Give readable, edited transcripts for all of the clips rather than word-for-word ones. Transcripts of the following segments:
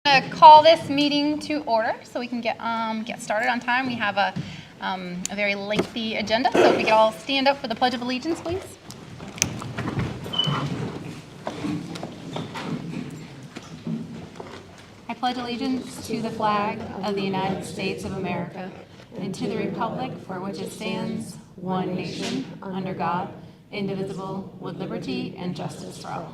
Call this meeting to order so we can get started on time. We have a very lengthy agenda, so if we could all stand up for the Pledge of Allegiance, please. I pledge allegiance to the flag of the United States of America and to the republic for which it stands, one nation, under God, indivisible, with liberty and justice for all.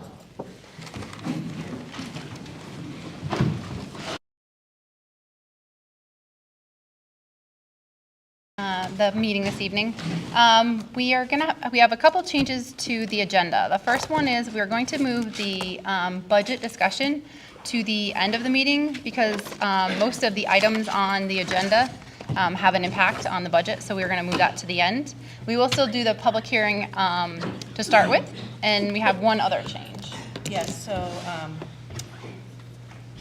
The meeting this evening. We have a couple changes to the agenda. The first one is we're going to move the budget discussion to the end of the meeting because most of the items on the agenda have an impact on the budget, so we're going to move that to the end. We will still do the public hearing to start with, and we have one other change. Yes, so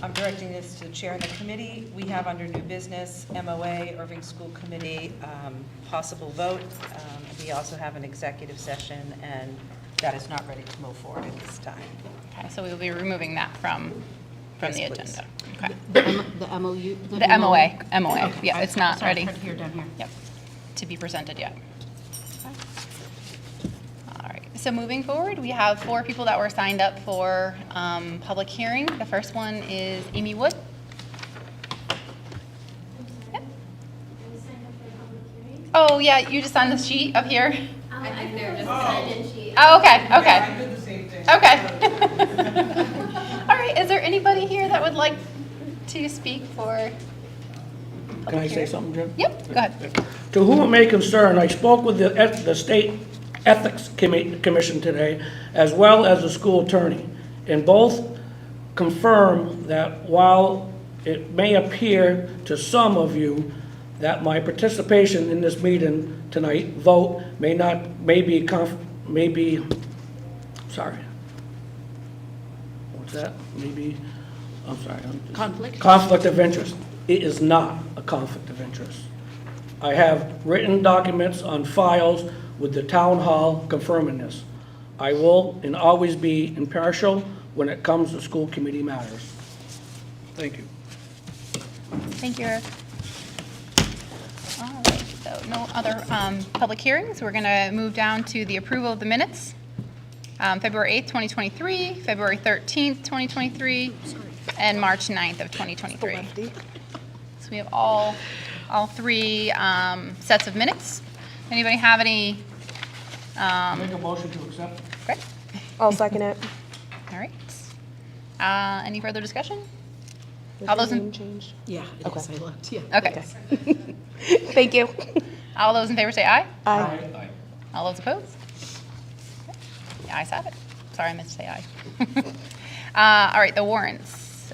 I'm directing this to the chair of the committee. We have under new business, MOA, Erving School Committee, possible vote. We also have an executive session, and that is not ready to move forward at this time. Okay, so we will be removing that from Yes, the please. agenda. Okay. The MOU? The MOA, Okay. yeah, it's not Sorry, ready. hard to hear down here. Yep, to be presented yet. All right, so moving forward, we have 4 people that were signed up for public hearing. The first one is Amy Wood. Yep. Oh, yeah, you just signed the sheet up here? I think they're just a sign-in sheet. Oh, okay, okay. I did the same thing. Okay. All right, is there anybody here that would like to speak for? Can I say something, Jim? Yep, go ahead. To whom it may concern, I spoke with the State Ethics Commission today, as well as the school attorney, and both confirm that while it may appear to some of you that my participation in this meeting tonight, vote, conflict of interest. It is not a conflict of interest. I have written documents on files with the town hall confirming this. I will and always be impartial when it comes to school committee matters. Thank you. Thank you, Eric. All right, so no other public hearings. We're going to move down to the approval of the minutes. February 8th, 2023, February 13th, 2023, and March 9th of 2023. So we have all 3 sets of minutes. Anybody have any? Make a motion to accept. Great. I'll second it. All right. Any further discussion? All those in, Change. Yeah, it is. I looked, yeah. okay. Thank you. All those in favor say aye. Aye. All those opposed? Okay. The ayes have it. Sorry, I meant to say aye. All right, the warrants.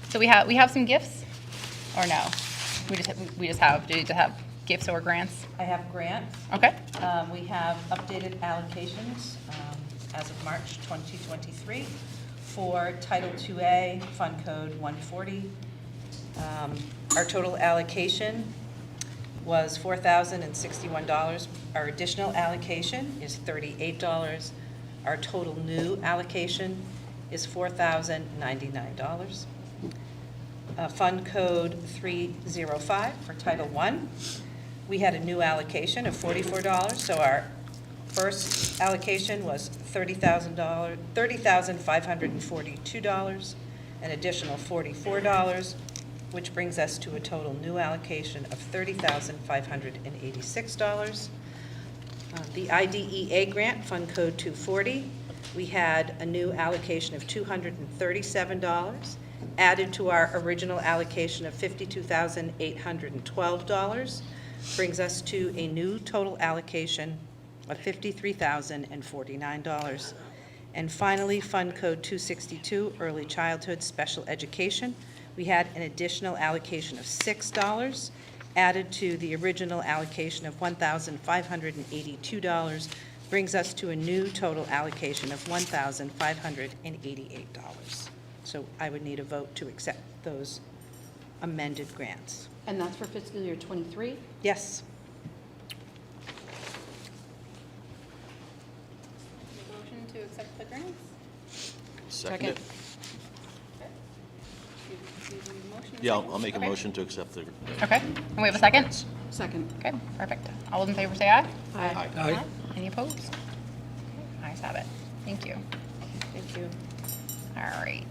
So we have some gifts, or no? Do you just have gifts or grants? I have grants. Okay. We have updated allocations as of March 2023 for Title IIA, Fund Code 140. Our total allocation was $4,061. Our additional allocation is $38. Our total new allocation is $4,099. Fund Code 305 for Title I. We had a new allocation of $44, so our first allocation was $30,542, an additional $44, which brings us to a total new allocation of $30,586. The IDEA grant, Fund Code 240, we had a new allocation of $237, added to our original allocation of $52,812, brings us to a new total allocation of $53,049. And finally, Fund Code 262, Early Childhood Special Education, we had an additional allocation of $6, added to the original allocation of $1,582, brings us to a new total allocation of $1,588. So I would need a vote to accept those amended grants. And that's for fiscal year '23? Yes. Motion to accept the grants? Second. Yeah, I'll make a motion to accept the. Okay, and we have a second? Second. Okay, perfect. All those in favor say aye. Aye. Aye. Any opposed? Okay, ayes have it. Thank you. Thank you. All right.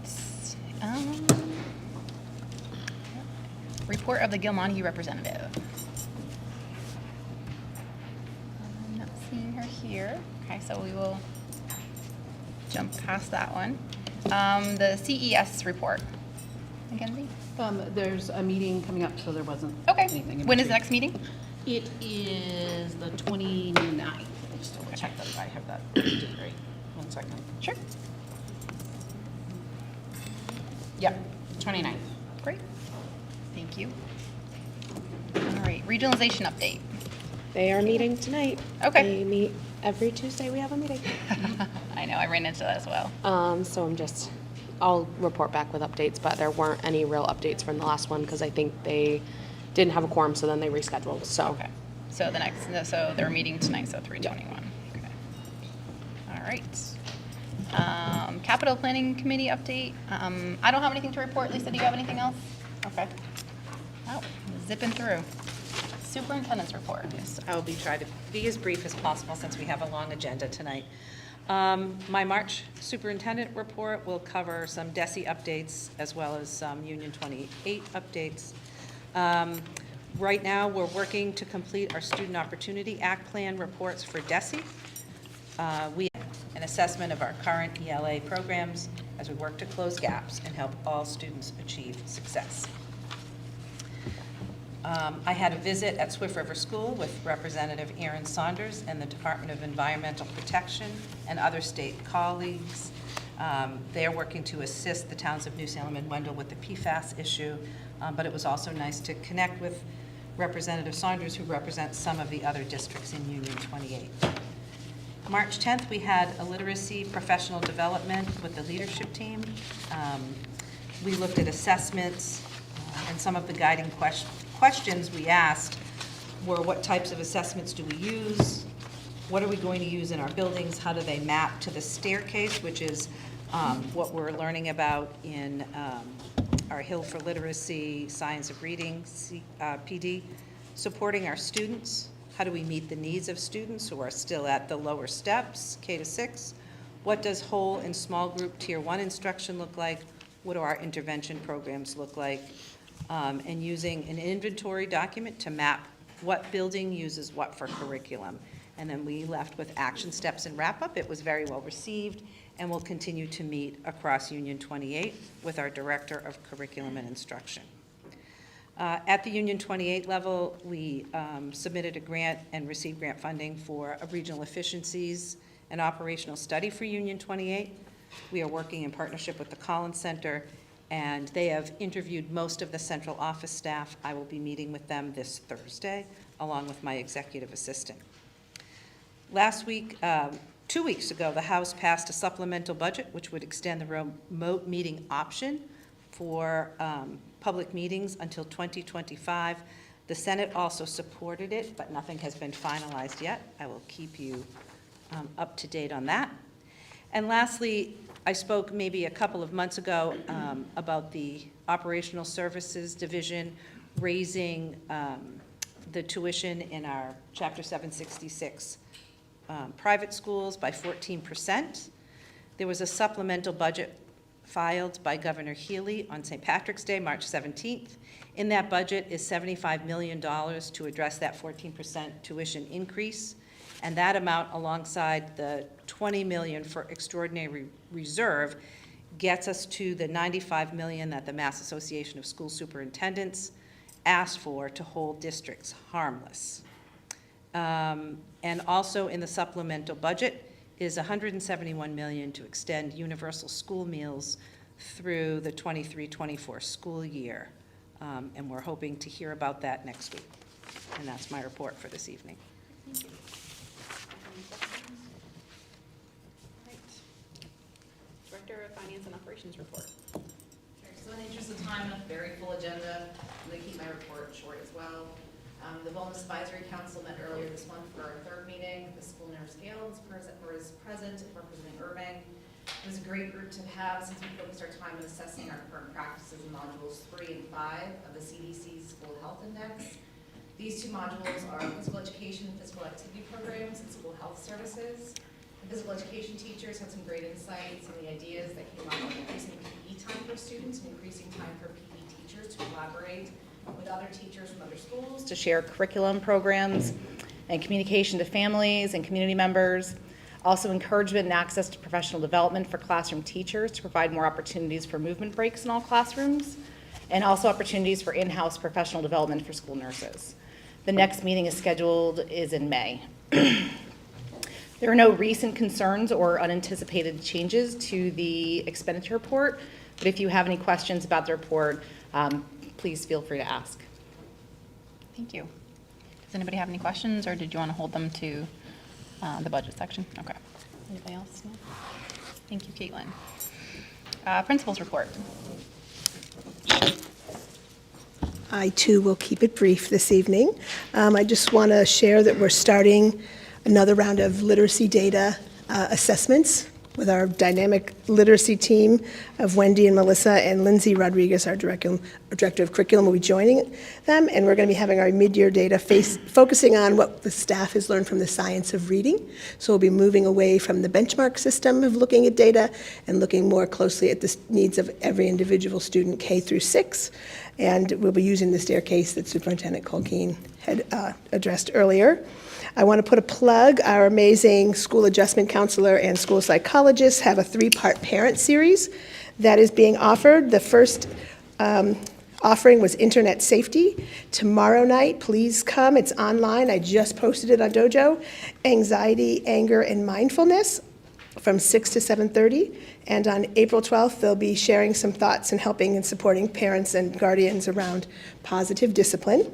Report of the Gilmonte representative. I'm not seeing her here. Okay, so we will jump past that one. The CES report. Mackenzie? There's a meeting coming up, so there wasn't Okay. anything. in When is the between. next meeting? It is the 29th. I just double check that I have that date right. 1 second. Sure. Yep, 29th. Great. Thank you. All right, regionalization update. They are meeting tonight. Okay. They meet every Tuesday. We have a meeting. I know, I ran into that as well. So I'll report back with updates, but there weren't any real updates from the last one because I think they didn't have a quorum, so then they rescheduled. So Okay. So so they're meeting tonight, so 3:21. Okay. All right. Capital Planning Committee update. I don't have anything to report. Lisa, do you have anything else? Okay. Oh, zipping through. Superintendent's report. Yes, I will try to be as brief as possible since we have a long agenda tonight. My March superintendent report will cover some DESI updates as well as some Union 28 updates. Right now, we're working to complete our Student Opportunity Act Plan reports for DESI. We have an assessment of our current ELA programs as we work to close gaps and help all students achieve success. I had a visit at Swift River School with Representative Aaron Saunders and the Department of Environmental Protection and other state colleagues. They are working to assist the towns of New Salem and Wendell with the PFAS issue, but it was also nice to connect with Representative Saunders, who represents some of the other districts in Union 28. March 10th, we had a literacy professional development with the leadership team. We looked at assessments, and some of the guiding questions we asked were, what types of assessments do we use? What are we going to use in our buildings? How do they map to the staircase, which is what we're learning about in our Hill for Literacy, Science of Reading, PD, supporting our students. How do we meet the needs of students who are still at the lower steps, K to 6? What does whole and small group Tier 1 instruction look like? What do our intervention programs look like? And using an inventory document to map what building uses what for curriculum. And then we left with action steps and wrap-up. It was very well received, and we'll continue to meet across Union 28 with our Director of Curriculum and Instruction. At the Union 28 level, we submitted a grant and received grant funding for a regional efficiencies and operational study for Union 28. We are working in partnership with the Collins Center, and they have interviewed most of the central office staff. I will be meeting with them this Thursday, along with my executive assistant. Last week, 2 weeks ago, the House passed a supplemental budget which would extend the remote meeting option for public meetings until 2025. The Senate also supported it, but nothing has been finalized yet. I will keep you up to date on that. And lastly, I spoke maybe a couple of months ago about the Operational Services Division raising the tuition in our Chapter 766 private schools by 14%. There was a supplemental budget filed by Governor Healy on St. Patrick's Day, March 17th. In that budget is $75 million to address that 14% tuition increase. And that amount, alongside the $20 million for extraordinary reserve, gets us to the $95 million that the Mass Association of School Superintendents asked for to hold districts harmless. And also in the supplemental budget is $171 million to extend universal school meals through the 23-24 school year. And we're hoping to hear about that next week. And that's my report for this evening. Director of Finance and Operations report. Okay, so in the interest of time, a very full agenda, I'm going to keep my report short as well. The Wellness Advisory Council met earlier this month for our third meeting. The school nurse Gail was present representing Erving. It was a great group to have since we focused our time on assessing our current practices in modules 3 and 5 of the CDC's School Health Index. These two modules are physical education, physical activity programs, and school health services. The physical education teachers had some great insights and the ideas that came up on increasing PE time for students and increasing time for PE teachers to collaborate with other teachers from other schools to share curriculum programs and communication to families and community members. Also encouragement and access to professional development for classroom teachers to provide more opportunities for movement breaks in all classrooms, and also opportunities for in-house professional development for school nurses. The next meeting is in May. There are no recent concerns or unanticipated changes to the expenditure report, but if you have any questions about the report, please feel free to ask. Thank you. Does anybody have any questions, or did you want to hold them to the budget section? Okay. Anybody else? No? Thank you, Caitlin. Principal's report. I too will keep it brief this evening. I just want to share that we're starting another round of literacy data assessments with our dynamic literacy team of Wendy and Melissa, and Lindsay Rodriguez, our director of curriculum, will be joining them. And we're going to be having our mid-year data focusing on what the staff has learned from the science of reading. So we'll be moving away from the benchmark system of looking at data and looking more closely at the needs of every individual student, K through 6. And we'll be using the staircase that Superintendent Colquhoun had addressed earlier. I want to put a plug. Our amazing school adjustment counselor and school psychologists have a 3-part parent series that is being offered. The first offering was internet safety. Tomorrow night, please come. It's online. I just posted it on Dojo. Anxiety, anger, and mindfulness from 6 to 7:30. And on April 12th, they'll be sharing some thoughts and helping and supporting parents and guardians around positive discipline.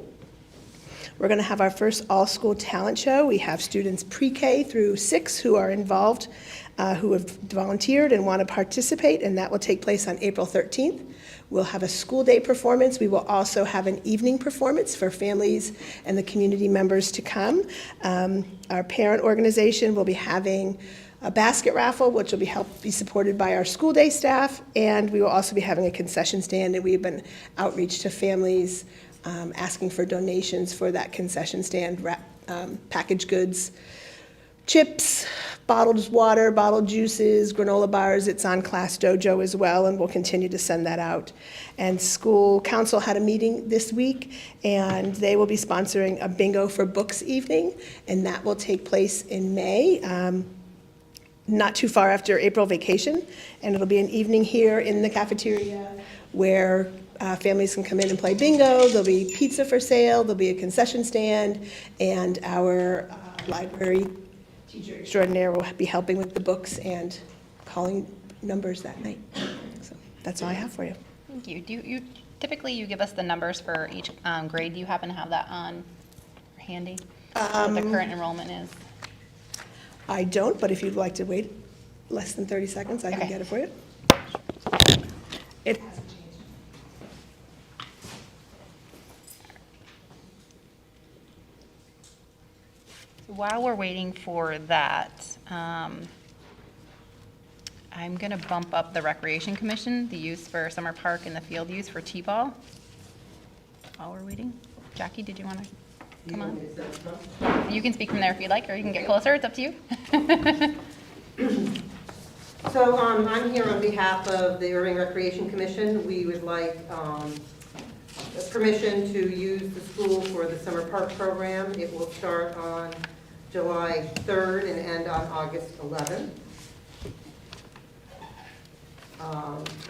We're going to have our first all-school talent show. We have students pre-K through 6 who are involved, who have volunteered and want to participate, and that will take place on April 13th. We'll have a school day performance. We will also have an evening performance for families and the community members to come. Our parent organization will be having a basket raffle, which will be supported by our school day staff, and we will also be having a concession stand, and we've been outreach to families asking for donations for that concession stand, packaged goods, chips, bottled water, bottled juices, granola bars. It's on Class Dojo as well, and we'll continue to send that out. And school council had a meeting this week, and they will be sponsoring a bingo for books evening, and that will take place in May, not too far after April vacation, and it'll be an evening here in the cafeteria where families can come in and play bingo. There'll be pizza for sale, there'll be a concession stand, and our library teacher extraordinaire will be helping with the books and calling numbers that night. So that's all I have for you. Thank you. Typically you give us the numbers for each grade. Do you happen to have that on handy? What the current enrollment is? I don't, but if you'd like to wait less than 30 seconds, I can Okay. get it for you. It hasn't changed. While we're waiting for that, I'm going to bump up the Recreation Commission, the use for Summer Park and the field use for T-ball. While we're waiting. Jackie, did you want to come on? You can speak from there if you'd like, or you can get closer. It's up to you. So I'm here on behalf of the Erving Recreation Commission. We would like permission to use the school for the Summer Park program. It will start on July 3rd and end on August 11th.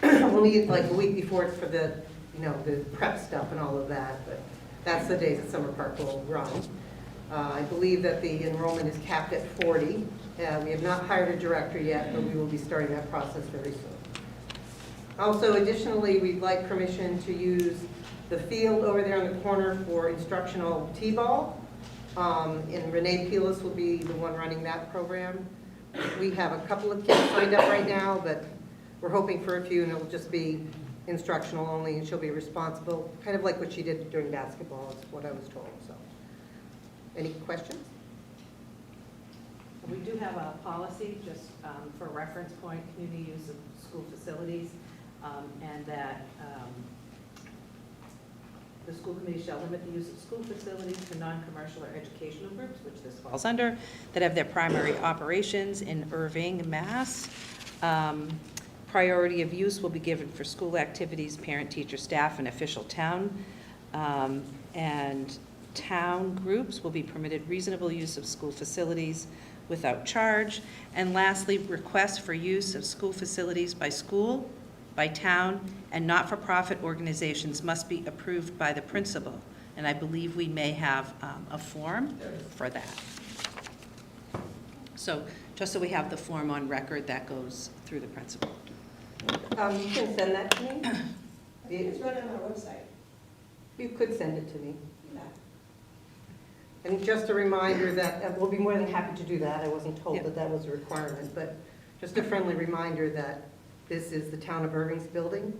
We'll need like a week before for the, the prep stuff and all of that, but that's the days that Summer Park will run. I believe that the enrollment is capped at 40. We have not hired a director yet, but we will be starting that process very soon. Also, additionally, we'd like permission to use the field over there in the corner for instructional T-ball. And Renee Pilas will be the one running that program. We have a couple of kids signed up right now, but we're hoping for a few, and it'll just be instructional only, and she'll be responsible, kind of like what she did during basketball, is what I was told. So, any questions? We do have a policy, just for reference point, community use of school facilities, and that the school committee shall limit the use of school facilities to non-commercial or educational groups, which this falls under, that have their primary operations in Erving, Mass. Priority of use will be given for school activities, parent, teacher, staff, and official town. And town groups will be permitted reasonable use of school facilities without charge. And lastly, requests for use of school facilities by school, by town, and not-for-profit organizations must be approved by the principal. And I believe we may have a form for that. So just so we have the form on record, that goes through the principal. You can send that to me? It's right on our website. You could send it to me. And just a reminder that, we'll be more than happy to do that. I wasn't told that that was a requirement, but just a friendly reminder that this is the town of Erving's building,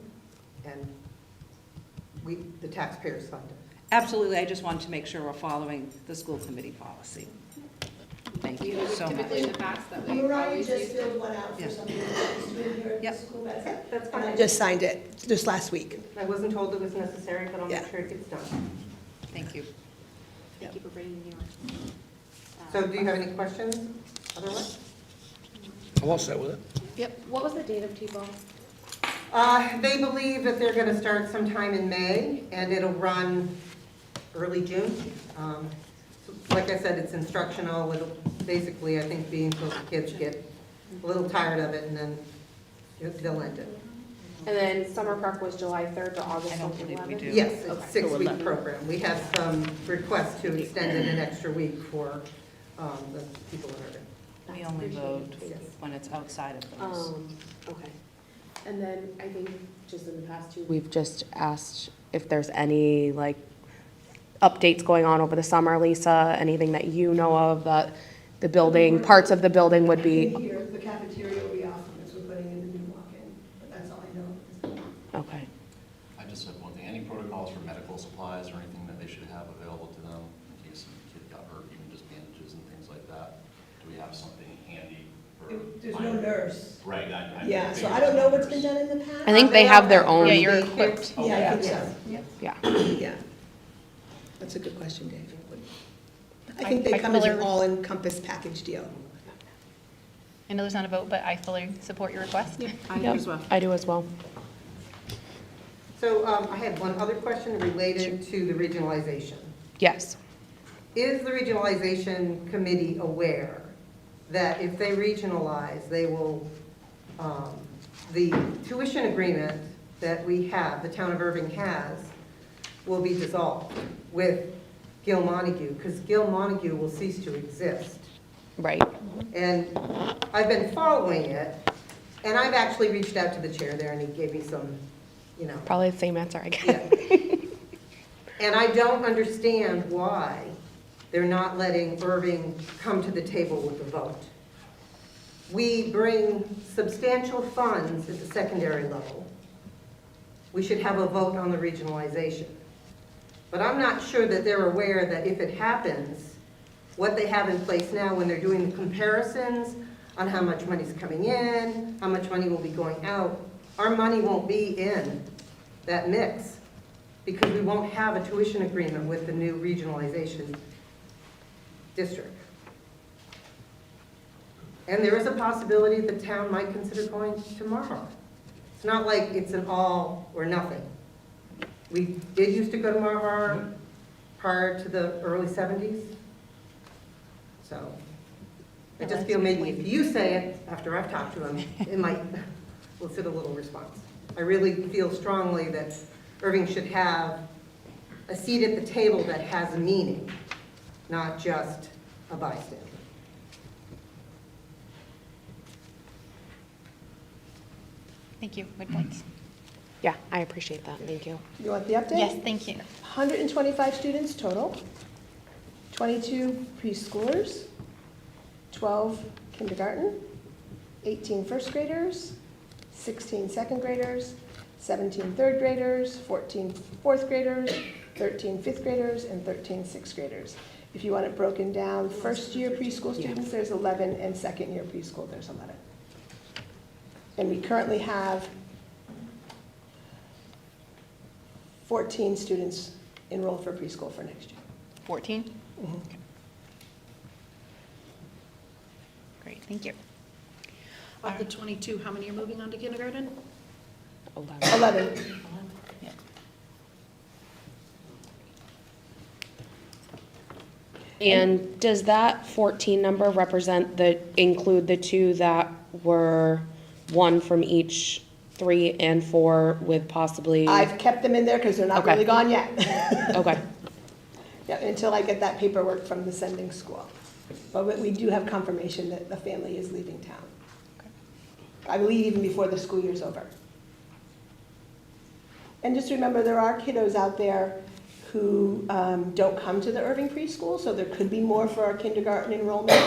and the taxpayers fund it. Absolutely, I just wanted to make sure we're following the school committee policy. Thank you so much. Typically in the past that we Mariah always just use. filled one out for Yes. somebody who's doing here at Yep. the school, that's it. That's And I fine. just signed it, just last week. I wasn't told it was necessary, but I'll Yeah. make sure it gets done. Thank you. Thank you for bringing me on. So do you have any questions otherwise? I'm all set with it. Yep, what was the date of T-ball? They believe that they're going to start sometime in May, and it'll run early June. Like I said, it's instructional. It'll basically, I think, be until the kids get a little tired of it, and then they'll end it. And then summer park was July 3rd to August I don't believe we 11th? do. Yes, it's a Okay. 6-week program. We have some requests to extend it an extra week for the people in Erving. We only vote Yes. when it's outside of those. Okay. And then I think just in the past too, we've just asked if there's any like updates going on over the summer, Lisa, anything that you know of that the building, parts of the building would be, Here, the cafeteria will be off limits, we're putting in the new walk-in, but that's all I know at this point. okay. I just have one thing, any protocols for medical supplies or anything that they should have available to them in case a kid got hurt, even just bandages and things like that? Do we have something handy for? There's no nurse. Right, Yeah, so I don't know what's been done in the past. I think they have their own, Yeah, yeah. you're equipped. Yeah, I think so. Yeah. Yeah. That's a good question, Dave. I think they I come as an fully- all-encompass package deal. I know there's not a vote, but I fully support your request. I do Yep, as well. I do as well. So I had one other question related to the regionalization. Yes. Is the regionalization committee aware that if they regionalize, they will, the tuition agreement that we have, the town of Erving has, will be dissolved with Gil Montague, because Gil Montague will cease to exist. Right. And I've been following it, and I've actually reached out to the chair there, and he gave me some, you know. Probably the same answer I Yeah. get. And I don't understand why they're not letting Erving come to the table with a vote. We bring substantial funds at the secondary level. We should have a vote on the regionalization. But I'm not sure that they're aware that if it happens, what they have in place now when they're doing the comparisons on how much money's coming in, how much money will be going out, our money won't be in that mix because we won't have a tuition agreement with the new regionalization district. And there is a possibility the town might consider going to Marhart. It's not like it's an all or nothing. We did used to go to Marhart prior to the early 70s. So I just feel maybe if you say it after I've talked to them, it might elicit a little response. I really feel strongly that Erving should have a seat at the table that has a meaning, not just a bystander. Thank you. Good points. Yeah, I appreciate that. Thank you. You want the update? Yes, thank you. 125 students total, 22 preschoolers, 12 kindergarten, 18 first graders, 16 second graders, 17 third graders, 14 fourth graders, 13 fifth graders, and 13 sixth graders. if you want it broken down, first-year preschool students, there's 11, and second-year preschool, there's 11. And we currently have 14 students enrolled for preschool for next year. 14? Okay. Great, thank you. Of the 22, how many are moving on to kindergarten? 11. Yeah. And does that 14 number include the two that were one from each 3 and 4 with possibly? I've kept them in there because they're not Okay. really gone yet. Okay, Yeah, until I get that paperwork from the sending school. But we do have confirmation that the family is leaving town. I believe even before the school year's over. And just remember, there are kiddos out there who don't come to the Erving preschool, so there could be more for our kindergarten enrollment.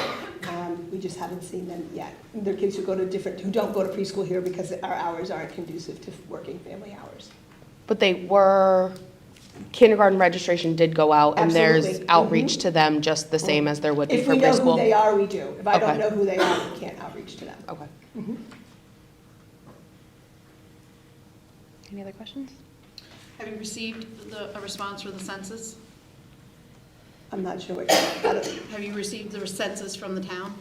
We just haven't seen them yet. There are kids who don't go to preschool here because our hours aren't conducive to working family hours. but kindergarten registration did go out, and there's Absolutely. outreach to them just the same as there would be If for we know who they preschool? are, we do. If I don't Okay. know who they are, we can't outreach to them. Okay. Any other questions? Have you received a response for the census? I'm not sure what, Have you received the census from the town?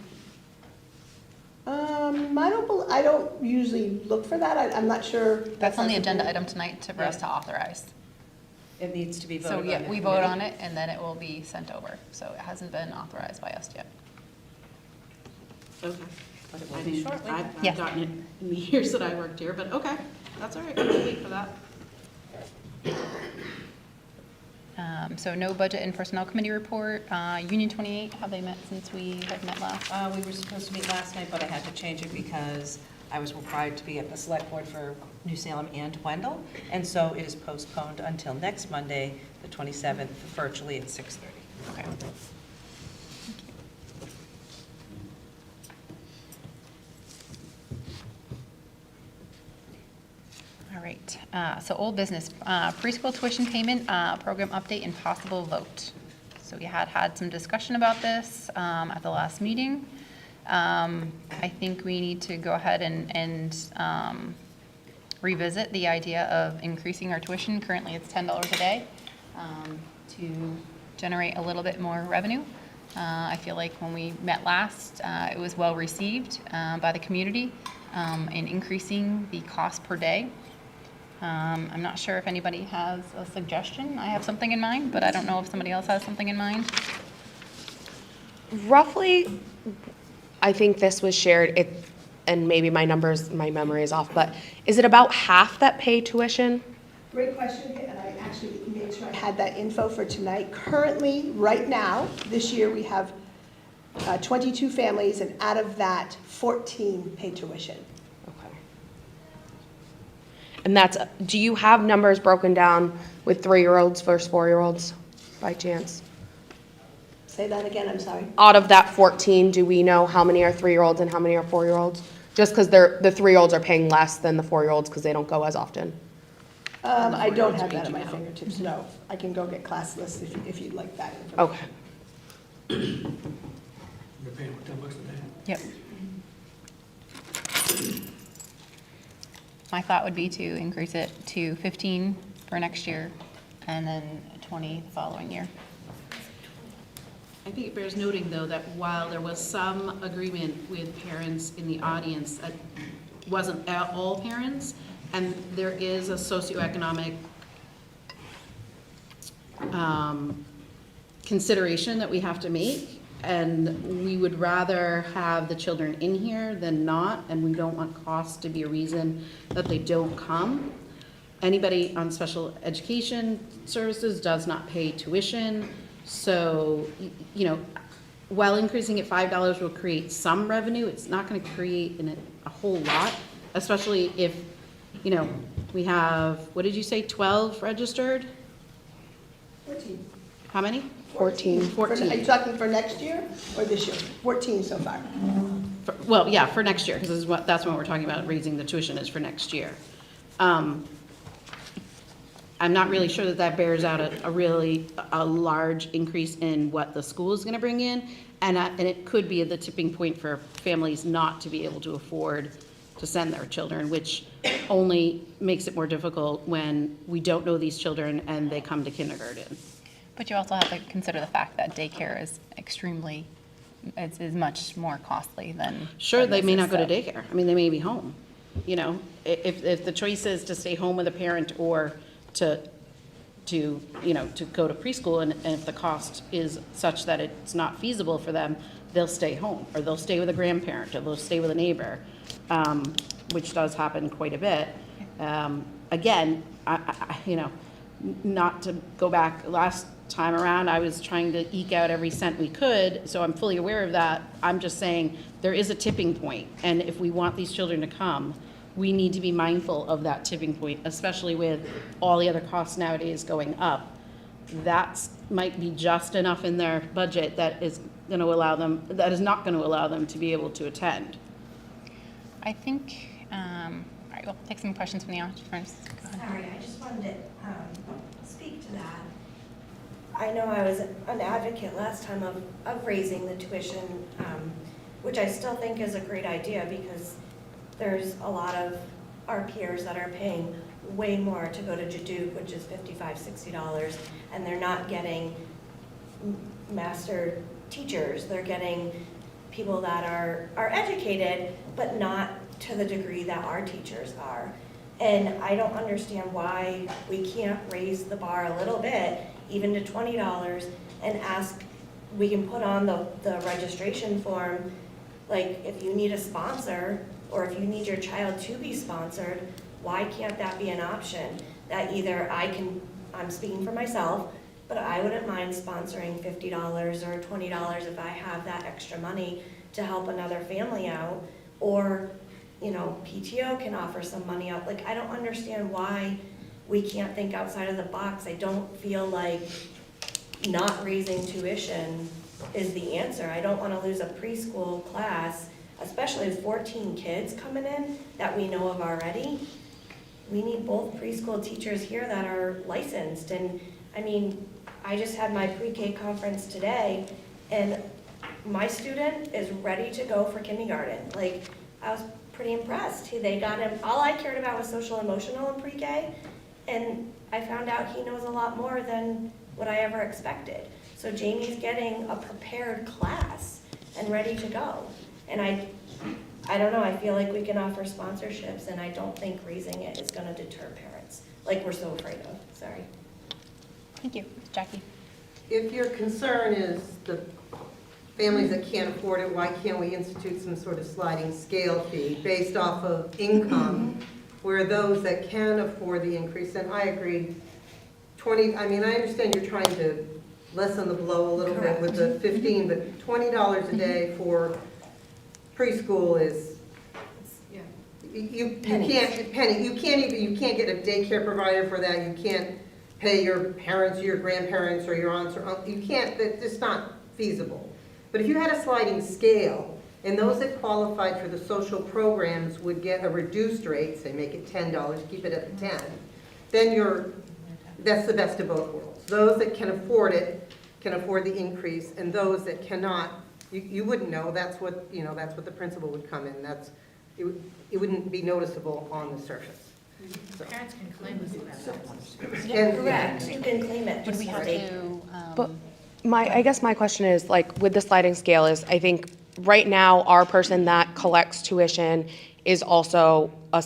I don't usually look for that. I'm not sure. That's on the agenda item tonight for us to authorize. It needs to be voted So, on. yeah, in we vote committee. on it, and then it will be sent over. So it hasn't been authorized by us yet. Okay. But it I will be mean, shortly. I've Yes. gotten it in the years that I worked here, but okay, that's all right, we'll wait for that. So no budget and personnel committee report. Union 28, have they met since we had met last? We were supposed to meet last night, but I had to change it because I was required to be at the select board for New Salem and Wendell. And so it is postponed until next Monday, the 27th, virtually at 6:30. Okay. All right, so old business, preschool tuition payment, program update and possible vote. So we had some discussion about this at the last meeting. I think we need to go ahead and revisit the idea of increasing our tuition. Currently, it's $10 a day to generate a little bit more revenue. I feel like when we met last, it was well received by the community in increasing the cost per day. I'm not sure if anybody has a suggestion. I have something in mind, but I don't know if somebody else has something in mind. Roughly, I think this was shared, and maybe my memory is off, but is it about half that pay tuition? Great question, and I actually made sure I had that info for tonight. Currently, right now, this year, we have 22 families, and out of that, 14 pay tuition. Okay. And do you have numbers broken down with 3-year-olds versus 4-year-olds by chance? Say that again, I'm sorry. Out of that 14, do we know how many are 3-year-olds and how many are 4-year-olds? Just because the 3-year-olds are paying less than the 4-year-olds because they don't go as often. I don't have that at aging my out. fingertips, no. I can go get class lists if you'd like that information. Okay. You're paying what, $10 a day? Yep. My thought would be to increase it to 15 for next year and then 20 the following year. I think it bears noting, though, that while there was some agreement with parents in the audience, that wasn't all parents, and there is a socioeconomic consideration that we have to make, and we would rather have the children in here than not, and we don't want costs to be a reason that they don't come. Anybody on special education services does not pay tuition, so, you know, while increasing it $5 will create some revenue, it's not gonna create a whole lot, especially if, you know, we have, what did you say, 12 registered? 14. How many? 14. 14. Are you talking for next year or this year? 14 so far. Well, yeah, for next year, because that's what we're talking about, raising the tuition is for next year. I'm not really sure that that bears out a large increase in what the school is gonna bring in. And it could be the tipping point for families not to be able to afford to send their children, which only makes it more difficult when we don't know these children and they come to kindergarten. But you also have to consider the fact that daycare is is much more costly than. Sure, than they may this not go to is, so- daycare. I mean, they may be home. You know, if the choice is to stay home with a parent or to go to preschool, and if the cost is such that it's not feasible for them, they'll stay home, or they'll stay with a grandparent, or they'll stay with a neighbor, which does happen quite a bit. Again, not to go back, last time around, I was trying to eke out every cent we could, so I'm fully aware of that. I'm just saying, there is a tipping point, and if we want these children to come, we need to be mindful of that tipping point, especially with all the other costs nowadays going up. That might be just enough in their budget that is not gonna allow them to be able to attend. I think, all right, we'll take some questions from the audience first. Go ahead. Sorry, I just wanted to speak to that. I know I was an advocate last time of raising the tuition, which I still think is a great idea because there's a lot of our peers that are paying way more to go to Jaduke, which is $55, $60, and they're not getting master teachers. They're getting people that are educated, but not to the degree that our teachers are. And I don't understand why we can't raise the bar a little bit, even to $20, and ask, we can put on the registration form, like if you need a sponsor, or if you need your child to be sponsored, why can't that be an option? That either I'm speaking for myself, but I wouldn't mind sponsoring $50 or $20 if I have that extra money to help another family out, or, PTO can offer some money out. Like, I don't understand why we can't think outside of the box. I don't feel like not raising tuition is the answer. I don't want to lose a preschool class, especially with 14 kids coming in that we know of already. We need both preschool teachers here that are licensed. And I mean, I just had my pre-K conference today, and my student is ready to go for kindergarten. Like, I was pretty impressed. They got him, all I cared about was social emotional in pre-K, and I found out he knows a lot more than what I ever expected. So Jamie's getting a prepared class and ready to go. And I don't know, I feel like we can offer sponsorships, and I don't think raising it is gonna deter parents, like we're so afraid of. Sorry. Thank you. Jackie? If your concern is the families that can't afford it, why can't we institute some sort of sliding scale fee based off of income, where those that can afford the increase, and I agree, I understand you're trying to lessen the blow a little bit with the 15, but $20 a day for preschool is, you can't get a daycare provider for that. You can't pay your parents or your grandparents or your aunts or uncles. You can't, that's just not feasible. But if you had a sliding scale, and those that qualified for the social programs would get a reduced rate, say make it $10, keep it at the 10, then that's the best of both worlds. Those that can afford it can afford the increase, and those that cannot, you wouldn't know. That's what the principal would come in. It wouldn't be noticeable on the surface. So. Parents can claim this Correct, you can claim it. Would we have to, But I guess my question is, like, with the sliding scale is, I think right now, our person that collects tuition is also a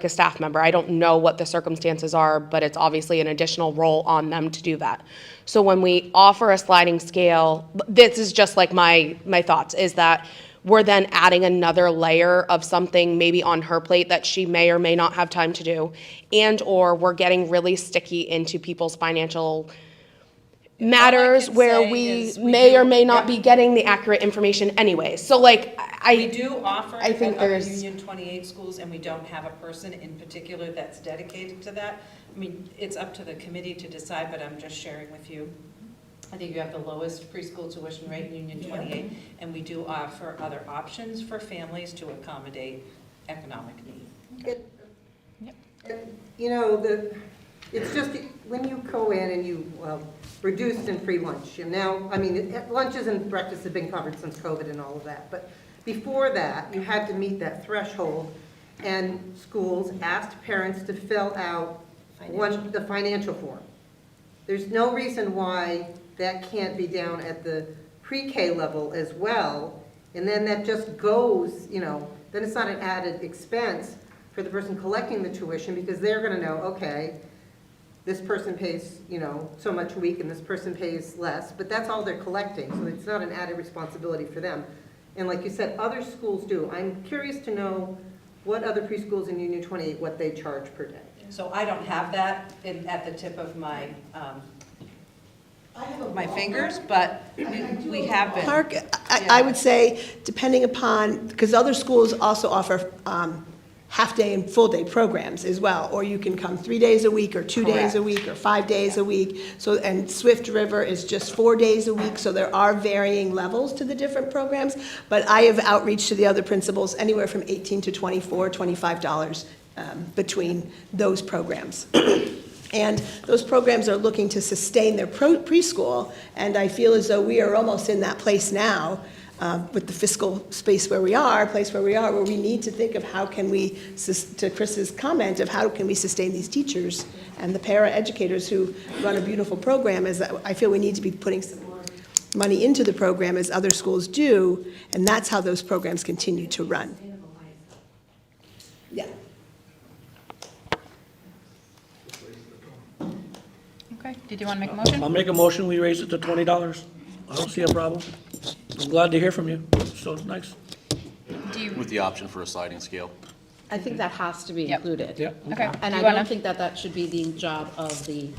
staff member. I don't know what the circumstances are, but it's obviously an additional role on them to do that. So when we offer a sliding scale, this is just like my thoughts, is that we're then adding another layer of something maybe on her plate that she may or may not have time to do, and or we're getting really sticky into people's financial matters can where say we is we may do- or may not yep. be getting the accurate information anyway. So like, We do offer I it think at other there's- Union 28 schools, and we don't have a person in particular that's dedicated to that. I mean, it's up to the committee to decide, but I'm just sharing with you. I think you have the lowest preschool tuition rate in Union 28, and we do offer other options for families to accommodate economic need. It's just, when you go in and you reduced and free lunch, and now, I mean, lunches and breakfasts have been covered since COVID and all of that, but before that, you had to meet that threshold, and schools asked parents to fill out the financial form. There's no reason why that can't be down at the pre-K level as well, and then that just goes, then it's not an added expense for the person collecting the tuition, because they're gonna know, okay, this person pays, so much a week, and this person pays less, but that's all they're collecting, so it's not an added responsibility for them. And like you said, other schools do. I'm curious to know what other preschools in Union 28, what they charge per day. So I don't have that at the tip of my fingers, but we have been. Mark, I would say, depending upon, because other schools also offer half-day and full-day programs as well, or you can come 3 days a week, or 2 days a Correct. week, or 5 days a week. So, and Swift River is just 4 days a week, so there are varying levels to the different programs. But I have outreach to the other principals, anywhere from $18 to $24, $25 between those programs. And those programs are looking to sustain their preschool, and I feel as though we are almost in that place now, with the fiscal space where we are, where we need to think of how can we, to Chris's comment, of how can we sustain these teachers and the para-educators who run a beautiful program, is that I feel we need to be putting some more money into the program as other schools do, and that's how those programs continue to run. Yeah. Okay, did you want to make a motion? I'll make a motion, we raise it to $20. I don't see a problem. I'm glad to hear from you, so it's nice. Do you, With the option for a sliding scale. I think that has to be Yep. included. Yeah. okay. And Do I you wanna- don't think that that should be the job of the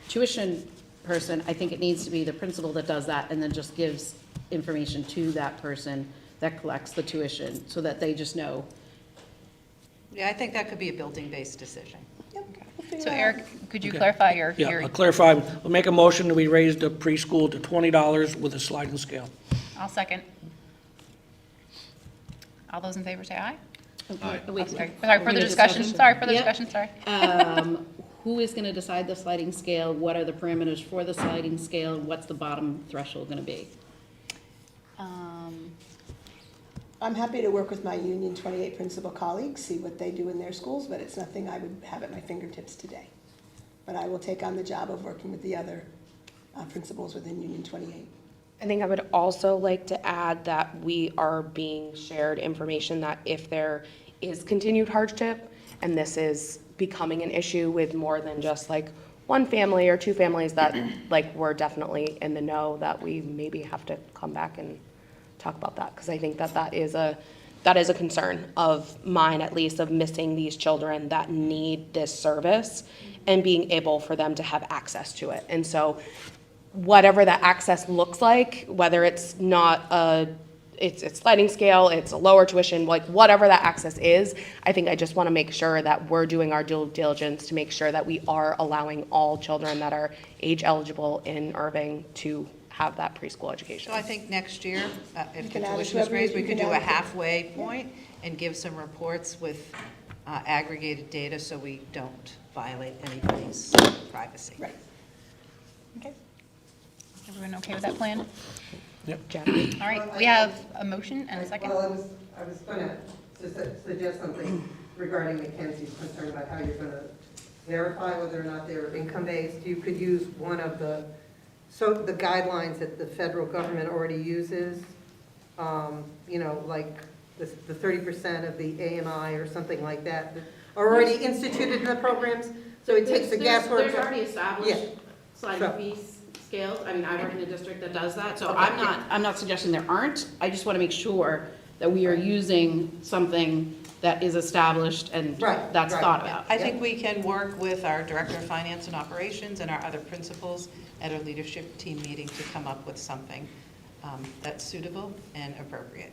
tuition person. I think it needs to be the principal that does that and then just gives information to that person that collects the tuition, so that they just know. Yeah, I think that could be a building-based decision. So Eric, could you Okay. clarify your, Yeah, I'll clarify, we'll make a motion that we raise the preschool to $20 with a sliding scale. I'll second. All those in favor say aye? Wait, Sorry, we're further gonna discussion, sorry, further Yep. discussion, sorry. Who is going to decide the sliding scale? What are the parameters for the sliding scale? What's the bottom threshold going to be? I'm happy to work with my Union 28 principal colleagues, see what they do in their schools, but it's nothing I would have at my fingertips today. But I will take on the job of working with the other principals within Union 28. I think I would also like to add that we are being shared information that if there is continued hardship, and this is becoming an issue with more than just like one family or two families, that like we're definitely in the know, that we maybe have to come back and talk about that, because I think that that is a concern of mine, at least, of missing these children that need this service and being able for them to have access to it. And so whatever that access looks like, whether it's not it's sliding scale, it's a lower tuition, like whatever that access is, I think I just want to make sure that we're doing our due diligence to make sure that we are allowing all children that are age eligible in Irving to have that preschool education. So I think next year, if the can add it tuition to is raised, we every- could you do can a add it to- halfway point and give some reports with aggregated data so we don't violate anybody's privacy. Right. Okay. Everyone okay with that plan? Yep. All right, we have a motion and a second. Well, I was going to suggest something regarding Mackenzie's concern about how you're going to verify whether or not they're income-based. You could use one of the guidelines that the federal government already uses, like the 30% of the AMI or something like that, that are already instituted in the programs. So it takes the guesswork. There's already established Yeah. sliding Sure. fee scales. I mean, I work in a district that does that, so I'm not suggesting there aren't. I just want to make sure that we are using something that is established and Right, that's right. thought about. I think we can work with our Director of Finance and Operations and our other principals at a leadership team meeting to come up with something that's suitable and appropriate.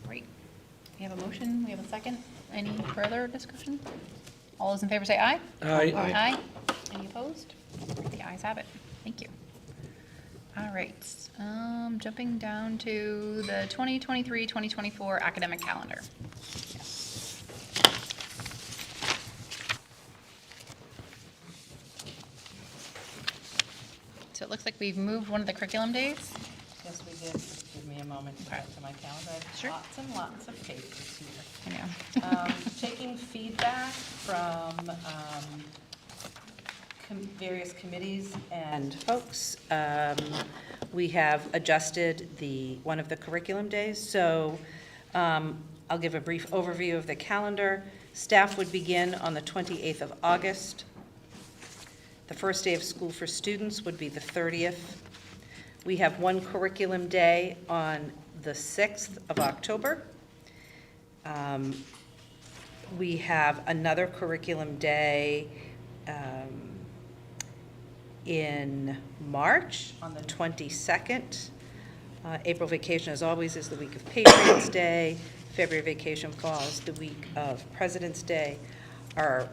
Great. We have a motion, we have a second. Any further discussion? All those in favor say aye? Aye. Aye. Any opposed? The ayes have it. Thank you. All right, jumping down to the 2023-2024 academic calendar. So it looks like we've moved one of the curriculum days. Yes, we did. Just give me a moment to get to my calendar. I have Sure. lots and lots of papers here. I know. Taking feedback from various committees and folks, we have adjusted one of the curriculum days. So I'll give a brief overview of the calendar. Staff would begin on the 28th of August. The first day of school for students would be the 30th. We have one curriculum day on the 6th of October. We have another curriculum day in March on the 22nd. April vacation, as always, is the week of Patriots' Day. February vacation falls the week of President's Day. Our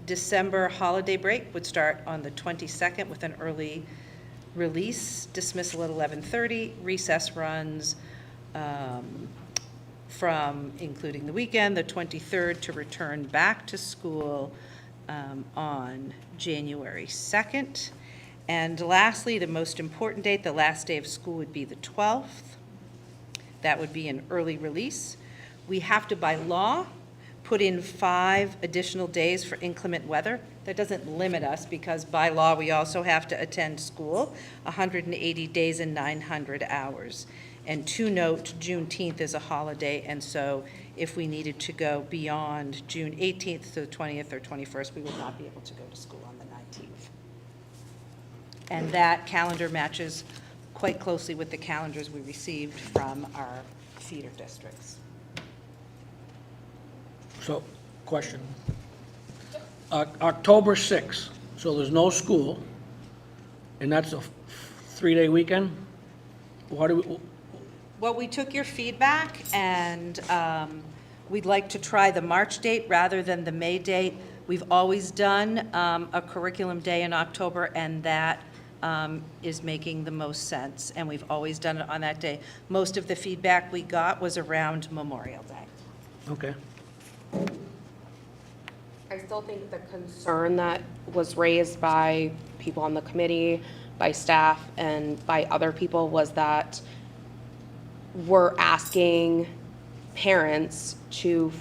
December holiday break would start on the 22nd with an early release, dismissal at 11:30. Recess runs from, including the weekend, the 23rd, to return back to school on January 2nd. And lastly, the most important date, the last day of school would be the 12th. That would be an early release. We have to, by law, put in 5 additional days for inclement weather. That doesn't limit us because by law, we also have to attend school 180 days and 900 hours. And to note, Juneteenth is a holiday, and so if we needed to go beyond June 18th to the 20th or 21st, we would not be able to go to school on the 19th. And that calendar matches quite closely with the calendars we received from our feeder districts. So, question. October 6th, so there's no school, and that's a 3-day weekend? What do we, Well, we took your feedback, and we'd like to try the March date rather than the May date. We've always done a curriculum day in October, and that is making the most sense, and we've always done it on that day. Most of the feedback we got was around Memorial Day. okay. I still think the concern that was raised by people on the committee, by staff, and by other people was that we're asking parents to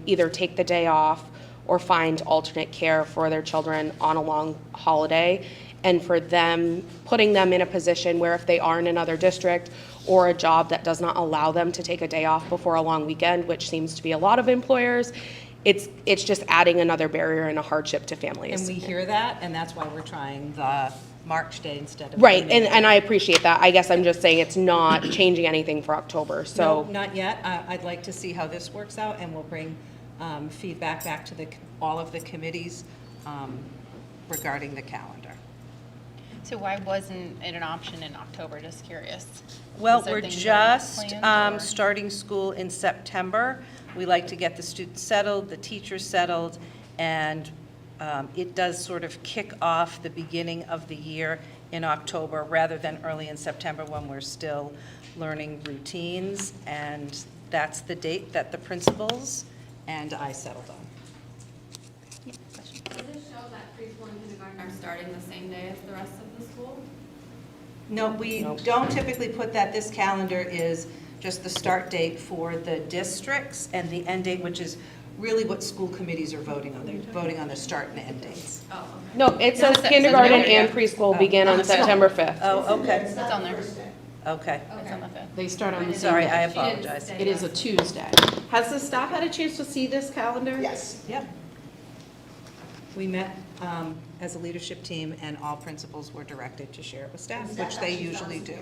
either take the day off or find alternate care for their children on a long holiday, and for them, putting them in a position where if they are in another district or a job that does not allow them to take a day off before a long weekend, which seems to be a lot of employers, it's just adding another barrier and a hardship to families. And we hear that, and that's why we're trying the March day instead of the Right, May and day. I appreciate that. I guess I'm just saying it's not changing anything for October, so. No, not yet. I'd like to see how this works out, and we'll bring feedback back to all of the committees regarding the calendar. So why wasn't it an option in October? Just curious. Well, Was there we're things already just planned, or- starting school in September. We like to get the students settled, the teachers settled, and it does sort of kick off the beginning of the year in October rather than early in September when we're still learning routines. And that's the date that the principals and I settled on. Yeah, question. Does this show that preschool and kindergarten are starting the same day as the rest of the school? No, we don't typically put that. This calendar is just the start date for the districts and the end date, which is really what school committees are voting on. They're voting on the start and end dates. Oh, okay. No, it says it says kindergarten right and here. preschool begin on September 5th. Oh, okay, It's on there. okay. It's on the 5th. They start on the same Sorry, I day. apologize. It is a Tuesday. Has the staff had a chance to see this calendar? Yes. Yep. We met as a leadership team, and all principals were directed to share it with staff, which they usually do.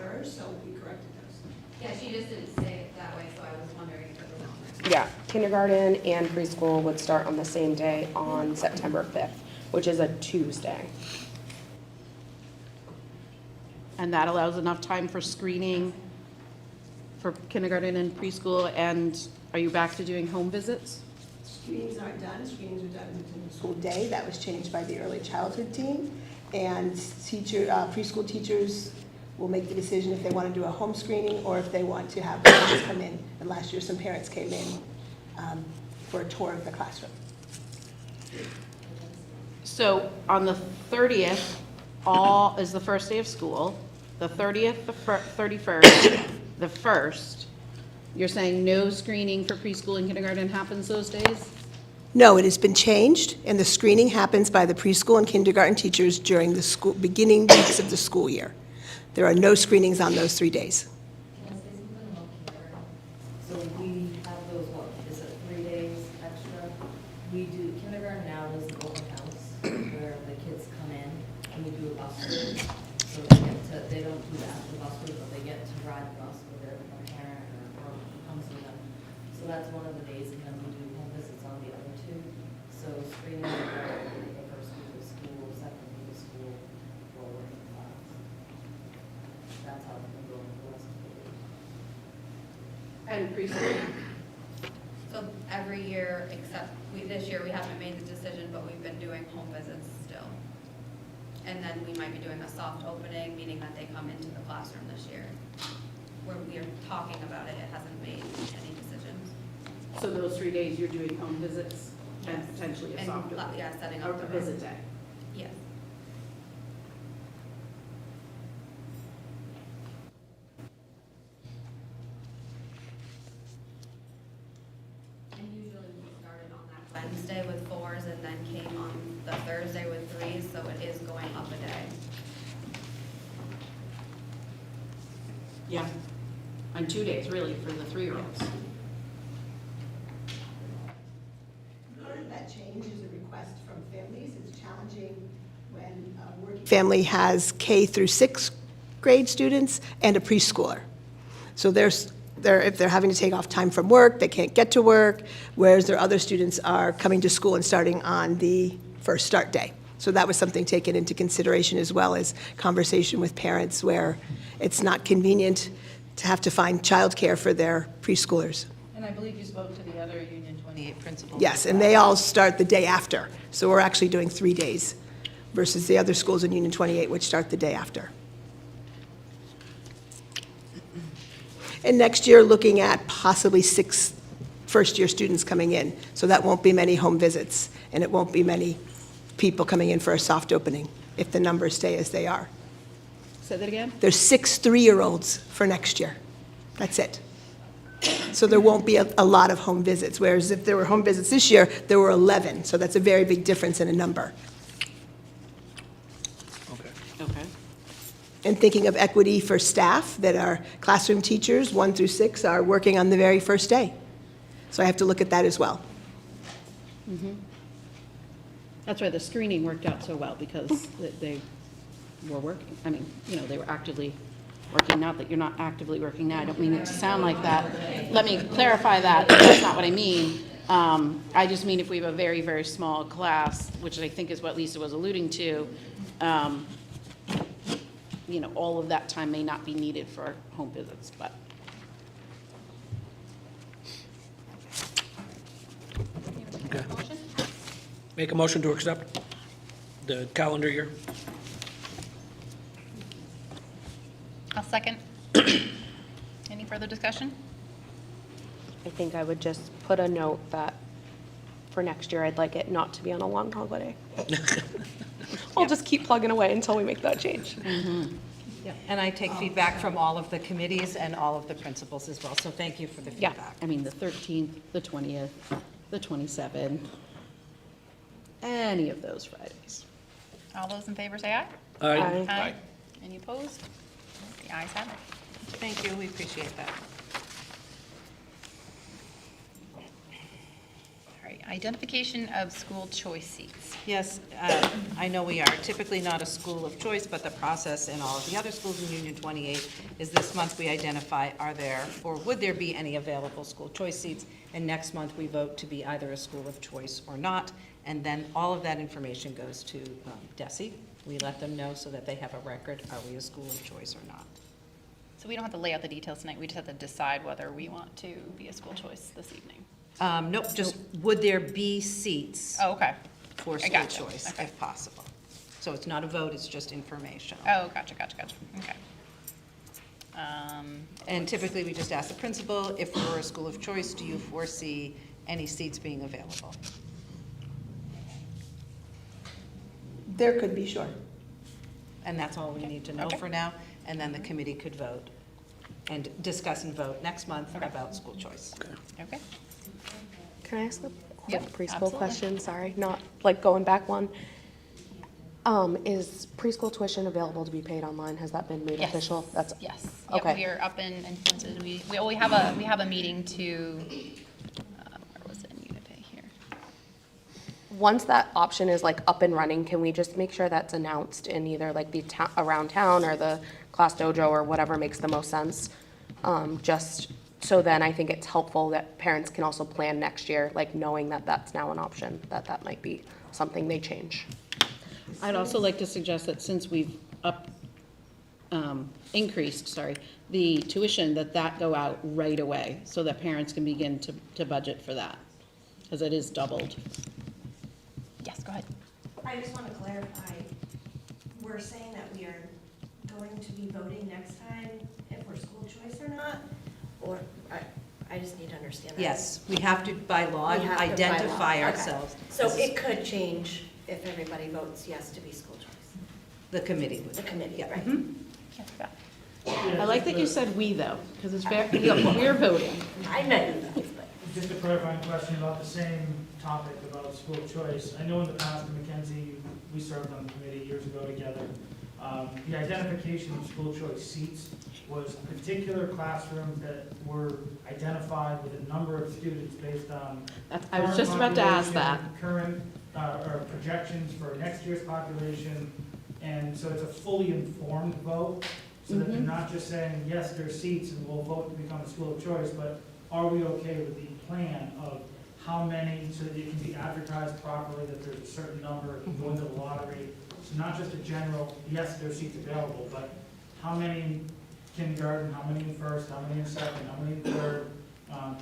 Yeah, she just didn't say it that way, so I was wondering if it was on there. Yeah, kindergarten and preschool would start on the same day on September 5th, which is a Tuesday. And that allows enough time for screening for kindergarten and preschool, and are you back to doing home visits? Screenings aren't done. Screenings are done within the school day. That was changed by the early childhood team. And preschool teachers will make the decision if they want to do a home screening or if they want to have parents come in. And last year, some parents came in for a tour of the classroom. So on the 30th, is the first day of school, the 30th, the 31st, the 1st. You're saying no screening for preschool and kindergarten happens those days? No, it has been changed, and the screening happens by the preschool and kindergarten teachers during the school, beginning weeks of the school year. There are no screenings on those 3 days. Can I say something about kindergarten? So we have those, what, is it 3 days extra? We do, kindergarten now is an open house where the kids come in and we do a bus tour. So they don't do that, the bus tour, but they get to ride the bus with their parent or comes with them. So that's one of the days, and then we do home visits on the other 2. So screening the first week of school, second week of school, for working class. That's how it's been going for the last couple of years. And preschool? So every year, except this year, we haven't made the decision, but we've been doing home visits still. And then we might be doing a soft opening, meaning that they come into the classroom this year. Where we are talking about it, it hasn't made any decisions. So those 3 days, you're doing home visits and Yes. potentially a And, soft opening? yeah, setting Or up a the room. visit day? Yes. And usually we started on that Wednesday with 4s and then came on the Thursday with 3s, so it is going up a day. Yeah. On 2 days, really, for the 3-year-olds. Part of that change is a request from families. It's challenging when a working family has K through 6th grade students and a preschooler. So if they're having to take off time from work, they can't get to work, whereas their other students are coming to school and starting on the first start day. So that was something taken into consideration, as well as conversation with parents where it's not convenient to have to find childcare for their preschoolers. And I believe you spoke to the other Union 28 principals. Yes, and they all start the day after. So we're actually doing 3 days versus the other schools in Union 28, which start the day after. And next year, looking at possibly 6 first-year students coming in. So that won't be many home visits, and it won't be many people coming in for a soft opening if the numbers stay as they are. Say that again? There's 6 3-year-olds for next year. That's it. So there won't be a lot of home visits, whereas if there were home visits this year, there were 11. So that's a very big difference in a number. Okay. And thinking of equity for staff, that our classroom teachers, 1 through 6, are working on the very first day. So I have to look at that as well. That's why the screening worked out so well, because they were working. I mean, they were actively working. Not that you're not actively working now. I don't mean it to sound like that. Let me clarify that. That's not what I mean. I just mean if we have a very, very small class, which I think is what Lisa was alluding to, all of that time may not be needed for home visits, but. Okay. Make a motion to accept the calendar year. I'll second. Any further discussion? I think I would just put a note that for next year, I'd like it not to be on a long holiday. I'll just keep plugging away until we make that change. Yep. And I take feedback from all of the committees and all of the principals as well, so thank you for the Yeah. feedback. I mean, the 13th, the 20th, the 27th, any of those Fridays. All those in favor say aye. Aye. Aye. Any opposed? The ayes have it. Thank you, we appreciate that. All right, identification of school choice seats. Yes, I know we are typically not a school of choice, but the process in all of the other schools in Union 28 is this month we identify, are there, or would there be any available school choice seats? And next month, we vote to be either a school of choice or not. And then all of that information goes to DESE. We let them know so that they have a record, are we a school of choice or not? So we don't have to lay out the details tonight, we just have to decide whether we want to be a school choice this evening. Nope, just would there be seats Oh, okay. for I school gotcha. choice Okay. if possible? So it's not a vote, it's just informational. Oh, gotcha, okay. And typically, we just ask the principal, if we're a school of choice, do you foresee any seats being available? There could be, sure. And that's all we need to know Okay. for now, and then the committee could vote and discuss and vote next month about school choice. Okay. Can I ask a Yep, quick preschool absolutely. question? Sorry, not like going back one. Is preschool tuition available to be paid online? Has that been made Yes. official? That's Yes. Yep, Okay. we are up and implemented. We have a meeting to, where was it in Unipay here? Once that option is like up and running, can we just make sure that's announced in either like the around town or the class dojo or whatever makes the most sense? Just so then I think it's helpful that parents can also plan next year, like knowing that that's now an option, that might be something they change. I'd also like to suggest that since we've increased, the tuition, that go out right away, so that parents can begin to budget for that, because it is doubled. Yes, go ahead. I just want to clarify, we're saying that we are going to be voting next time if we're school choice or not? Or, I just need to understand that. Yes, we have to, by law, We have to by law. identify Okay. ourselves. So as it could change if everybody votes yes to be school choice, The committee would. the committee, Yeah. right? Mhm. Yes, go ahead. I like that you said "we" though, because it's very, we're voting. I meant you guys, but. Just a clarifying question about the same topic about school choice. I know in the past, in Mackenzie, we served on the committee years ago together. The identification of school choice seats was particular classrooms that were identified with a number of students based on. I was just about to ask that. Current, or projections for next year's population. And so it's a fully informed vote, so that they're not just saying, yes, there's seats and we'll vote to become a school of choice, but are we okay with the plan of how many, so that it can be advertised properly, that there's a certain number, it can go into the lottery. So not just a general, yes, there's seats available, but how many in kindergarten, how many in first, how many in second, how many in third,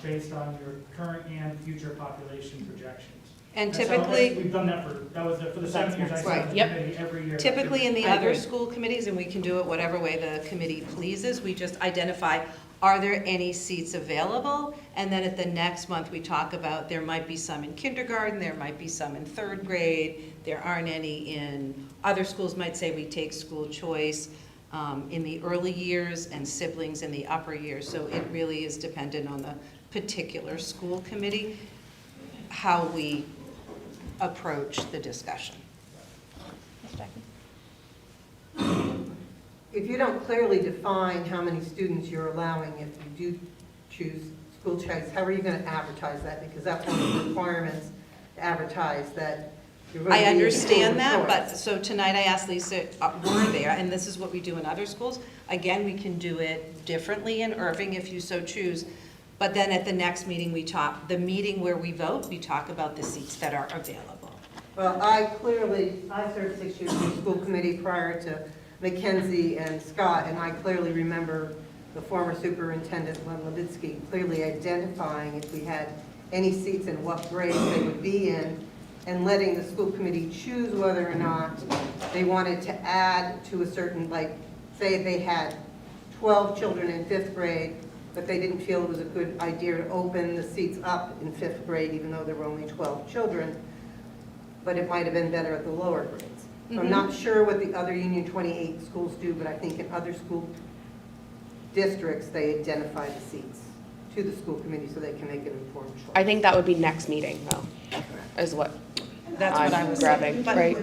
based on your current and future population projections. And That's how- typically, We've done that for the 7 years I Right. served on the Yep. committee every year. typically in the I other agree. school committees, and we can do it whatever way the committee pleases, we just identify, are there any seats available? And then at the next month, we talk about, there might be some in kindergarten, there might be some in third grade, there aren't any in, other schools might say we take school choice in the early years and siblings in the upper years. So it really is dependent on the particular school committee, how we approach the discussion. Yes, Jackie? If you don't clearly define how many students you're allowing, if you do choose school choice, how are you going to advertise that? Because that's one of the requirements to advertise that you're going to I be a understand school that, of but, choice. so tonight I asked Lisa, were there, and this is what we do in other schools. Again, we can do it differently in Erving if you so choose, but then at the next meeting, the meeting where we vote, we talk about the seats that are available. Well, I served 6 years in the school committee prior to Mackenzie and Scott, and I clearly remember the former superintendent, Len Levitsky, clearly identifying if we had any seats and what grades they would be in, and letting the school committee choose whether or not they wanted to add to a certain, like, say they had 12 children in 5th grade, but they didn't feel it was a good idea to open the seats up in 5th grade, even though there were only 12 children, but it might have been better at the lower grades. So I'm not sure what the other Union 28 schools do, but I think in other school districts, they identify the seats to the school committee so they can make an informed choice. I think that would be next meeting though, is what That's what I I'm was grabbing, saying. But right?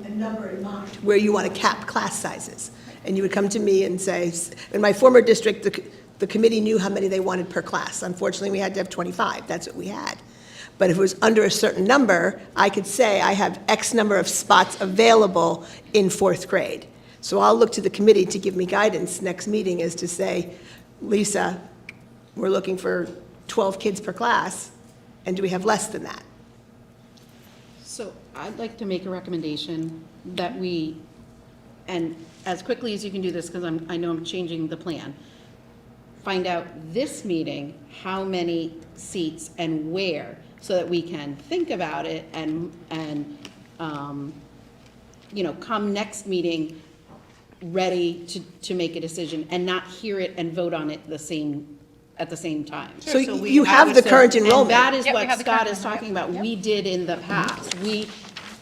a number in mind. Where you want to cap class sizes. And you would come to me and say, in my former district, the committee knew how many they wanted per class. Unfortunately, we had to have 25. That's what we had. But if it was under a certain number, I could say I have X number of spots available in 4th grade. So I'll look to the committee to give me guidance. Next meeting is to say, Lisa, we're looking for 12 kids per class, and do we have less than that? So I'd like to make a recommendation that we, and as quickly as you can do this, because I know I'm changing the plan, find out this meeting how many seats and where, so that we can think about it and come next meeting ready to make a decision and not hear it and vote on it at the same time. So so you have the current And enrollment. that is Yep, we what have the Scott current is talking enrollment. about, we did in the past.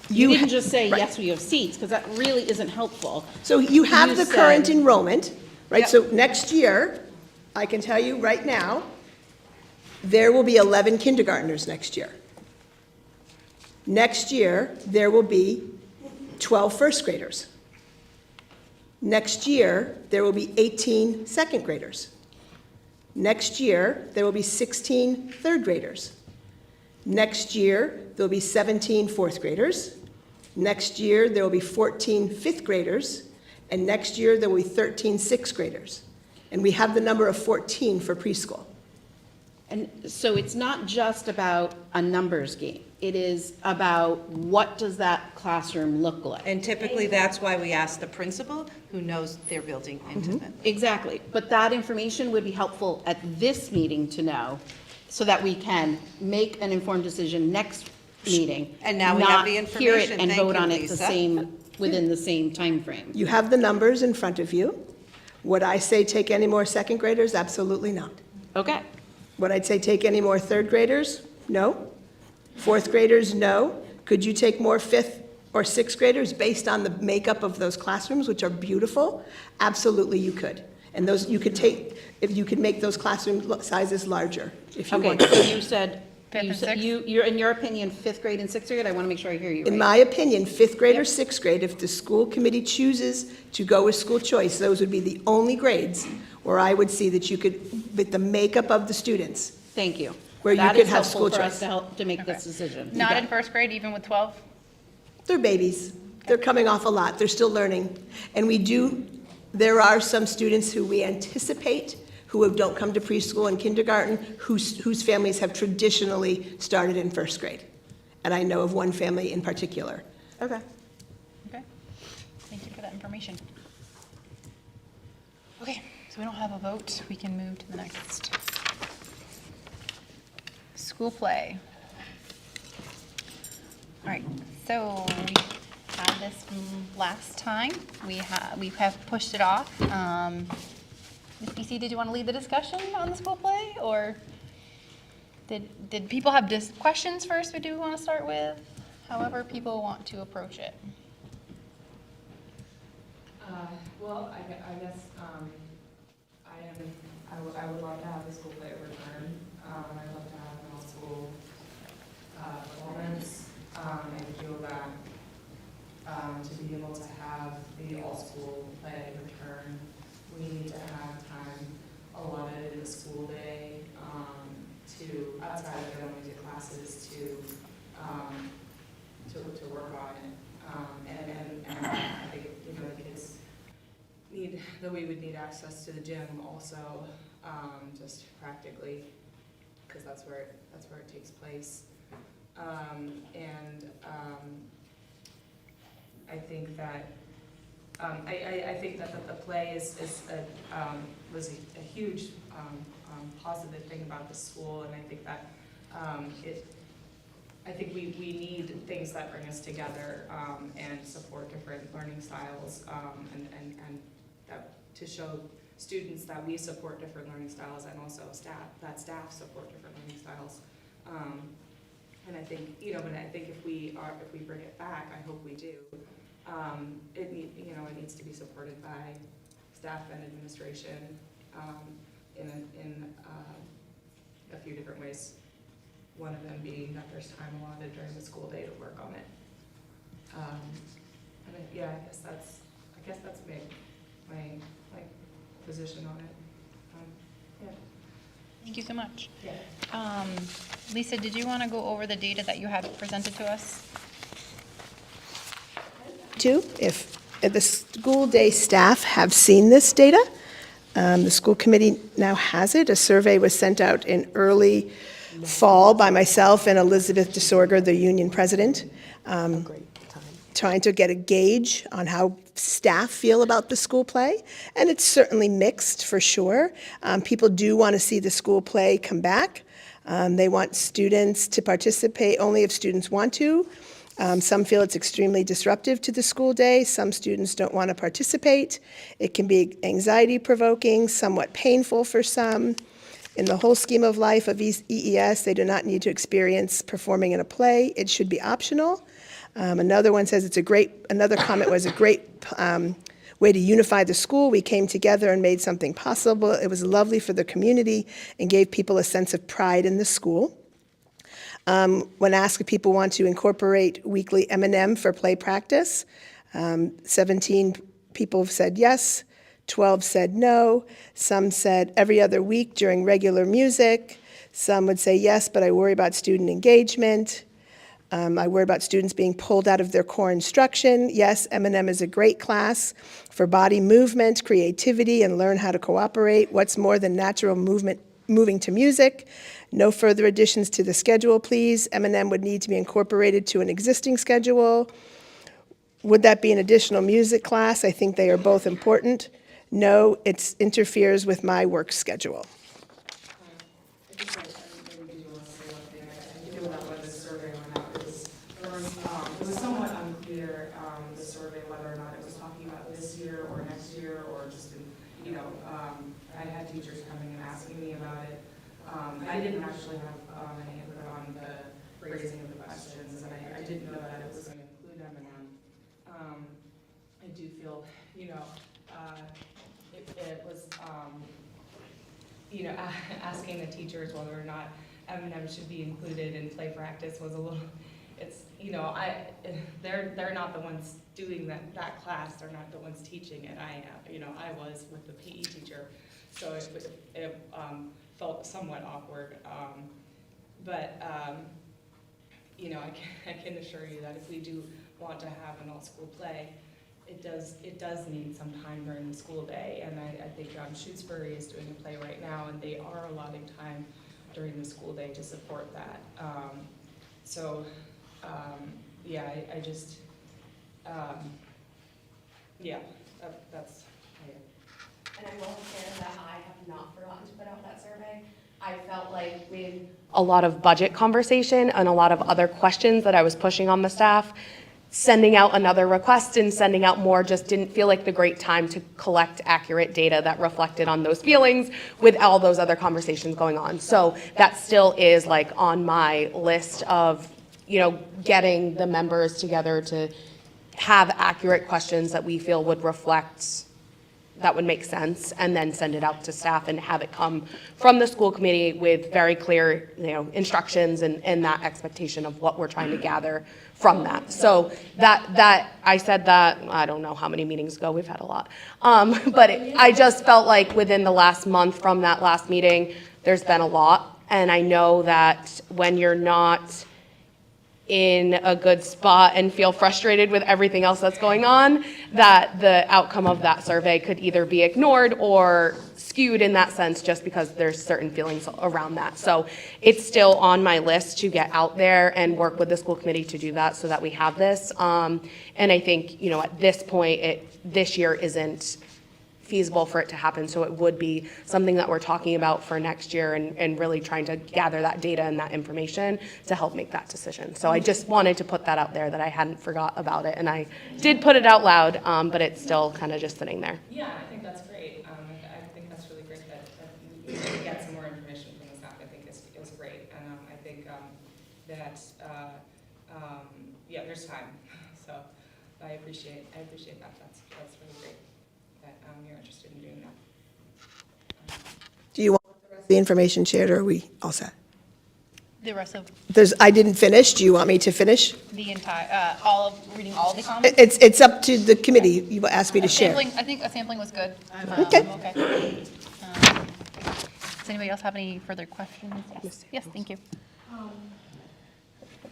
You You didn't ha- just say, right. yes, we have seats, because that really isn't helpful. So you have You the current said- enrollment, right? Yep. So next year, I can tell you right now, there will be 11 kindergartners next year. Next year, there will be 12 first graders. Next year, there will be 18 second graders. Next year, there will be 16 third graders. Next year, there will be 17 fourth graders. Next year, there will be 14 fifth graders. And next year, there will be 13 sixth graders. And we have the number of 14 for preschool. And so it's not just about a numbers game. It is about what does that classroom look like? And typically, that's why we ask the principal, who knows their building intimately. Exactly, but that information would be helpful at this meeting to know, so that we can make an informed decision next meeting. And now we have the Not hear it information. and Thank vote you, on it the Lisa. same, within the same timeframe. You have the numbers in front of you. Would I say take any more second graders? Absolutely not. Okay, Would I say take any more third graders? No. Fourth graders? No. Could you take more fifth or sixth graders based on the makeup of those classrooms, which are beautiful? Absolutely, you could. And those, you could take, if you could make those classroom sizes larger, if you okay, wanted. so you said, Fifth and sixth? you're, in your opinion, fifth grade and sixth grade? I want to make sure I hear you In right. my opinion, fifth grade or sixth grade, if the school committee chooses to go with school choice, those would be the only grades where I would see that you could, with the makeup of the students. Thank you. Where you That could is have helpful school for us choice. to help, to make this decision. Not in first grade, even with 12? They're babies. They're coming off a lot. They're still learning. And there are some students who we anticipate who don't come to preschool and kindergarten, whose families have traditionally started in first grade. And I know of one family in particular. Okay. Okay, thank you for that information. Okay, so we don't have a vote, we can move to the next. School play. All right, so we had this from last time, we have pushed it off. Ms. BC, did you want to lead the discussion on the school play, or did people have questions first we do want to start with? However people want to approach it. Well, I guess, I would love to have the school play return. I'd love to have an all-school, performance. I feel that, to be able to have the all-school play return, we need to have time allotted in the school day, to, outside of going to classes, to work on it. And I think, the kids need, that we would need access to the gym also, just practically, because that's where it takes place. I think that, I think that the play was a huge positive thing about the school, and I think that I think we need things that bring us together and support different learning styles, and that to show students that we support different learning styles, and also that staff support different learning styles. And I think, but I think if we bring it back, I hope we do. It needs to be supported by staff and administration in a few different ways. One of them being that there's time allotted during the school day to work on it. I guess that's my position on it. Thank you so much. Yeah. Lisa, did you want to go over the data that you have presented to us? If the school day staff have seen this data, the school committee now has it. A survey was sent out in early fall by myself and Elizabeth DeSorger, the union president, trying to get a gauge on how staff feel about the school play. And it's certainly mixed, for sure. People do want to see the school play come back. They want students to participate only if students want to. Some feel it's extremely disruptive to the school day. Some students don't want to participate. It can be anxiety-provoking, somewhat painful for some. In the whole scheme of life of EES, they do not need to experience performing in a play. It should be optional. Another one says another comment was a great way to unify the school. We came together and made something possible. It was lovely for the community and gave people a sense of pride in the school. When asked if people want to incorporate weekly M&M for play practice, 17 people said yes, 12 said no, some said every other week during regular music, some would say yes, but I worry about student engagement. I worry about students being pulled out of their core instruction. Yes, M&M is a great class for body movement, creativity, and learn how to cooperate. What's more than natural movement, moving to music? No further additions to the schedule, please. M&M would need to be incorporated to an existing schedule. Would that be an additional music class? I think they are both important. No, it interferes with my work schedule. I just like, maybe you want to say one thing, I do know what the survey went out, it was somewhat unclear, the survey, whether or not it was talking about this year or next year, or just, I had teachers coming and asking me about it. I didn't actually have any input on the phrasing of the questions, and I didn't know that it was going to include M&M. I do feel, it was, asking the teachers whether or not M&M should be included in play practice was a little, they're not the ones doing that class, they're not the ones teaching it. I was with the PE teacher, so it felt somewhat awkward. I can assure you that if we do want to have an all-school play, it does need some time during the school day, and I think Shrewsbury is doing a play right now, and they are allotting time during the school day to support that. That's. And I will share that I have not forgotten to put out that survey. I felt like with a lot of budget conversation and a lot of other questions that I was pushing on the staff, sending out another request and sending out more just didn't feel like the great time to collect accurate data that reflected on those feelings with all those other conversations going on. So that still is like on my list of, getting the members together to have accurate questions that we feel would reflect, that would make sense, and then send it out to staff and have it come from the school committee with very clear, instructions and that expectation of what we're trying to gather from that. So that I said that, I don't know how many meetings ago, we've had a lot. But I just felt like within the last month from that last meeting, there's been a lot. And I know that when you're not in a good spot and feel frustrated with everything else that's going on, that the outcome of that survey could either be ignored or skewed in that sense just because there's certain feelings around that. So it's still on my list to get out there and work with the school committee to do that so that we have this. And I think, at this point, this year isn't feasible for it to happen, so it would be something that we're talking about for next year and really trying to gather that data and that information to help make that decision. So I just wanted to put that out there that I hadn't forgot about it, and I did put it out loud, but it's still kind of just sitting there. Yeah, I think that's great. I think that's really great that you get some more information from the staff. I think it's great, and I think that there's time. So I appreciate that. That's really great that you're interested in doing that. Do you want the rest of the information shared, or are we all set? The rest of I didn't finish. Do you want me to finish? the entire, reading all the comments? It's up to the committee. You asked me to share. I think a sampling was good. Okay. Okay. Does anybody else have any further questions? Yes, thank you.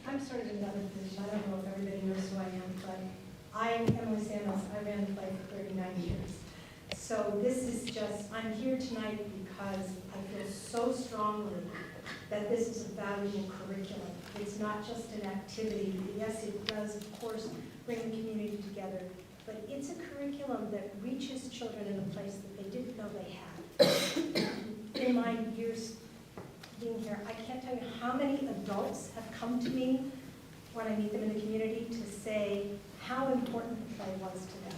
I'm sort of in another position. I don't know if everybody knows who I am, but I am Emily Samuels. I ran the play for 39 years. So this is just, I'm here tonight because I feel so strongly that this is a valuable curriculum. It's not just an activity. Yes, it does, of course, bring the community together, but it's a curriculum that reaches children in a place that they didn't know they had. In my years being here, I can't tell you how many adults have come to me when I meet them in the community to say how important the play was to them.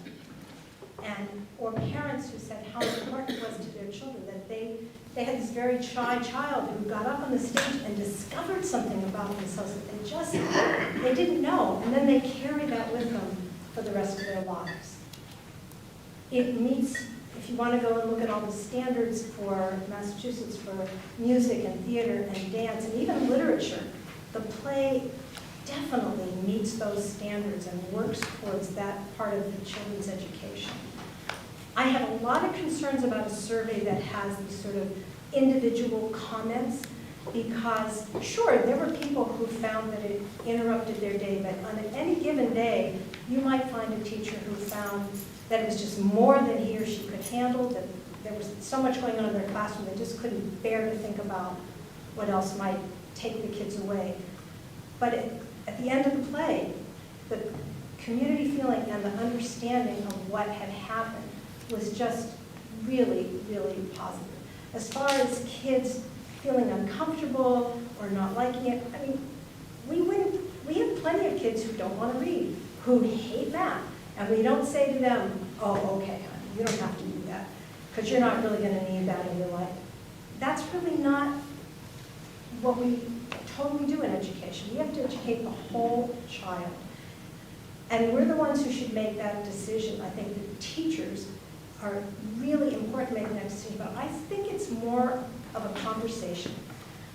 or parents who said how important it was to their children, that they had this very shy child who got up on the stage and discovered something about themselves that they didn't know, and then they carry that with them for the rest of their lives. It meets, if you want to go and look at all the standards for Massachusetts for music and theater and dance and even literature, the play definitely meets those standards and works towards that part of the children's education. I have a lot of concerns about a survey that has these sort of individual comments because, sure, there were people who found that it interrupted their day, but on any given day, you might find a teacher who found that it was just more than he or she could handle, that there was so much going on in their classroom, they just couldn't bear to think about what else might take the kids away. But at the end of the play, the community feeling and the understanding of what had happened was just really, really positive. As far as kids feeling uncomfortable or not liking it, I mean, we have plenty of kids who don't want to read, who hate math, and we don't say to them, oh, okay, honey, you don't have to do that, because you're not really going to need that in your life. That's really not what we totally do in education. We have to educate the whole child. And we're the ones who should make that decision. I think the teachers are really important to make that decision, but I think it's more of a conversation,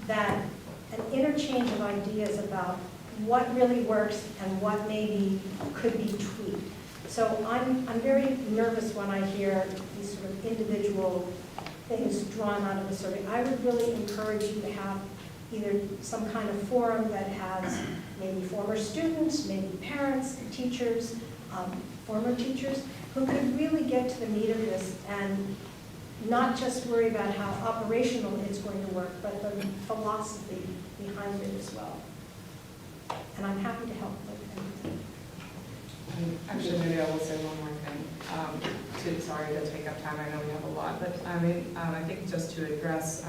that an interchange of ideas about what really works and what maybe could be tweaked. So I'm very nervous when I hear these sort of individual things drawn out of a survey. I would really encourage you to have either some kind of forum that has maybe former students, maybe parents, teachers, former teachers, who could really get to the meat of this and not just worry about how operational it's going to work, but the philosophy behind it as well. And I'm happy to help with anything. Actually, maybe I will say one more thing. Sorry to take up time, I know we have a lot, but I mean, I think just to address,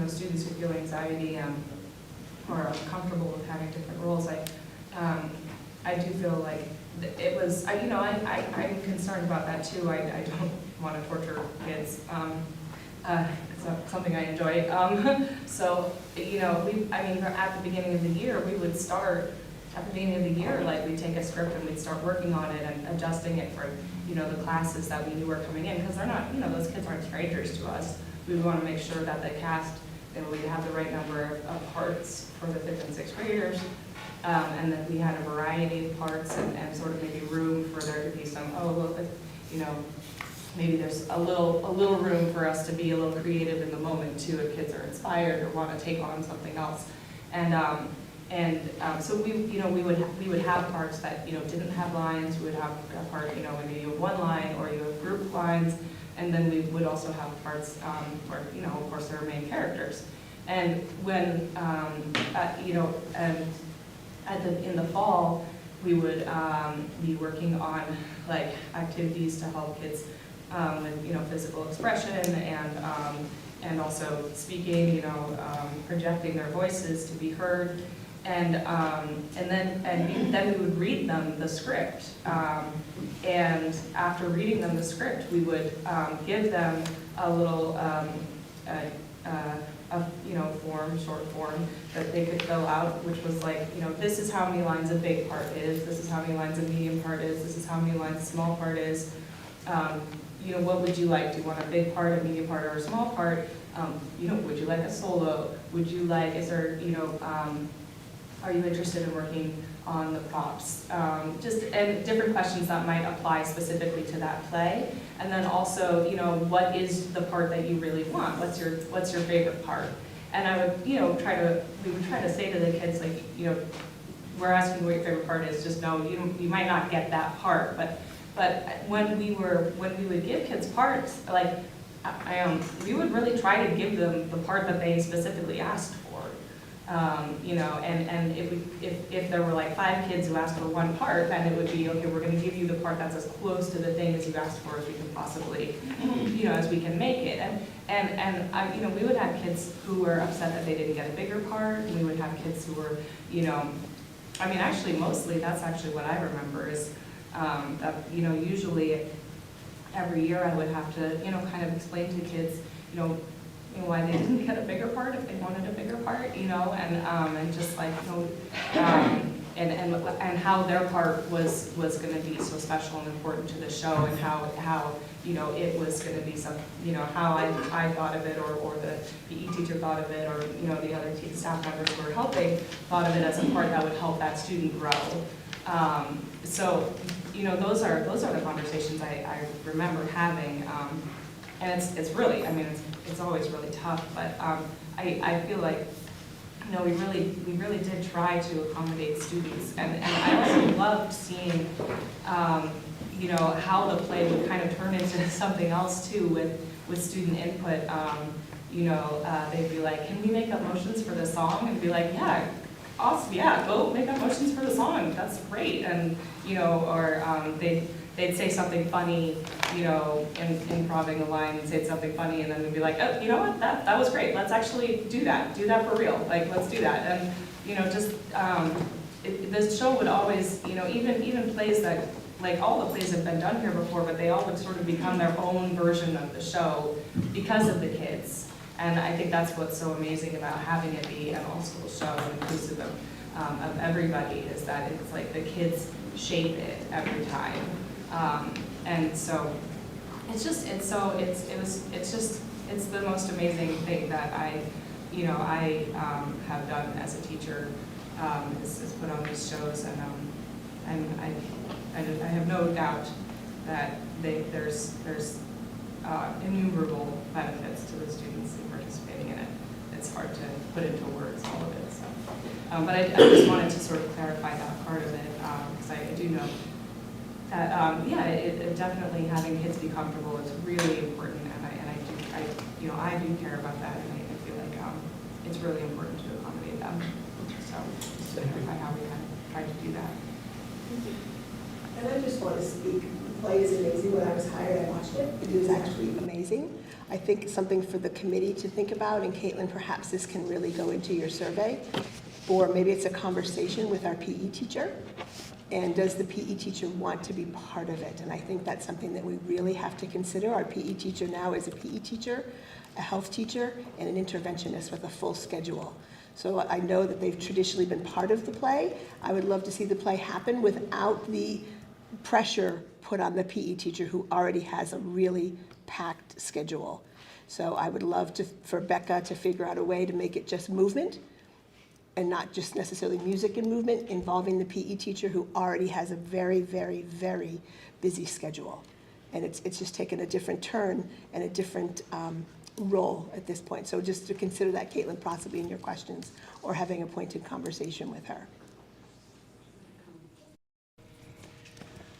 students who feel anxiety or are comfortable with having different roles, I do feel like it was, I'm concerned about that too. I don't want to torture kids. It's something I enjoy. So, at the beginning of the year, we would start, at the beginning of the year, like we'd take a script and we'd start working on it and adjusting it for, the classes that we knew were coming in, because they're not, those kids aren't strangers to us. We want to make sure that the cast, we have the right number of parts for the 5th and 6th graders, and that we had a variety of parts and sort of maybe room for there to be some, maybe there's a little room for us to be a little creative in the moment too, if kids are inspired or want to take on something else. So we would have parts that didn't have lines. We would have a part maybe you have one line or you have group lines, and then we would also have parts where of course there are main characters. And when in the fall we would be working on like activities to help kids with physical expression and also speaking, projecting their voices to be heard. And then we would read them the script. And after reading them the script, we would give them a little short form that they could fill out, which was like, this is how many lines a big part is, this is how many lines a medium part is, this is how many lines a small part is. What would you like? Do you want a big part, a medium part, or a small part? Would you like a solo? Would you like, are you interested in working on the props? And different questions that might apply specifically to that play. And then also, what is the part that you really want? What's your favorite part? And I would, we would try to say to the kids, like, we're asking what your favorite part is, just know you might not get that part, but when we would give kids parts, like, we would really try to give them the part that they specifically asked for. And if there were like 5 kids who asked for one part, then it would be, okay, we're going to give you the part that's as close to the thing as you asked for as we can possibly, as we can make it. And we would have kids who were upset that they didn't get a bigger part. And we would have kids who were, actually mostly that's actually what I remember is that, usually every year I would have to, kind of explain to kids, why they didn't get a bigger part if they wanted a bigger part, and just like, and how their part was going to be so special and important to the show, and how it was going to be some, how I thought of it, or the PE teacher thought of it, or the other staff members who were helping thought of it as a part that would help that student grow. So those are the conversations I remember having, and it's really, it's always really tough, but I feel like we really did try to accommodate students, and I also loved seeing how the play would kind of turn into something else too with student input. They'd be like, can we make up motions for the song? And be like, yeah, awesome, yeah, go make up motions for the song, that's great. And or they'd say something funny, improvising a line and say something funny, and then we'd be like, oh, you know what, that was great, let's actually do that for real, like, let's do that. And the show would always, even plays that, like, all the plays have been done here before, but they all would sort of become their own version of the show because of the kids. And I think that's what's so amazing about having it be an all-school show and inclusive of everybody, is that it's like the kids shape it every time. And so it's the most amazing thing that I have done as a teacher, is put on these shows, and I have no doubt that there's innumerable benefits to the students in participating in it. It's hard to put into words, all of it. So, but I just wanted to sort of clarify that part of it, because I do know that it definitely, having kids be comfortable is really important, and I do care about that, and I feel like it's really important to accommodate them. So just to clarify how we kind of try to do that. And I just want to speak. The play is amazing. When I was hired, I watched it. It is actually amazing. I think it's something for the committee to think about, and Caitlin, perhaps this can really go into your survey. Or maybe it's a conversation with our PE teacher. And does the PE teacher want to be part of it? And I think that's something that we really have to consider. Our PE teacher now is a PE teacher, a health teacher, and an interventionist with a full schedule. So I know that they've traditionally been part of the play. I would love to see the play happen without the pressure put on the PE teacher, who already has a really packed schedule. So I would love for Becca to figure out a way to make it just movement, and not just necessarily music and movement, involving the PE teacher, who already has a very, very, very busy schedule. And it's just taken a different turn and a different role at this point. So just to consider that, Caitlin, possibly in your questions, or having a pointed conversation with her.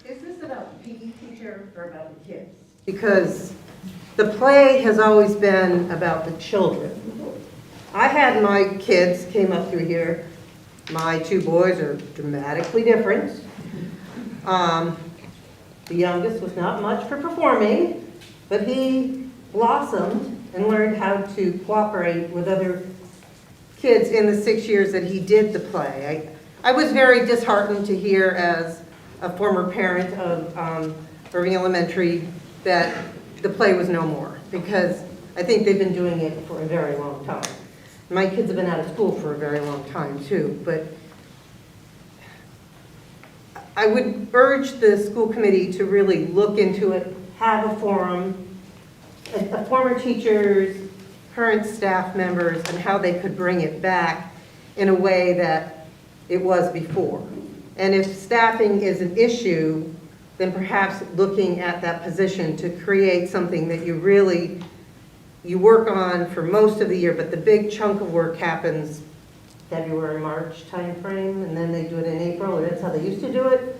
Is this about the PE teacher or about the kids? Because the play has always been about the children. I had my kids came up through here. My two boys are dramatically different. The youngest was not much for performing, but he blossomed and learned how to cooperate with other kids in the 6 years that he did the play. I was very disheartened to hear, as a former parent of Erving Elementary, that the play was no more, because I think they've been doing it for a very long time. My kids have been out of school for a very long time too, but I would urge the school committee to really look into it, have a forum, former teachers, current staff members, and how they could bring it back in a way that it was before. And if staffing is an issue, then perhaps looking at that position to create something that you work on for most of the year, but the big chunk of work happens February, March timeframe, and then they do it in April, or that's how they used to do it.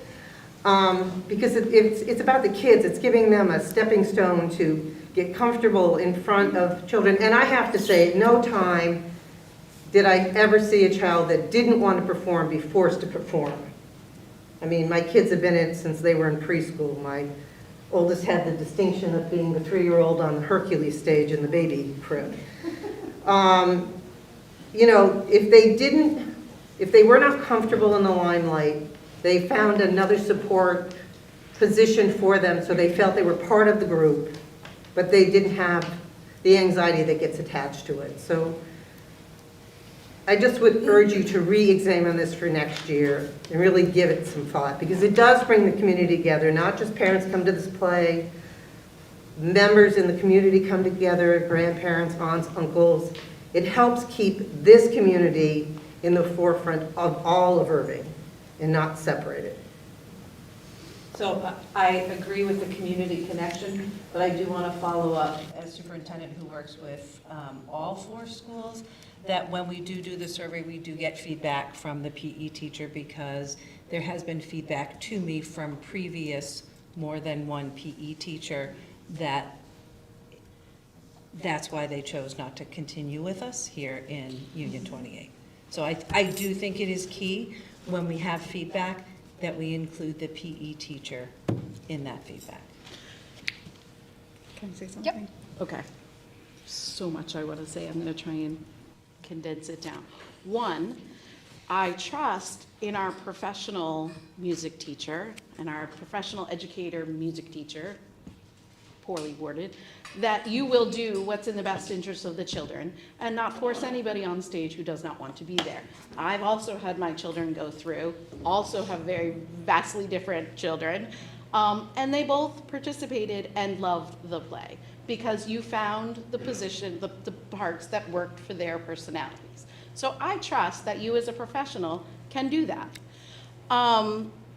Because it's about the kids. It's giving them a stepping stone to get comfortable in front of children. And I have to say, at no time did I ever see a child that didn't want to perform be forced to perform. I mean, my kids have been in it since they were in preschool. My oldest had the distinction of being the 3-year-old on the Hercules stage in the baby crib. You know, if they were not comfortable in the limelight, they found another support position for them, so they felt they were part of the group, but they didn't have the anxiety that gets attached to it. So I just would urge you to re-examine this for next year and really give it some thought, because it does bring the community together. Not just parents come to this play, members in the community come together, grandparents, aunts, uncles. It helps keep this community in the forefront of all of Erving and not separate it. So I agree with the community connection, but I do want to follow up as superintendent who works with all 4 schools, that when we do the survey, we do get feedback from the PE teacher, because there has been feedback to me from previous more than one PE teacher that's why they chose not to continue with us here in Union 28. So I do think it is key when we have feedback that we include the PE teacher in that feedback. Can I say something? Yep. Okay. So much I want to say. I'm going to try and condense it down. One, I trust in our professional music teacher and our professional educator music teacher, poorly worded, that you will do what's in the best interest of the children and not force anybody on stage who does not want to be there. I've also had my children go through, also have very vastly different children, and they both participated and loved the play because you found the position, the parts that worked for their personalities. So I trust that you as a professional can do that.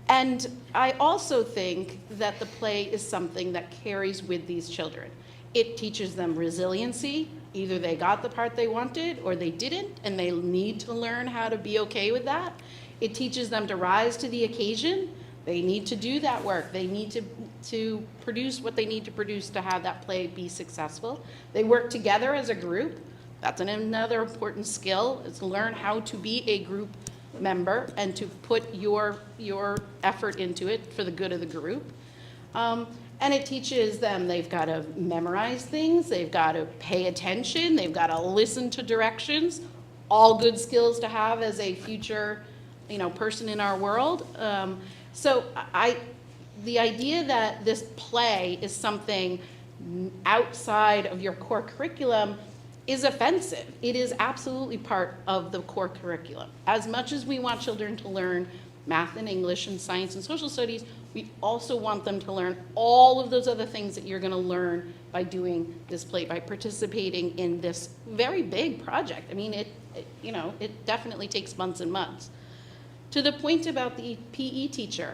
And I also think that the play is something that carries with these children. It teaches them resiliency. Either they got the part they wanted or they didn't, and they need to learn how to be okay with that. It teaches them to rise to the occasion. They need to do that work. They need to produce what they need to produce to have that play be successful. They work together as a group. That's another important skill, is to learn how to be a group member and to put your effort into it for the good of the group. And it teaches them they've got to memorize things, they've got to pay attention, they've got to listen to directions, all good skills to have as a future, person in our world. So the idea that this play is something outside of your core curriculum is offensive. It is absolutely part of the core curriculum. As much as we want children to learn math and English and science and social studies, we also want them to learn all of those other things that you're going to learn by doing this play, by participating in this very big project. I mean, it definitely takes months and months. To the point about the PE teacher,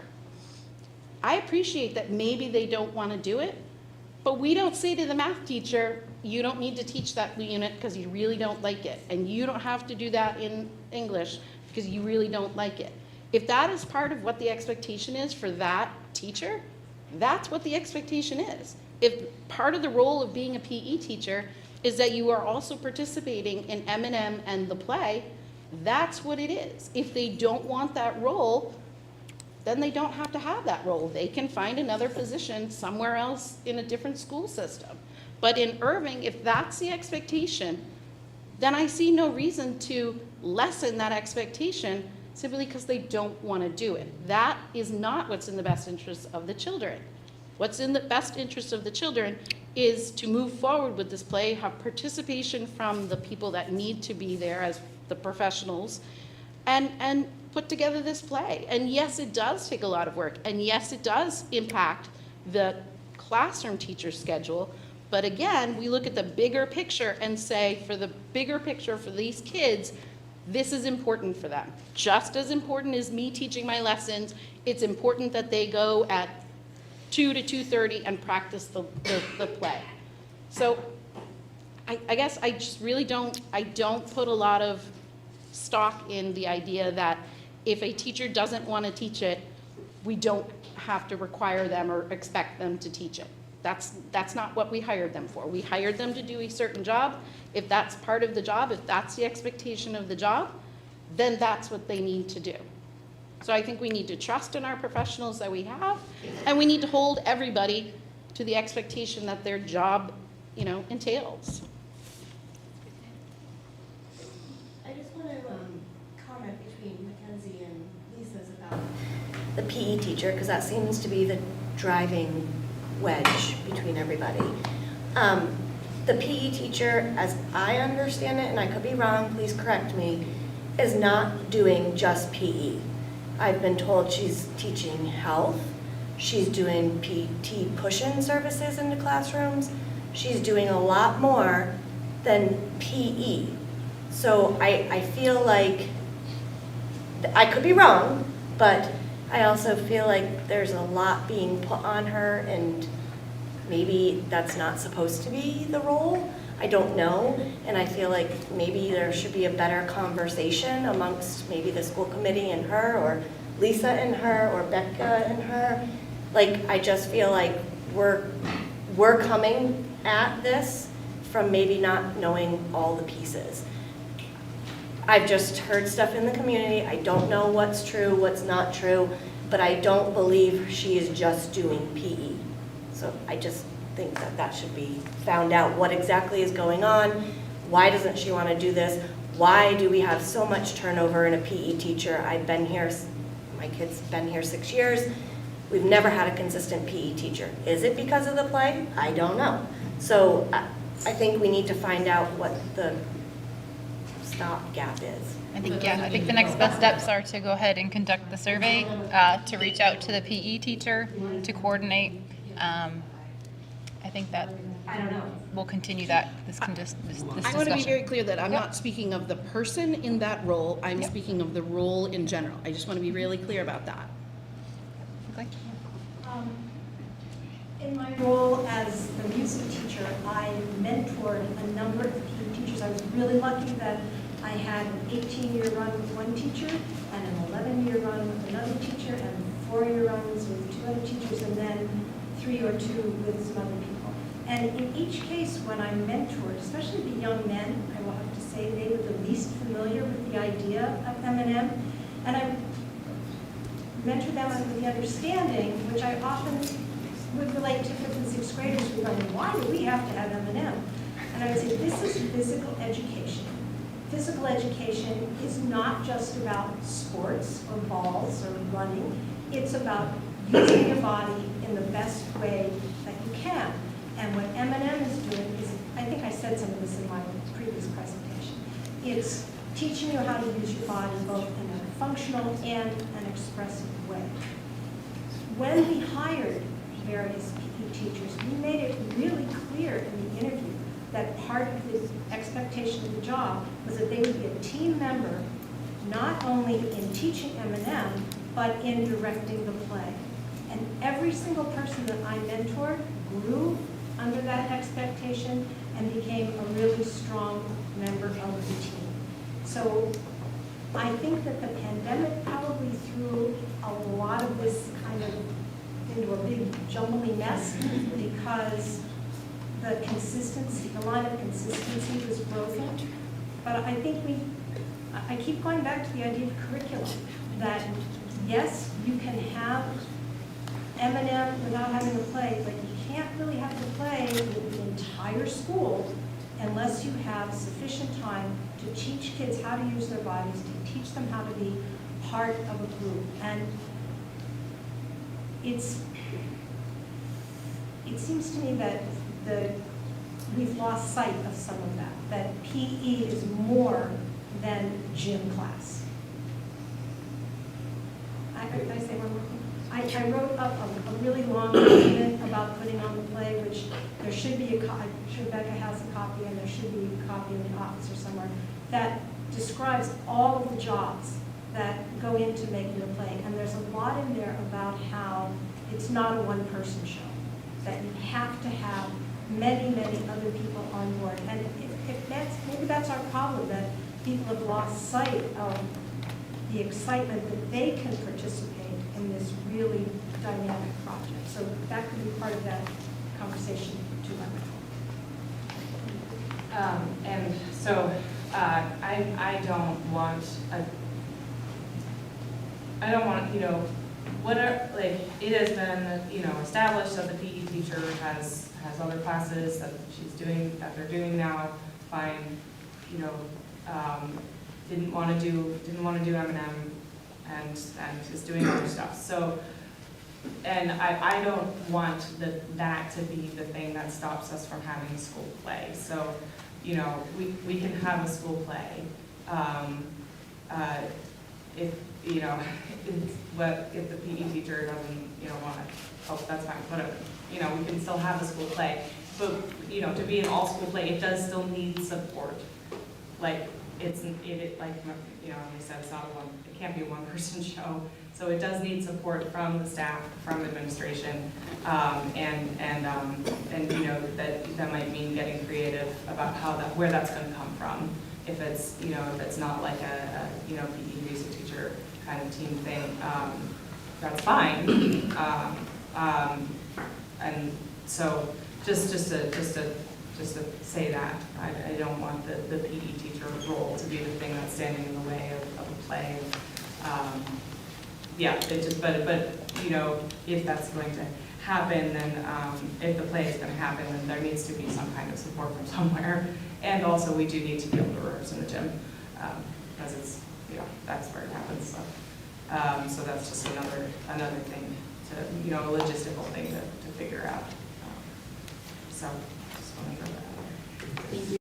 I appreciate that maybe they don't want to do it, but we don't say to the math teacher, you don't need to teach that unit because you really don't like it, and you don't have to do that in English because you really don't like it. If that is part of what the expectation is for that teacher, that's what the expectation is. If part of the role of being a PE teacher is that you are also participating in M&M and the play, that's what it is. If they don't want that role, then they don't have to have that role. They can find another position somewhere else in a different school system. But in Erving, if that's the expectation, then I see no reason to lessen that expectation simply because they don't want to do it. That is not what's in the best interest of the children. What's in the best interest of the children is to move forward with this play, have participation from the people that need to be there as the professionals, and put together this play. And yes, it does take a lot of work. And yes, it does impact the classroom teacher schedule. But again, we look at the bigger picture and say, for the bigger picture for these kids, this is important for them. Just as important as me teaching my lessons, it's important that they go at 2 to 2:30 and practice the play. So I guess I just really don't put a lot of stock in the idea that if a teacher doesn't want to teach it, we don't have to require them or expect them to teach it. That's not what we hired them for. We hired them to do a certain job. If that's part of the job, if that's the expectation of the job, then that's what they need to do. So I think we need to trust in our professionals that we have, and we need to hold everybody to the expectation that their job, entails. I just want to comment between Mackenzie and Lisa's about the PE teacher, because that seems to be the driving wedge between everybody. The PE teacher, as I understand it, and I could be wrong, please correct me, is not doing just PE. I've been told she's teaching health, she's doing PT push-in services into classrooms, she's doing a lot more than PE. So I feel like, I could be wrong, but I also feel like there's a lot being put on her, and maybe that's not supposed to be the role. I don't know, and I feel like maybe there should be a better conversation amongst maybe the school committee and her, or Lisa and her, or Becca and her. Like, I just feel like we're coming at this from maybe not knowing all the pieces. I've just heard stuff in the community. I don't know what's true, what's not true, but I don't believe she is just doing PE. So I just think that that should be found out, what exactly is going on, why doesn't she want to do this, why do we have so much turnover in a PE teacher? I've been here, my kid's been here 6 years, we've never had a consistent PE teacher. Is it because of the play? I don't know. So I think we need to find out what the stopgap is. I think the next best steps are to go ahead and conduct the survey, to reach out to the PE teacher, to coordinate. I think that we'll continue this discussion. I want to be very clear that I'm not speaking of the person in that role, I'm speaking of the role in general. I just want to be really clear about that. Okay. In my role as the music teacher, I mentored a number of PE teachers. I was really lucky that I had an 18-year run with one teacher, and an 11-year run with another teacher, and 4-year runs with 2 other teachers, and then 3 or 2 with some other people. And in each case, when I mentored, especially the young men, I will have to say they were the least familiar with the idea of M&M, and I mentored them with the understanding, which I often would relate to 5th and 6th graders who are going, why do we have to have M&M? And I would say, this is physical education. Physical education is not just about sports or balls or running. It's about using your body in the best way that you can. And what M&M is doing is, I think I said some of this in my previous presentation, it's teaching you how to use your body both in a functional and an expressive way. When we hired various PE teachers, we made it really clear in the interview that part of the expectation of the job was that they would be a team member, not only in teaching M&M, but in directing the play. And every single person that I mentored grew under that expectation and became a really strong member of the team. So I think that the pandemic probably threw a lot of this kind of into a big jumbly mess, because the consistency, the line of consistency was broken. But I think I keep going back to the idea of curriculum, that yes, you can have M&M without having a play, but you can't really have the play with the entire school unless you have sufficient time to teach kids how to use their bodies, to teach them how to be part of a group. And it seems to me that we've lost sight of some of that PE is more than gym class. Can I say one more thing? I wrote up a really long document about putting on the play, which there should be I'm sure Becca has a copy, and there should be a copy in the office or somewhere, that describes all of the jobs that go into making the play. And there's a lot in there about how it's not a one-person show, that you have to have many, many other people on board. And maybe that's our problem, that people have lost sight of the excitement that they can participate in this really dynamic project. So that could be part of that conversation too. And so I don't want, it has been, established that the PE teacher has other classes that they're doing now, fine, didn't want to do M&M and is doing other stuff. So and I don't want that to be the thing that stops us from having a school play. So, you know, we can have a school play. If, you know, if the PE teacher doesn't, you know, want to help, that's fine, whatever. You know, we can still have a school play. But, you know, to be an all-school play, it does still need support. Like, like, you know, they said, it can't be a one-person show. So it does need support from the staff, from administration, and you know, that might mean getting creative about where that's going to come from. If it's, you know, if it's not like a you know, PE music teacher kind of team thing, that's fine. And so just to say that I don't want the PE teacher role to be the thing that's standing in the way of a play. Yeah, it just, but you know, if that's going to happen, then if the play is going to happen, then there needs to be some kind of support from somewhere. And also, we do need to be able to rehearse in the gym because it's, you know, that's where it happens. So, so that's just another thing to, you know, a logistical thing to figure out. So just want to throw that out there.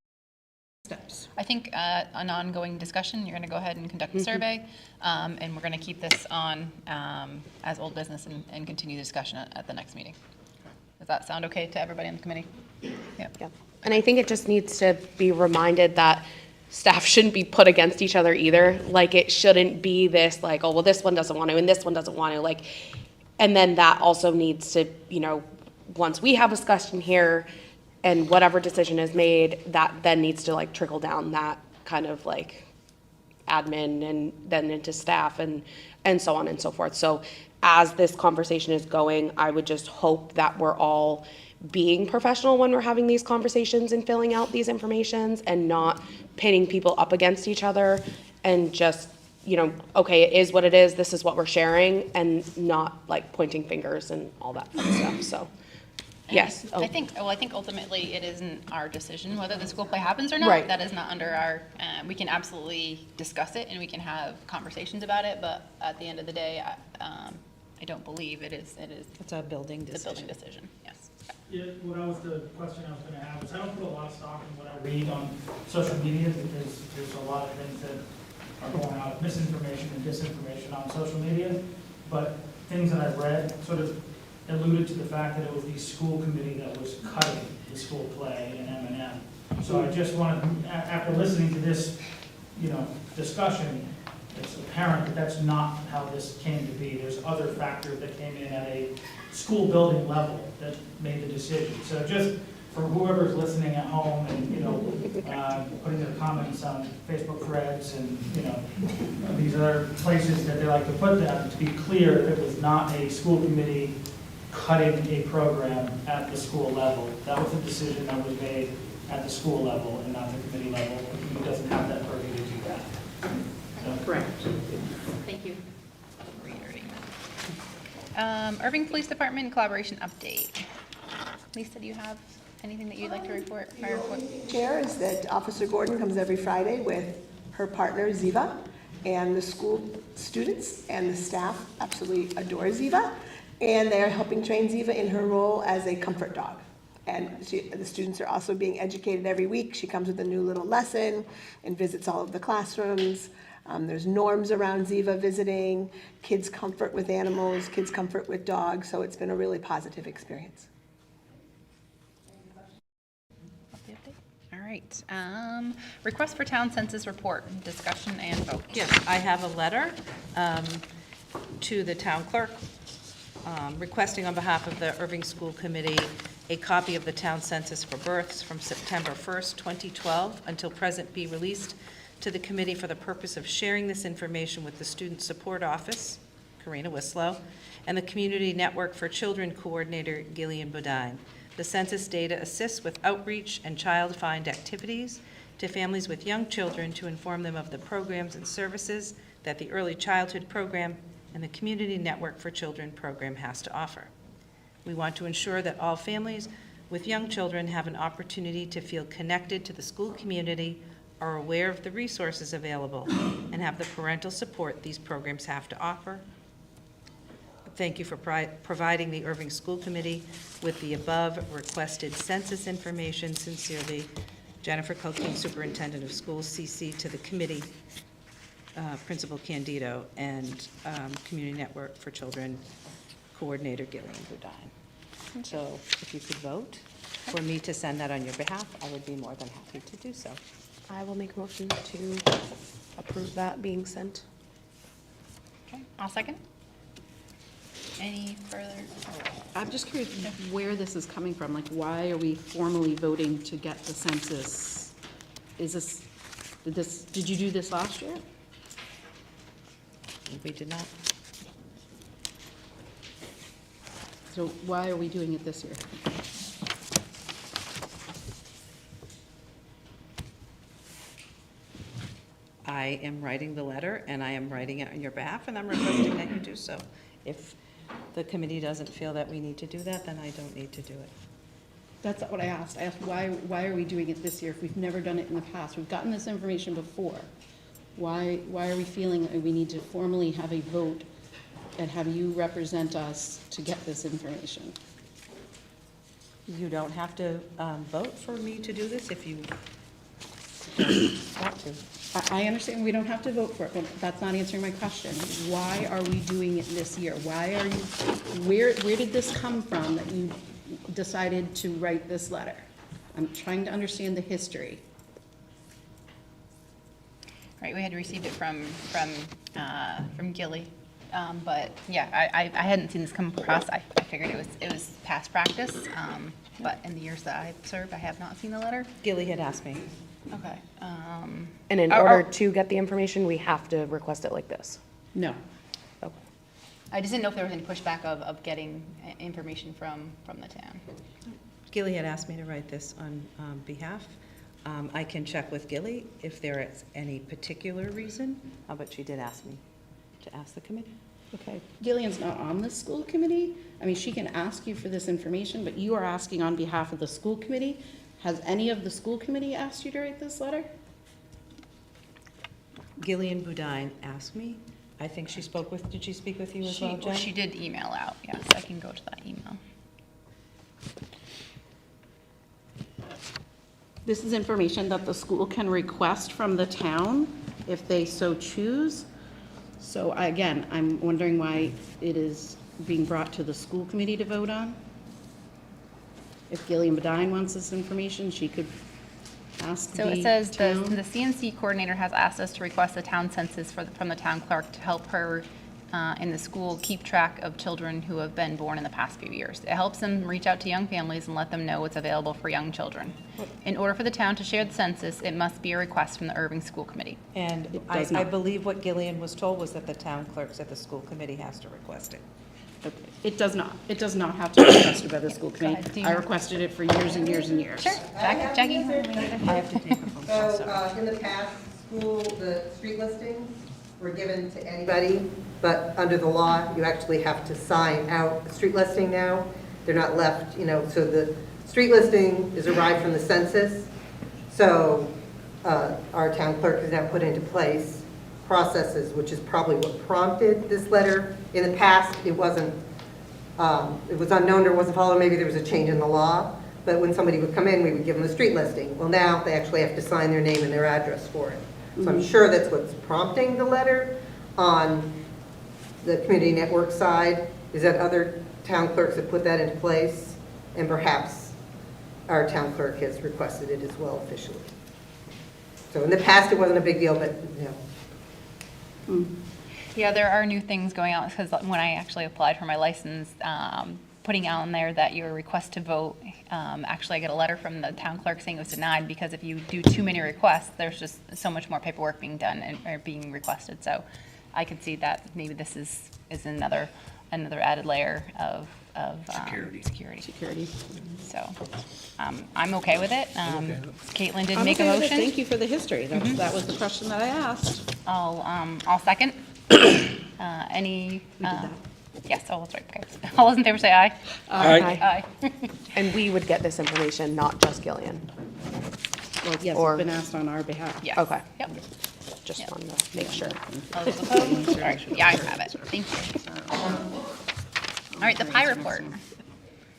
Steps. I think an ongoing discussion, you're going to go ahead and conduct a survey, and we're going to keep this on as old business and continue the discussion at the next meeting. Does that sound okay to everybody on the committee? Yeah. And I think it just needs to be reminded that staff shouldn't be put against each other either. Like, it shouldn't be this like, oh, well, this one doesn't want to and this one doesn't want to. Like, and then that also needs to, you know, once we have a discussion here and whatever decision is made, that then needs to like trickle down that kind of like admin and then into staff and so on and so forth. So as this conversation is going, I would just hope that we're all being professional when we're having these conversations and filling out these informations and not pitting people up against each other and just, you know, okay, it is what it is, this is what we're sharing, and not like pointing fingers and all that fun stuff. So yes. I think ultimately it isn't our decision whether the school play happens or not. Right. That is not under our, we can absolutely discuss it and we can have conversations about it, but at the end of the day, I don't believe it is. It's a building decision. It's a building decision, yes. Yeah, the question I was gonna have is, I don't put a lot of stock in what I read on social media because there's a lot of things that are going out, misinformation and disinformation on social media, but things that I've read sort of alluded to the fact that it was the school committee that was cutting the school play in M&M. So I just wanted, after listening to this, you know, discussion, it's apparent that that's not how this came to be. There's other factors that came in at a school building level that made the decision. So just for whoever's listening at home and, you know, putting their comments on Facebook threads and, you know, these other places that they like to put them, to be clear, it was not a school committee cutting a program at the school level. That was a decision that was made at the school level and not the committee level. The committee doesn't have that purview to do that. So. Correct. Thank you. Erving Police Department collaboration update. Lisa, do you have anything that you'd like to report? Chair is that Officer Gordon comes every Friday with her partner Ziva, and the school students and the staff absolutely adore Ziva, and they are helping train Ziva in her role as a comfort dog. And the students are also being educated every week. She comes with a new little lesson and visits all of the classrooms. There's norms around Ziva visiting, kids' comfort with animals, kids' comfort with dogs, so it's been a really positive experience. All right. Request for town census report, discussion and vote. Yes, I have a letter to the town clerk requesting on behalf of the Erving School Committee a copy of the town census for births from September 1st, 2012 until present be released to the committee for the purpose of sharing this information with the Student Support Office, Karina Wislow, and the Community Network for Children Coordinator, Gillian Bodine. The census data assists with outreach and child-find activities to families with young children to inform them of the programs and services that the Early Childhood Program and the Community Network for Children program has to offer. We want to ensure that all families with young children have an opportunity to feel connected to the school community, are aware of the resources available, and have the parental support these programs have to offer. The Thank you for providing the Erving School Committee with the above requested census information. Sincerely, Jennifer Coquin, Superintendent of Schools, CC to the committee, Principal Candido, and Community Network for Children Coordinator Gillian Budine. So if you could vote for me to send that on your behalf, I would be more than happy to do so. I will make a motion to approve that being sent. Okay, I'll second. Any further? I'm just curious where this is coming from. Like, why are we formally voting to get the census? Did you do this last year? We did not. So why are we doing it this year? I am writing the letter, and I am writing it on your behalf, and I'm requesting that you do so. If the committee doesn't feel that we need to do that, then I don't need to do it. That's not what I asked. I asked why are we doing it this year if we've never done it in the past? We've gotten this information before. Why are we feeling that we need to formally have a vote and have you represent us to get this information? You don't have to vote for me to do this if you don't want to. I understand we don't have to vote for it, but that's not answering my question. Why are we doing it this year? Where did this come from that you decided to write this letter? I'm trying to understand the history. Right, we had received it from Gilly, but yeah, I hadn't seen this come across. I figured it was past practice, but in the years that I've served, I have not seen the letter. Gilly had asked me. Okay. And in order to get the information, we have to request it like this. No. Okay. I just didn't know if there was any pushback of getting information from the town. Gilly had asked me to write this on behalf. I can check with Gilly if there is any particular reason, but she did ask me to ask the committee. Okay. Gillian's not on the school committee. I mean, she can ask you for this information, but you are asking on behalf of the school committee. Has any of the school committee asked you to write this letter? Gillian Budine asked me. I think she spoke with, did she speak with you as well, Jen? She did email out, yes, I can go to that email. This is information that the school can request from the town if they so choose. So again, I'm wondering why it is being brought to the school committee to vote on. If Gillian Badine wants this information, she could ask the So town. it says the CNC coordinator has asked us to request the town census from the town clerk to help her in the school keep track of children who have been born in the past few years. It helps them reach out to young families and let them know what's available for young children. In order for the town to share the census, it must be a request from the Erving School Committee. And I believe what Gillian was told was that the town clerks at the school committee has to request it. Okay. It does not. It does not have to be requested by the school Go ahead. committee. I requested it for years and years and years. Sure, Jackie? I have to take a phone call, So, sorry. in the past, the street listings were given to anybody, but under the law, you actually have to sign out the street listing now. They're not left, so the street listing is derived from the census. So, our town clerk has now put into place processes, which is probably what prompted this letter. In the past, it wasn't, it was unknown or wasn't followed, maybe there was a change in the law, but when somebody would come in, we would give them a street listing. Well, now they actually have to sign their name and their address for it. So I'm sure that's what's prompting the letter. On the community network side, is that other town clerks have put that into place, and perhaps our town clerk has requested it as well officially. So in the past, it wasn't a big deal, but, Yeah, there are new things going on, because when I actually applied for my license, putting out in there that your request to vote, actually I get a letter from the town clerk saying it was denied, because if you do too many requests, there's just so much more paperwork being done or being requested. So I could see that maybe this is another added layer of security. So I'm okay with it. Caitlin did make a I'm okay with it. motion. Thank you for the history. That was the question that I asked. I'll second. Any? Yes, oh, that's right, okay. All those in favor say aye. Aye. Aye. And we would get this information, not just Gillian. Well, yes, Or- it's been asked on our behalf. Yes. Okay. Yep. Just wanted to make sure. All those opposed? All right, yeah, I have it. Thank you. All right, the pie report.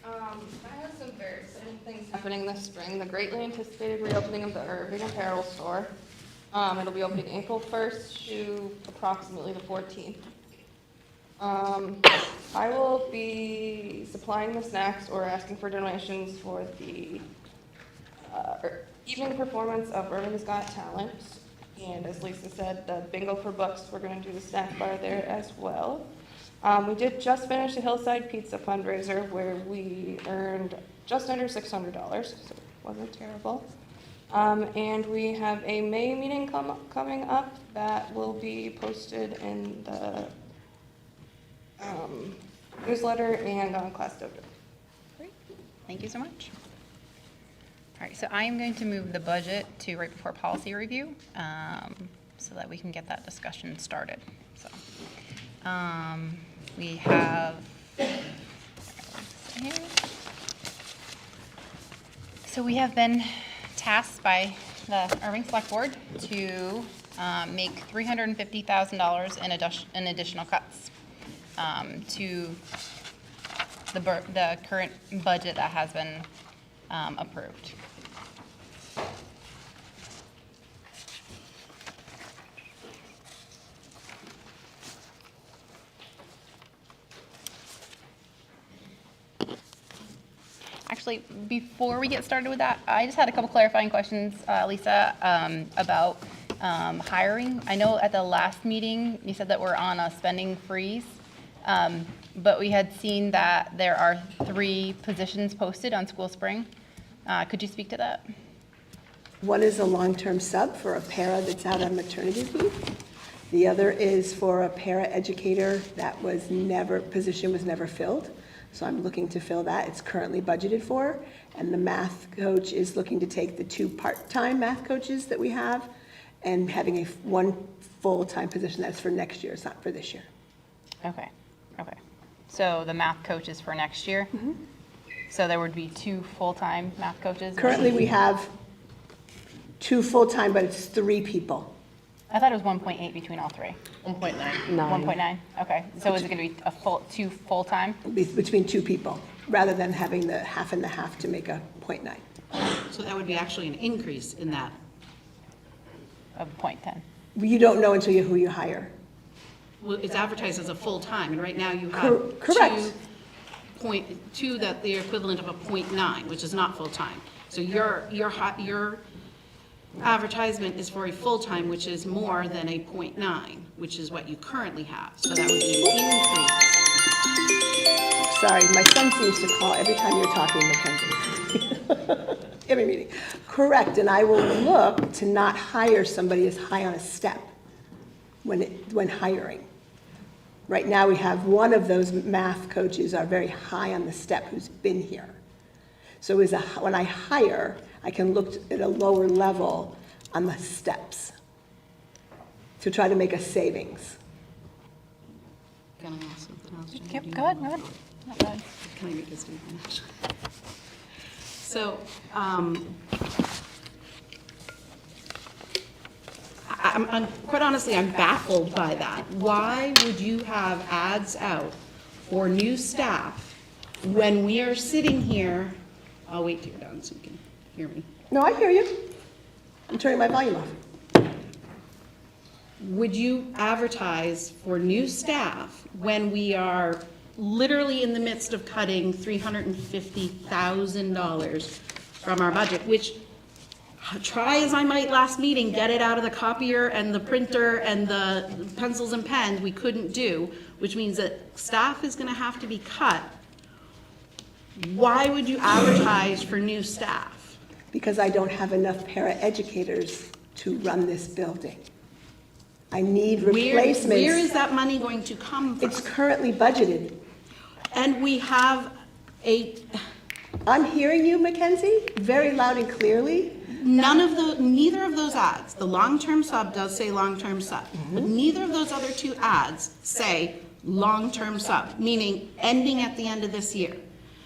I have some very exciting things happening this spring. The greatly anticipated reopening of the Erving apparel store. It'll be opening April 1st to approximately the 14th. I will be supplying the snacks or asking for donations for the evening performance of Erving's Got Talent. And as Lisa said, the bingo for books, we're going to do the snack bar there as well. We did just finish the Hillside Pizza fundraiser where we earned just under $600, so it wasn't terrible. And we have a May meeting coming up that will be posted in the newsletter and on Class Dojo. Great, thank you so much. All right, so I am going to move the budget to right before policy review, so that we can get that discussion started. So, we have, so we have been tasked by the Erving Select Board to make $350,000 in additional cuts to the current budget that has been approved. Actually, before we get started with that, I just had a couple clarifying questions, Lisa, about hiring. I know at the last meeting, you said that we're on a spending freeze, but we had seen that there are 3 positions posted on School Spring. Could you speak to that? One is a long-term sub for a para that's out on maternity leave. The other is for a para educator that position was never filled. So I'm looking to fill that. It's currently budgeted for. And the math coach is looking to take the 2 part-time math coaches that we have and having one full-time position. That's for next year. It's not for this year. Okay. So the math coach is for next year? Mm-hmm. So there would be 2 full-time math coaches? Currently, we have 2 full-time, but it's 3 people. I thought it was 1.8 between all 3. 1.9. 1.9, okay. So is it going to be 2 full-time? Between 2 people, rather than having the half and the half to make a 0.9. So that would be actually an increase in that. Of 0.10. You don't know until who you hire. Well, it's advertised as a full-time, and right now you have Correct. 2 that the equivalent of a 0.9, which is not full-time. So your advertisement is for a full-time, which is more than a 0.9, which is what you currently have. So that would be an increase. Sorry, my son seems to call every time you're talking, Mackenzie. Every meeting. Correct, and I will look to not hire somebody as high on a step when hiring. Right now, we have one of those math coaches are very high on the step who's been here. So when I hire, I can look at a lower level on the steps to try to make a savings. Can I ask something else, Jen? Yep, go ahead. Not bad. Can I make a statement, actually? So, I'm quite honestly, I'm baffled by that. Why would you have ads out for new staff when we are sitting here? I'll wait till you're done so you can hear me. No, I hear you. I'm turning my volume off. Would you advertise for new staff when we are literally in the midst of cutting $350,000 from our budget, which, try as I might last meeting, get it out of the copier and the printer and the pencils and pens, we couldn't do, which means that staff is gonna have to be cut. Why would you advertise for new staff? Because I don't have enough para-educators to run this building. I need replacements. Where is that money going to come from? It's currently budgeted. And we have I'm hearing you, Mackenzie, very loud and clearly. neither of those ads, the long-term sub does say long-term sub, but neither of those other 2 ads say long-term sub, meaning ending at the end of this year.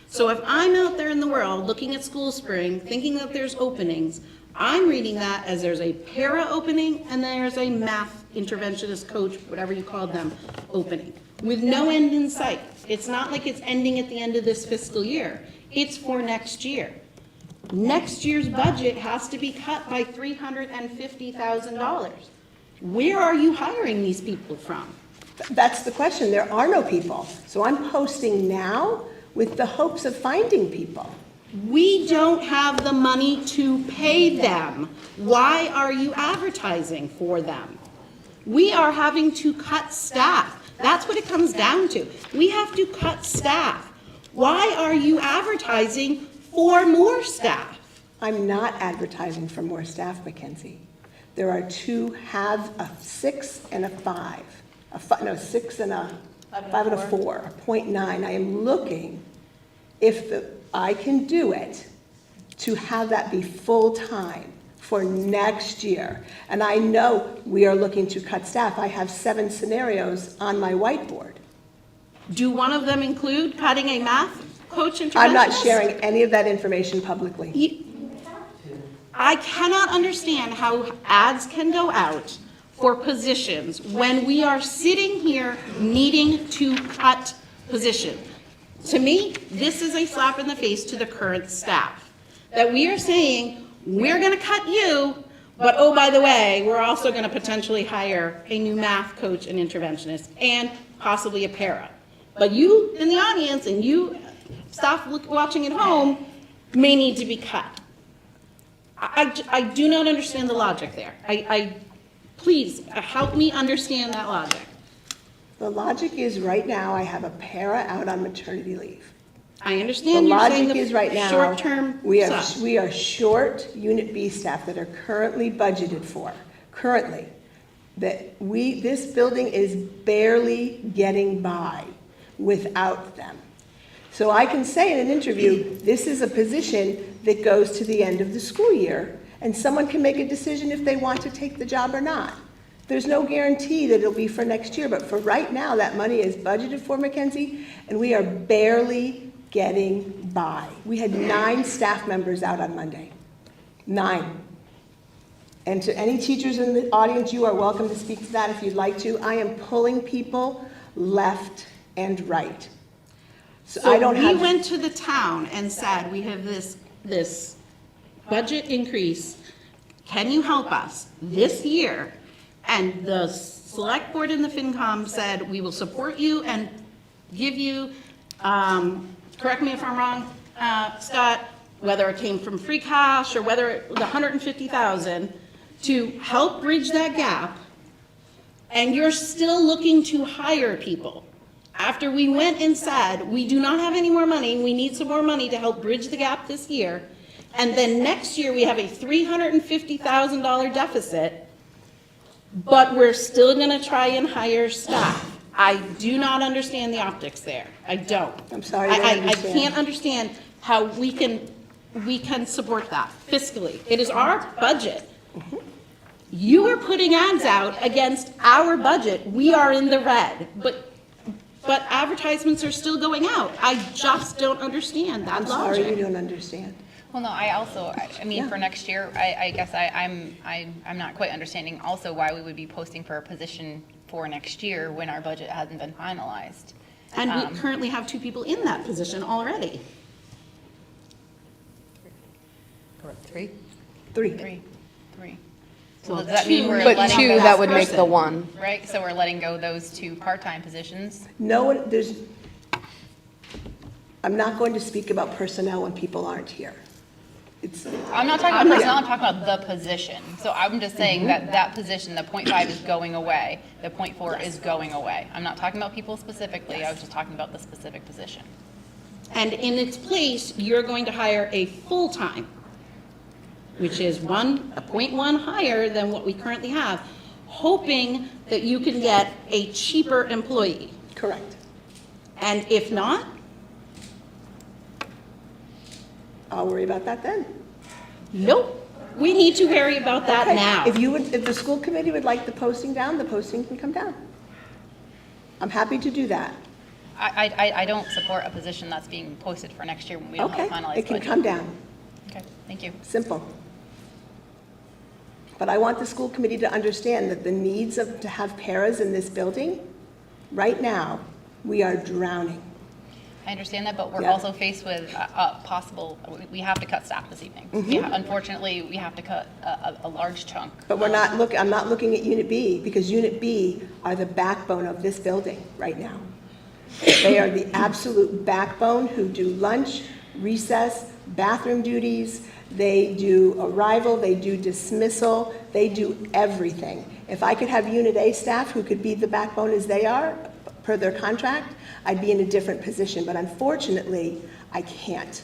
So if I'm out there in the world looking at School Spring, thinking that there's openings, I'm reading that as there's a para opening and there's a math interventionist coach, whatever you called them, opening. with no end in sight. It's not like it's ending at the end of this fiscal year. It's for next year. Next year's budget has to be cut by $350,000. Where are you hiring these people from? That's the question. There are no people. So I'm posting now with the hopes of finding people. We don't have the money to pay them. Why are you advertising for them? We are having to cut staff. That's what it comes down to. We have to cut staff. Why are you advertising for more staff? I'm not advertising for more staff, Mackenzie. There are two halves, a 6 and a 5. No, 6 and a 5 and a 4, a 0.9. I am looking if I can do it to have that be full-time for next year. And I know we are looking to cut staff. I have 7 scenarios on my whiteboard. Do one of them include cutting a math coach interventionist? I'm not sharing any of that information publicly. I cannot understand how ads can go out for positions when we are sitting here needing to cut positions. To me, this is a slap in the face to the current staff. That we are saying, we're going to cut you, but oh, by the way, we're also going to potentially hire a new math coach and interventionist and possibly a para. But you in the audience and you staff watching at home may need to be cut. I do not understand the logic there. Please help me understand that logic. The logic is right now I have a para out on maternity leave. I understand you're saying The logic is right now, short-term we stuff. are short Unit B staff that are currently budgeted for, this building is barely getting by without them. So I can say in an interview, this is a position that goes to the end of the school year, and someone can make a decision if they want to take the job or not. There's no guarantee that it'll be for next year, but for right now, that money is budgeted for, Mackenzie, and we are barely getting by. We had 9 staff members out on Monday. 9. And to any teachers in the audience, you are welcome to speak to that if you'd like to. I am pulling people left and right. So we went to the town and said, we have this budget increase. Can you help us this year? And the select board and the FinCom said, we will support you and give you, correct me if I'm wrong, Scott, whether it came from free cash or whether the $150,000 to help bridge that gap. And you're still looking to hire people. After we went and said, we do not have any more money, we need some more money to help bridge the gap this year, and then next year we have a $350,000 deficit, but we're still gonna try and hire staff. I do not understand the optics there. I don't. I'm sorry, I can't understand how we can support that fiscally. It is our budget. You are putting ads out against our budget. We are in the red, but advertisements are still going out. I just don't understand that logic. I'm sorry you don't understand. Well, no, I mean, for next year, I guess I'm not quite understanding also why we would be posting for a position for next year when our budget hasn't been finalized. And we currently have 2 people in that position already. Correct. 3? 3. So Well, does that mean 2, we're But letting 2, go, that would make the 1. right? So we're letting go those 2 part-time positions? No one, I'm not going to speak about personnel when people aren't here. I'm not talking about personnel, I'm talking about the position. So I'm just saying that position, the 0.5 is going away, the 0.4 is going away. I'm not talking about people specifically, I was just talking about the specific position. And in its place, you're going to hire a full-time, which is a 0.1 higher than what we currently have, hoping that you can get a cheaper employee. Correct. And if not, I'll worry about that then. nope, we need to worry about that Okay. now. If the school committee would like the posting down, the posting can come down. I'm happy to do that. I don't support a position that's being posted for next year when we don't have a finalized Okay, budget. it can come down. Okay, thank you. Simple. But I want the school committee to understand that the needs to have paras in this building right now We are drowning. I understand that, but we're Yeah. also faced with a possible, we have to cut staff this evening. Unfortunately, we have to cut a large chunk. But I'm not looking at Unit B, because Unit B are the backbone of this building right now. They are the absolute backbone who do lunch, recess, bathroom duties, they do arrival, they do dismissal, they do everything. If I could have Unit A staff who could be the backbone as they are, per their contract, I'd be in a different position, but unfortunately, I can't.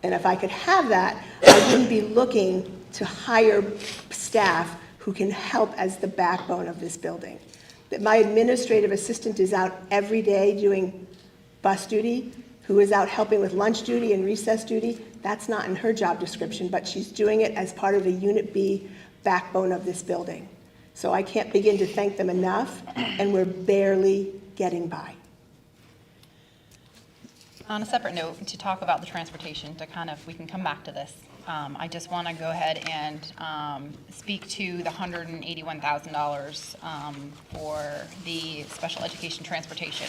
And if I could have that, I wouldn't be looking to hire staff who can help as the backbone of this building. That my administrative assistant is out every day doing bus duty, who is out helping with lunch duty and recess duty, that's not in her job description, but she's doing it as part of the Unit B backbone of this building. So I can't begin to thank them enough, and we're barely getting by. On a separate note, to talk about the transportation, we can come back to this. I just want to go ahead and speak to the $181,000 for the special education transportation.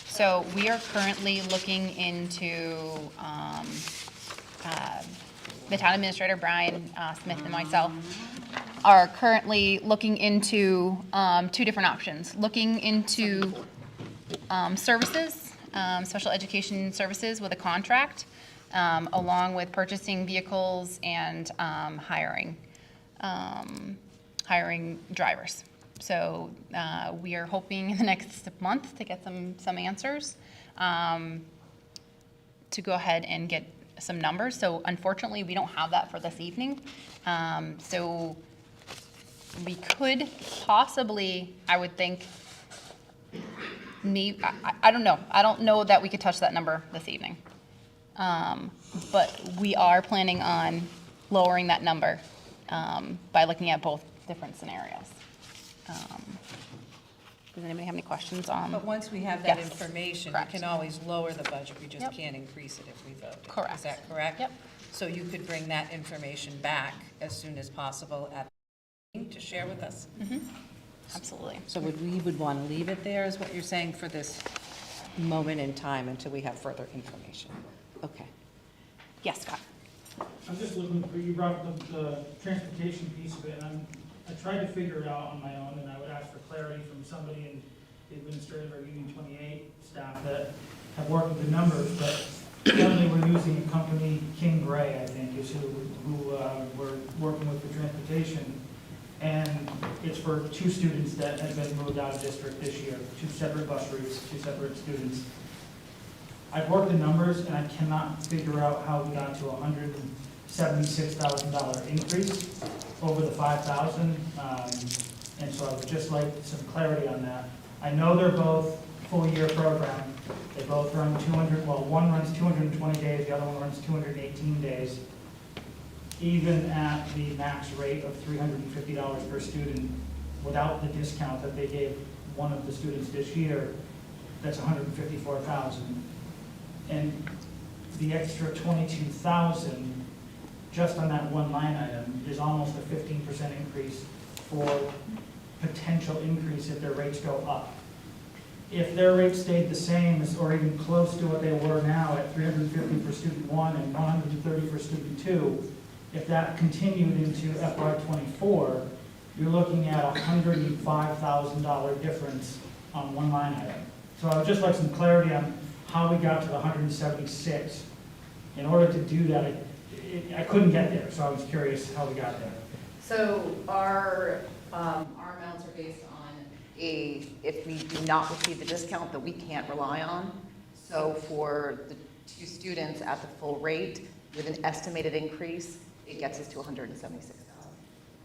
So we are currently looking into, the town administrator, Brian Smith, and myself are currently looking into 2 different options. Looking into services, special education services with a contract, along with purchasing vehicles and hiring drivers. So we are hoping in the next month to get some answers, to go ahead and get some numbers. So unfortunately, we don't have that for this evening. So we could possibly, I would think, I don't know. I don't know that we could touch that number this evening. But we are planning on lowering that number by looking at both different scenarios. Does anybody have any questions on? But once we have that Yes, information, we correct. can always lower the budget, we just Yep. can't increase it if we vote it. Correct. Is that correct? Yep. So you could bring that information back as soon as possible at the meeting to share with us? Absolutely. So we would want to leave it there, is what you're saying, for this moment in time until we have further information? Okay. Yes, Scott? I'm just looking for, you brought up the transportation piece of it, and I tried to figure it out on my own, and I would ask for clarity from somebody in the administrative or Union 28 staff that have worked with the numbers, but currently we're using a company, King Gray, I think, is who we're working with for transportation. And it's for 2 students that have been moved out of district this year, 2 separate bus routes, 2 separate students. I've worked the numbers and I cannot figure out how we got to a $176,000 increase over the 5,000. And so I would just like some clarity on that. I know they're both full-year program. They both run 200, well, one runs 220 days, the other one runs 218 days. Even at the max rate of $350 per student, without the discount that they gave one of the students this year, that's $154,000. And the extra $22,000 just on that one line item is almost a 15% increase for potential increase if their rates go up. If their rates stayed the same or even close to what they were now at $350 for student 1 and $130 for student 2, if that continued into FY '24, you're looking at a $105,000 difference on one line item. So I would just like some clarity on how we got to the 176. In order to do that, I couldn't get there, so I was curious how we got there. So our amounts are based on if we do not receive the discount that we can't rely on. So for the 2 students at the full rate, with an estimated increase, it gets us to $176,000.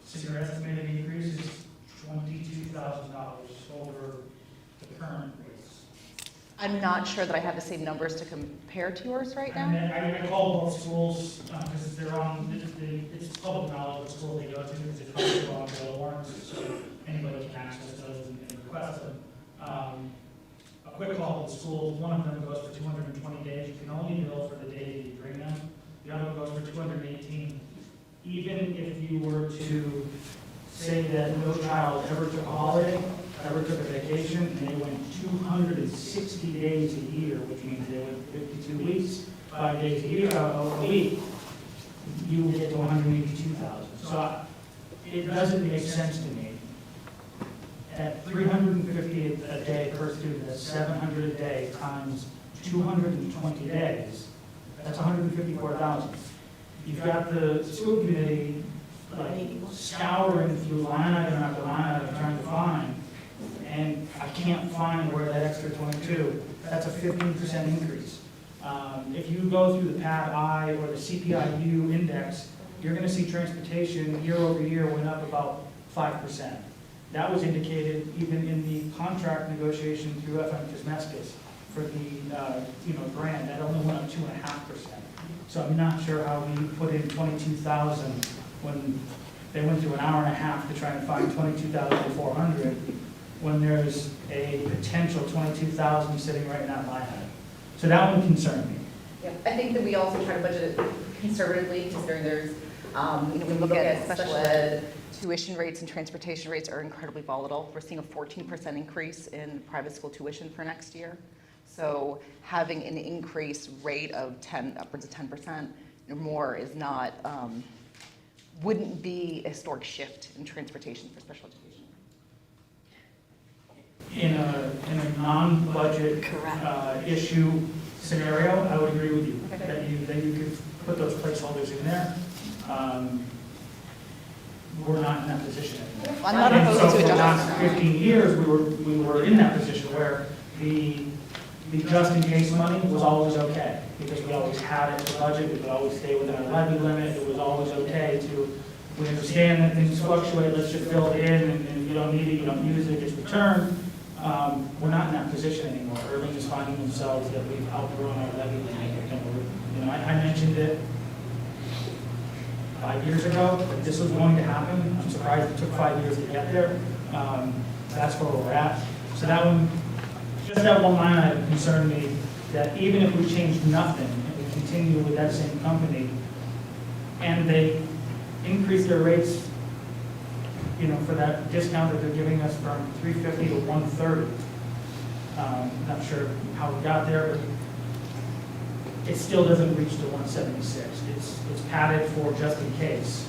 So your estimated increase is $22,000 over the current rates. I'm not sure that I have the same numbers to compare to yours right now. And then I called both schools, because they're on, it's public knowledge what school they go to, because it's public on the warrants, so anybody can access those and request them. A quick call to the schools, one of them goes for 220 days, you can only bill for the day that you bring them. The other one goes for 218. Even if you were to say that no child ever took a holiday, ever took a vacation and they went 260 days a year, which means they went 52 weeks, 5 days a year, a week, you will get to 182,000. So it doesn't make sense to me. At 350 a day per student, that's 700 a day times 220 days, that's 154,000. You've got the school committee like scouring through line item after line item trying to find, and I can't find where that extra 22, that's a 15% increase. If you go through the PAD-I or the CPI-U index, you're going to see transportation year over year went up about 5%. That was indicated even in the contract negotiation through FM Kismeskis for the grant. That only went up 2.5%. So I'm not sure how we put in 22,000 when they went through an hour and a half to try and find 22,400 when there's a potential 22,000 sitting right in that line item. So that one concerned me. Yeah, I think that we also try to budget it conservatively, considering there's, when we look at special ed, tuition rates and transportation rates are incredibly volatile. We're seeing a 14% increase in private school tuition for next year. So having an increased rate of upwards of 10% or more is not, wouldn't be a historic shift in transportation for special education. In a non-budget issue scenario, I would agree with you, that you could put those placeholders in there. We're not in that position anymore. I'm not opposed to For the adjusting. last 15 years, we were in that position where the just-in-case money was always okay, because we always had it in the budget, we could always stay within our levy limit, it was always okay to, we understand that things fluctuate, let's just fill it in, and you don't need it, you don't use it, it gets returned. We're not in that position anymore. Erving is finding themselves that we've outgrown our levy limit. I mentioned it 5 years ago, that this was going to happen. I'm surprised it took 5 years to get there. That's where we're at. So that one, just that one line item concerned me, that even if we change nothing and we continue with that same company, and they increase their rates, for that discount that they're giving us from 350 to 130. Not sure how we got there, but it still doesn't reach the 176. It's padded for just in case,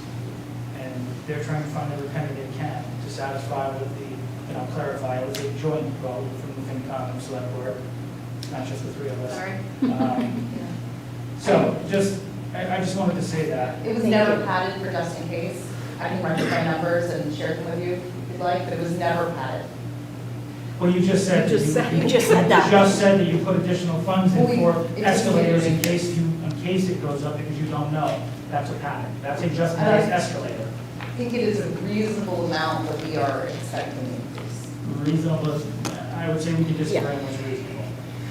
and they're trying to find every penny they can to satisfy with the, and I'll clarify, it was a joint vote from the FinCom and Select Board, not just the three of us. Sorry. So I just wanted to say that. It was never padded for just in case. I can run through my numbers and share them with you if you'd like, but it was never padded. Well, you just said You just said that. You just said that you put additional funds in Well, for it's escalators in included. case it goes up because you don't know. That's a pattern. That's a just in case escalator. I think it is a reasonable amount that we are expecting to increase. Reasonable, I would say we could disagree on what's reasonable.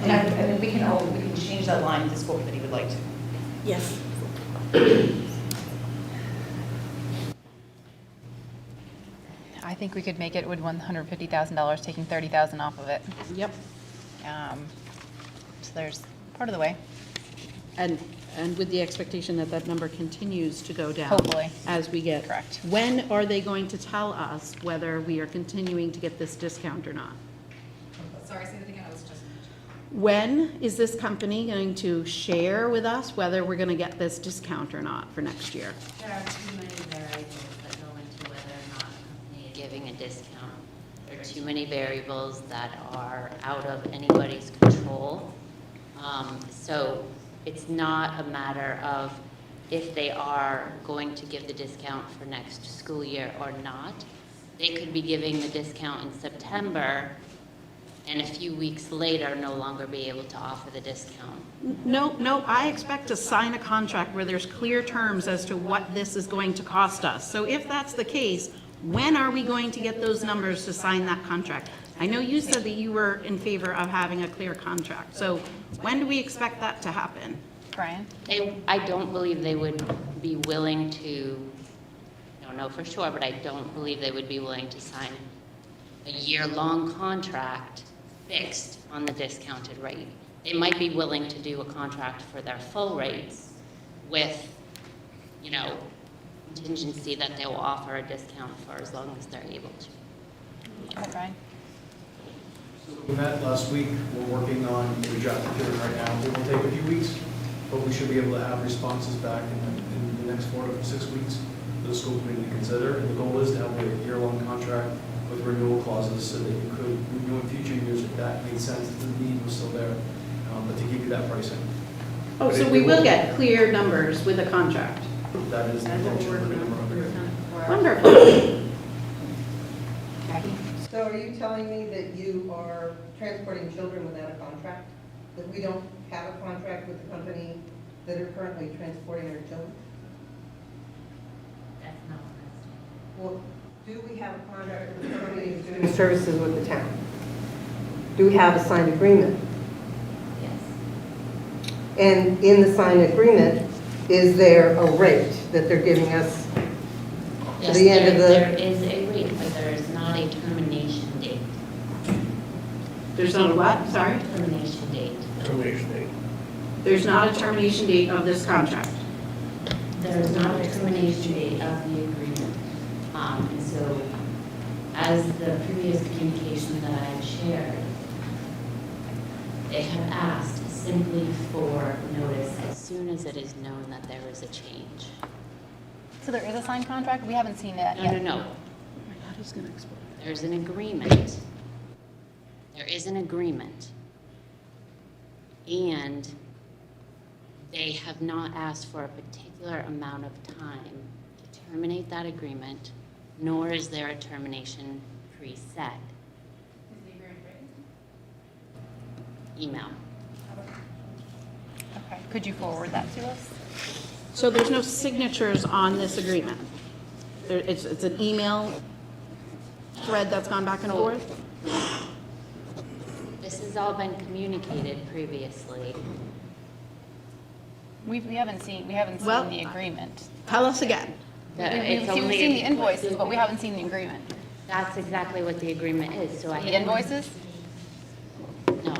And we can change that line if the school committee would like to. Yes. I think we could make it with $150,000, taking $30,000 off of it. Yep. So there's part of the way. And with the expectation that that number continues to go down. Hopefully. As we get. Correct. When are they going to tell us whether we are continuing to get this discount or not? Sorry, say that again, I was just. When is this company going to share with us whether we're going to get this discount or not for next year? There are too many variables that go into whether or not a company is giving a discount. There are too many variables that are out of anybody's control. So it's not a matter of if they are going to give the discount for next school year or not. They could be giving the discount in September and a few weeks later no longer be able to offer the discount. No, I expect to sign a contract where there's clear terms as to what this is going to cost us. So if that's the case, when are we going to get those numbers to sign that contract? I know you said that you were in favor of having a clear contract. So when do we expect that to happen? Brian? I don't believe they would be willing to, I don't know for sure, but I don't believe they would be willing to sign a year-long contract fixed on the discounted rate. They might be willing to do a contract for their full rates with, contingency that they will offer a discount for as long as they're able to. Okay. We met last week, we're working on a draft document right now. It will take a few weeks, but we should be able to have responses back in the next 4 to 6 weeks for the school committee to consider. And the goal is to have a year-long contract with renewal clauses so that you could renew in future years if that made sense, if the need was still there, but to give you that pricing. Oh, so we will get clear numbers with a contract. That is the intention of the number of it. Wonderful. So are you telling me that you are transporting children without a contract? That we don't have a contract with the company that are currently transporting our children? That's not what Well, do we have a contract with the company who's doing services with the town? Do we have a signed agreement? Yes. And in the signed agreement, is there a rate that they're giving us to Yes, the end of the? there is a rate, but there is not a termination date. There's not a what, sorry? Termination date. Termination date. There's not a termination date of this contract. There is not a termination date of the agreement. And so, as the previous communication that I had shared, they have asked simply for notice as soon as it is known that there is a change. So there is a signed contract? We haven't seen that yet. No. Oh my God, he's gonna explode. There's an agreement. There is an agreement. And they have not asked for a particular amount of time to terminate that agreement, nor is there a termination preset. Is the agreement written? Email. Okay, could you forward that to us? So there's no signatures on this agreement? It's an email thread that's gone back and forth? This has all been communicated previously. We haven't seen Well, the agreement. Tell us again. We've seen the invoices, but we haven't seen the agreement. That's exactly what the agreement is, so I. The invoices? No,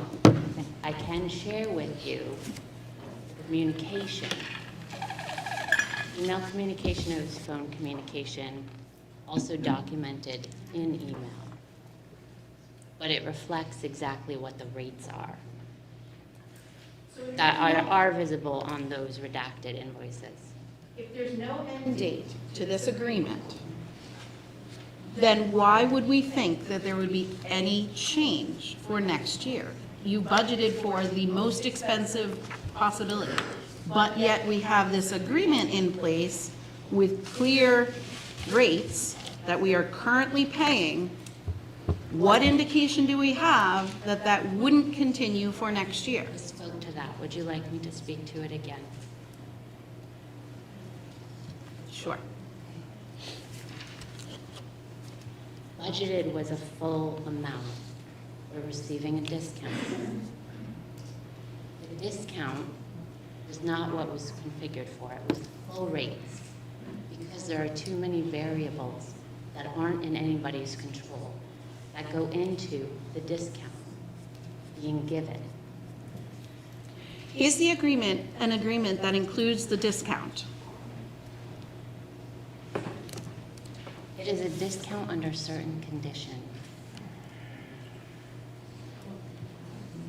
I can share with you communication. Email communication is phone communication, also documented in email. But it reflects exactly what the rates are that are visible on those redacted invoices. If there's no end date to this agreement, then why would we think that there would be any change for next year? You budgeted for the most expensive possibility, but yet we have this agreement in place with clear rates that we are currently paying. What indication do we have that that wouldn't continue for next year? I spoke to that. Would you like me to speak to it again? Sure. Budgeted was a full amount. We're receiving a discount. The discount was not what was configured for. It was full rates because there are too many variables that aren't in anybody's control that go into the discount being given. Is the agreement an agreement that includes the discount? It is a discount under certain conditions.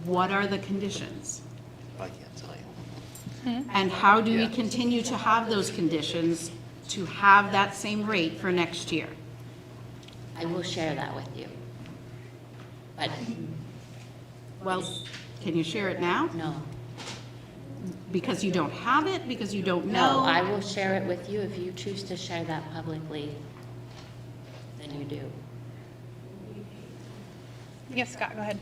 What are the conditions? I can't tell you. And how do we continue to have those conditions to have that same rate for next year? I will share that with you. But Well, can you share it now? no. Because you don't have it, because you don't No, know? I will share it with you. If you choose to share that publicly, then you do. Yes, Scott, go ahead.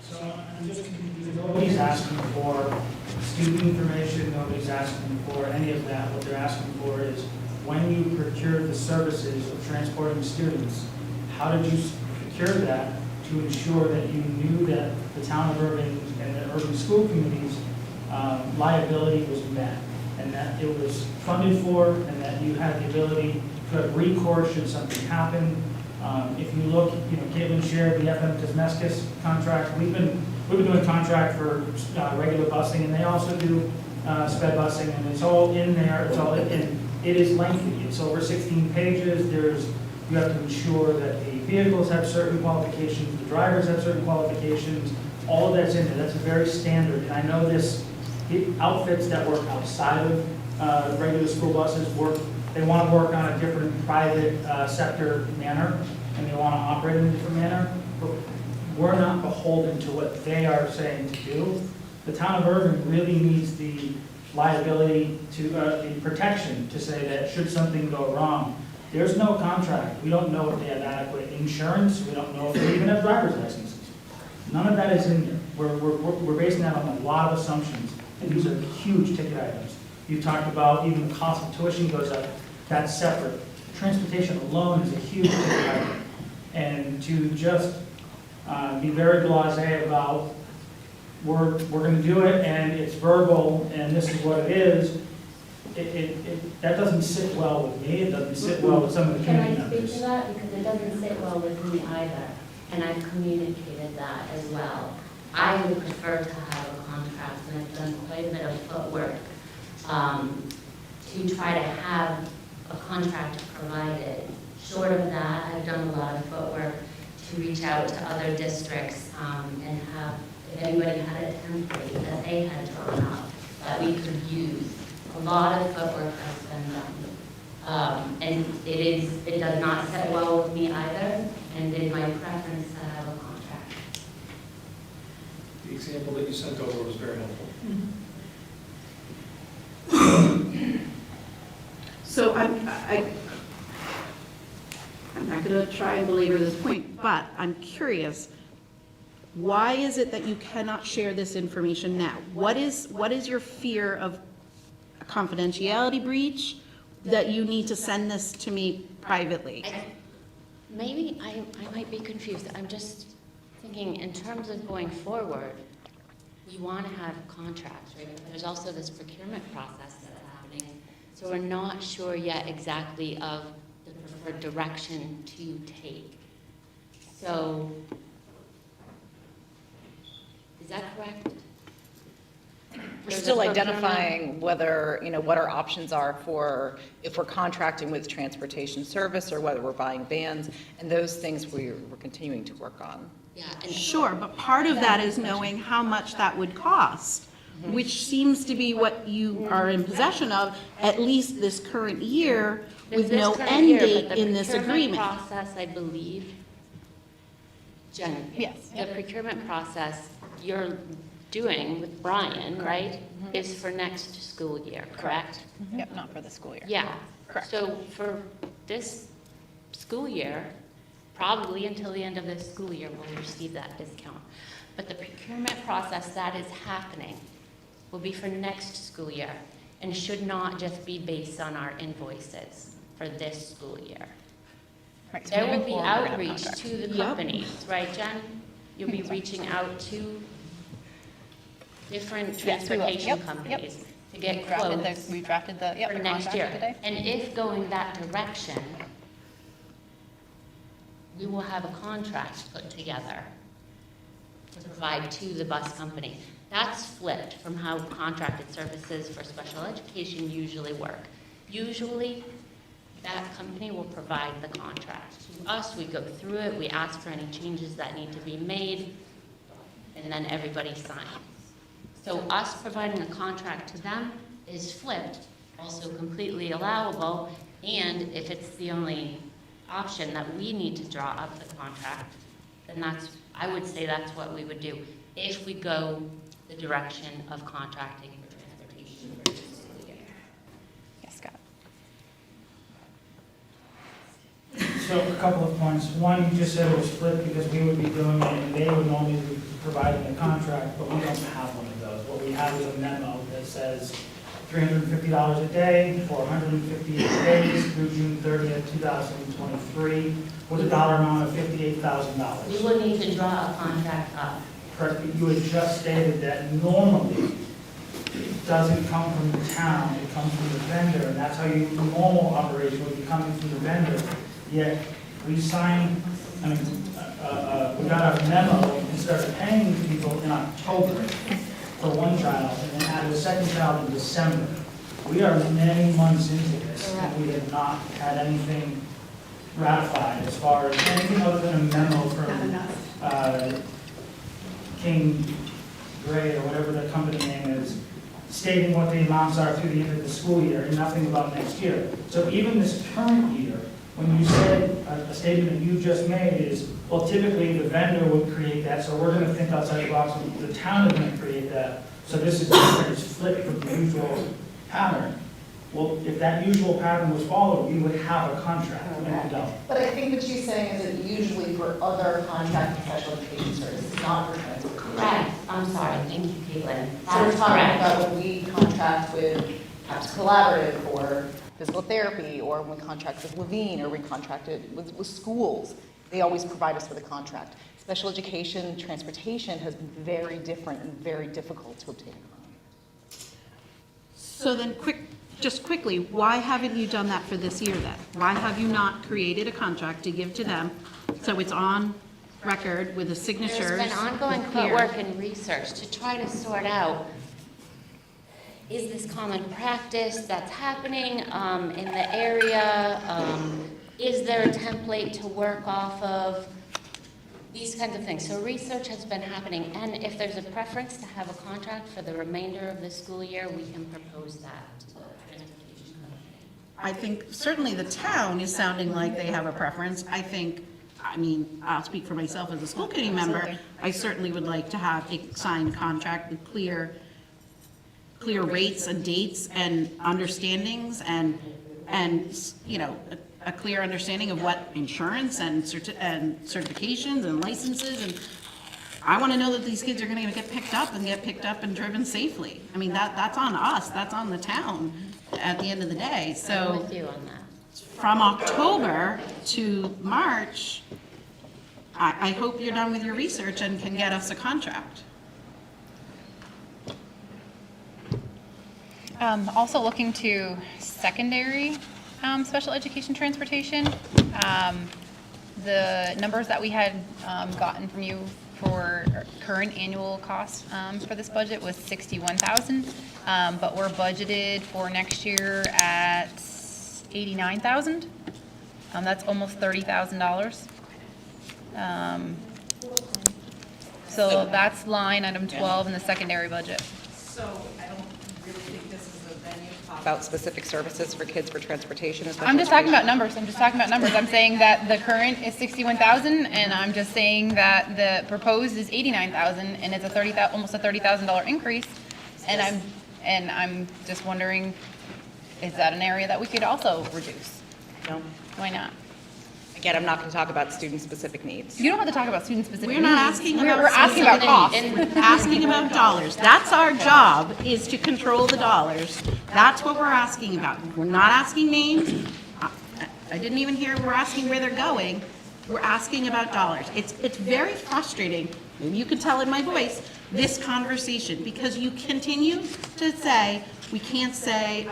So I'm just confused. Nobody's asking for student information, nobody's asking for any of that. What they're asking for is when you procure the services of transporting students, how did you procure that to ensure that you knew that the town of Erving and the Erving School Committee's liability was met, and that it was funded for, and that you had the ability to have recourse should something happen? If you look, Caitlin shared the FM Tismeskis contract. We've been doing contract for regular busing, and they also do sped busing, and it's all in there. It's all in. It is lengthy. It's over 16 pages. You have to ensure that the vehicles have certain qualifications, the drivers have certain qualifications, all of that's in there, that's very standard. And I know this, the outfits that work outside of regular school buses they want to work on a different private sector manner, and they want to operate in a different manner, but we're not beholden to what they are saying to do. The town of Erving really needs the liability to, the protection to say that should something go wrong. There's no contract. We don't know if they have adequate insurance. We don't know if they even have driver's licenses. None of that is in here. We're basing that on a lot of assumptions, and these are huge ticket items. You talked about even the cost of tuition goes up. That's separate. Transportation alone is a huge ticket item. And to just be very blasé about we're going to do it and it's verbal and this is what it is, that doesn't sit well with me. It doesn't sit well with some of the community Can I members. speak to that? Because it doesn't sit well with me either, and I've communicated that as well. I would prefer to have a contract, and I've done quite a bit of footwork to try to have a contract provided. Short of that, I've done a lot of footwork to reach out to other districts and have, if anybody had a template that they had drawn up that we could use. A lot of footwork has been done. And it does not sit well with me either, and it is my preference to have a contract. The example that you sent over was very helpful. So I'm not going to try and belabor this point, but I'm curious. Why is it that you cannot share this information now? What is your fear of a confidentiality breach that you need to send this to me privately? Maybe I might be confused. I'm just thinking in terms of going forward, we want to have contracts, right? But there's also this procurement process that's happening. So we're not sure yet exactly of the preferred direction to take. So, is that correct? We're still identifying whether, what our options are for, if we're contracting with transportation service or whether we're buying vans, and those things we're continuing to work on. Yeah. And Sure, but part of that is knowing how much that would cost, which seems to be what you are in possession of, at least this current year, with no end date in this agreement. The procurement process, I believe, Jen. Yes. The procurement process you're doing with Brian, right, is for next school year, correct? Yep, not for the school year. Yeah. Correct. So for this school year, probably until the end of this school year, we'll receive that discount. But the procurement process that is happening will be for next school year and should not just be based on our invoices for this school year. Right, so There moving will be forward, we're gonna outreach contract. to the companies, right, Jen? You'll be reaching out to different Yes, we will. transportation Yep, companies to get We drafted the for the next contract year. today. And if going that direction, we will have a contract put together to provide to the bus company. That's flipped from how contracted services for special education usually work. Usually, that company will provide the contract to us. We go through it, we ask for any changes that need to be made, and then everybody signs. So us providing a contract to them is flipped, also completely allowable, and if it's the only option that we need to draw up the contract, then I would say that's what we would do if we go the direction of contracting for transportation for this school year. Yes, Scott. So a couple of points. One, you just said it was split because we would be doing it and they would normally be providing a contract, but we don't have one of those. What we have is a memo that says $350 a day for 158 days through June 30th, 2023, with a dollar amount of $58,000. We would need to draw a contract up. Correct, but you had just stated that normally it doesn't come from the town, it comes from the vendor, and that's how the normal operation would be coming from the vendor. Yet, we signed, we got our memo and started paying people in October for one child, and then added a second child in December. We are many months into this, and we have not had anything ratified as far as anything other than a memo from King Gray or whatever the company name is, stating what the amounts are through the end of the school year and nothing about next year. So even this current year, when you said, a statement that you just made is, well, typically the vendor would create that, so we're gonna think outside the box, and the town is gonna create that. So this is different, it's flipped from the usual pattern. Well, if that usual pattern was followed, we would have a contract, and we don't. But I think what she's saying is that usually for other contracted special education services, not for transportation. Correct, I'm sorry, thank you, Caitlin. So we're That's talking correct. about when we contract with CAPS Collaborative for physical therapy, or when we contract with Levine, or we contracted with schools, they always provide us with a contract. Special education transportation has been very different and very difficult to obtain. So then just quickly, why haven't you done that for this year then? Why have you not created a contract to give to them so it's on record with a signature? There's been ongoing work and research to try to sort out, is this common practice that's happening in the area? Is there a template to work off of? These kinds of things. So research has been happening, and if there's a preference to have a contract for the remainder of the school year, we can propose that to the transportation company. I think certainly the town is sounding like they have a preference. I mean, I'll speak for myself as a school committee member. Absolutely. I certainly would like to have a signed contract with clear rates and dates and understandings and, you know, a clear understanding of what insurance and certifications and licenses, and I want to know that these kids are going to get picked up and driven safely. I mean, that's on us, that's on the town at the end of the day. I'm So with you on that. from October to March, I hope you're done with your research and can get us a contract. Also looking to secondary special education transportation. The numbers that we had gotten from you for current annual cost for this budget was $61,000, but we're budgeted for next year at $89,000. That's almost $30,000. So that's line item 12 in the secondary budget. So I don't really think this is a venue to talk about specific services for kids for transportation. I'm just talking about numbers. I'm saying that the current is 61,000, and I'm just saying that the proposed is 89,000, and it's almost a $30,000 increase. And I'm just wondering, is that an area that we could also reduce? No. Why not? Again, I'm not going to talk about student-specific needs. You don't have to talk about student-specific needs. We're not asking about We're asking about costs. We're asking about dollars. That's our job, is to control the dollars. That's what we're asking about. We're not asking names. I didn't even hear we're asking where they're going. We're asking about dollars. It's very frustrating, maybe you can tell in my voice, this conversation, because you continue to say, we can't say,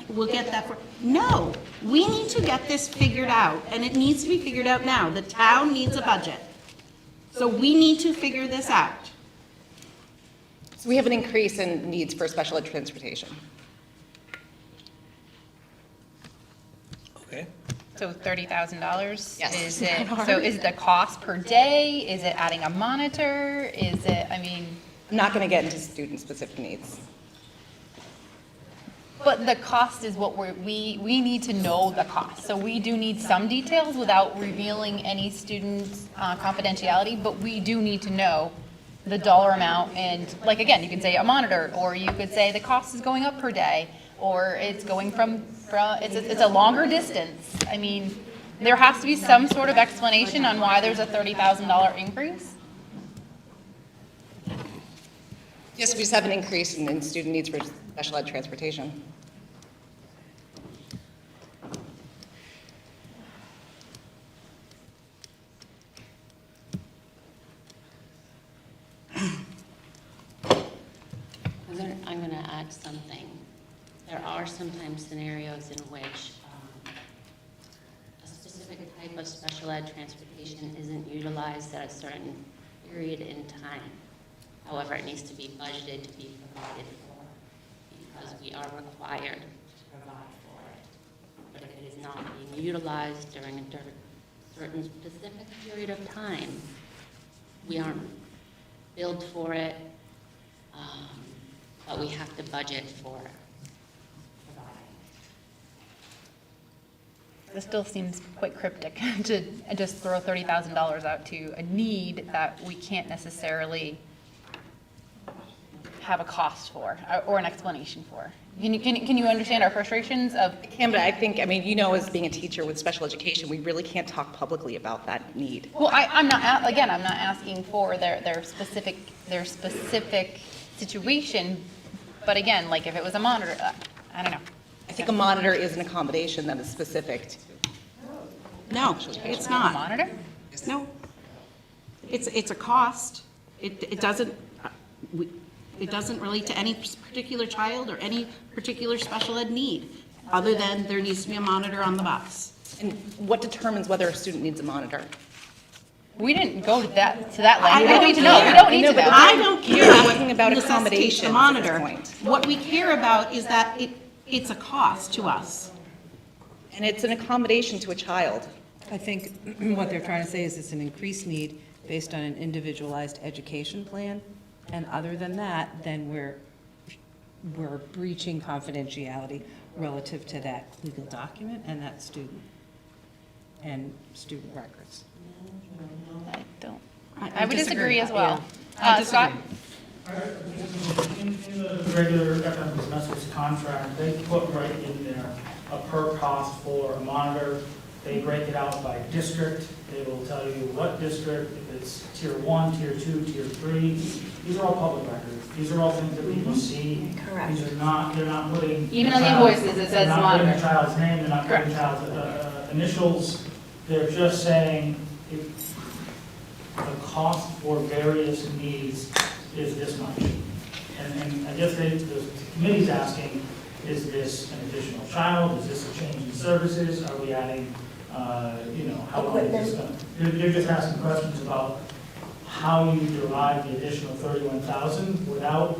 we'll get that for, no, we need to get this figured out, and it needs to be figured out now. The town needs a budget. So we need to figure this out. So we have an increase in needs for special ed transportation. Okay. So $30,000? Yes. Is it, so is it the cost per day? Is it adding a monitor? Is it, I mean, I'm not going to get into student-specific needs. but the cost is what we need to know the cost. So we do need some details without revealing any students' confidentiality, but we do need to know the dollar amount. And like, again, you can say a monitor, or you could say the cost is going up per day, or it's going from it's a longer distance. I mean, there has to be some sort of explanation on why there's a $30,000 increase. Yes, we just have an increase in student needs for special ed transportation. I'm going to add something. There are sometimes scenarios in which a specific type of special ed transportation isn't utilized at a certain period in time. However, it needs to be budgeted to be provided for because we are required to provide for it. But if it is not being utilized during a certain specific period of time. We aren't billed for it, but we have to budget for it. This still seems quite cryptic to just throw $30,000 out to a need that we can't necessarily have a cost for or an explanation for. Can you understand our frustrations of? I can, but I think, I mean, you know, as being a teacher with special education, we really can't talk publicly about that need. Well, I'm not, again, I'm not asking for their specific situation, but again, like if it was a monitor, I don't know. I think a monitor is an accommodation that is specific to. No, it's not. A monitor? No. It's a cost. It doesn't relate to any particular child or any particular special ed need, other than there needs to be a monitor on the bus. And what determines whether a student needs a monitor? We didn't go to that length. We don't need to know. We don't need to know. I don't care. You're talking about Necessitates accommodation a at monitor. this point. What we care about is that it's a cost to us. And it's an accommodation to a child. I think what they're trying to say is it's an increased need based on an individualized education plan, and other than that, then we're breaching confidentiality relative to that legal document and that student and student records. I don't. I would disagree as well. I Scott? In the regular academic semesters contract, they put right in there a per cost for a monitor. They break it out by district. They will tell you what district, if it's tier 1, tier 2, tier 3. These are all public records. These are all things that people see. Correct. These are not, they're not putting. Even on the invoices, it says They're not putting monitor. the child's name, they're not putting the child's initials. They're just saying the cost for various needs is this much. And I guess the committee's asking, is this an additional child? Is this a change in services? Are we adding, how long is this going to? They're just asking questions about how you derive the additional $31,000 without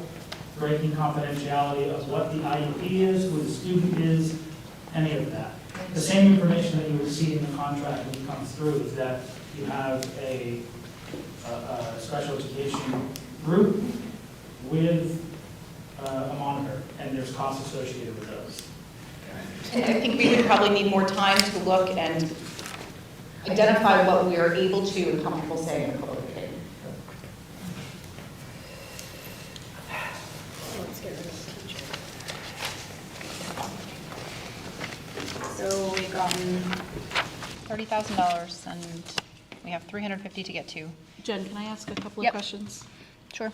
breaking confidentiality of what the IEP is, who the student is, any of that. The same information that you would see in the contract when you come through is that you have a special education group with a monitor, and there's costs associated with those. And I think we would probably need more time to look and identify what we are able to and comfortable saying in public opinion. So we've gotten $30,000 and we have $350 to get to. Jen, can I ask a couple of Yep. questions? Sure.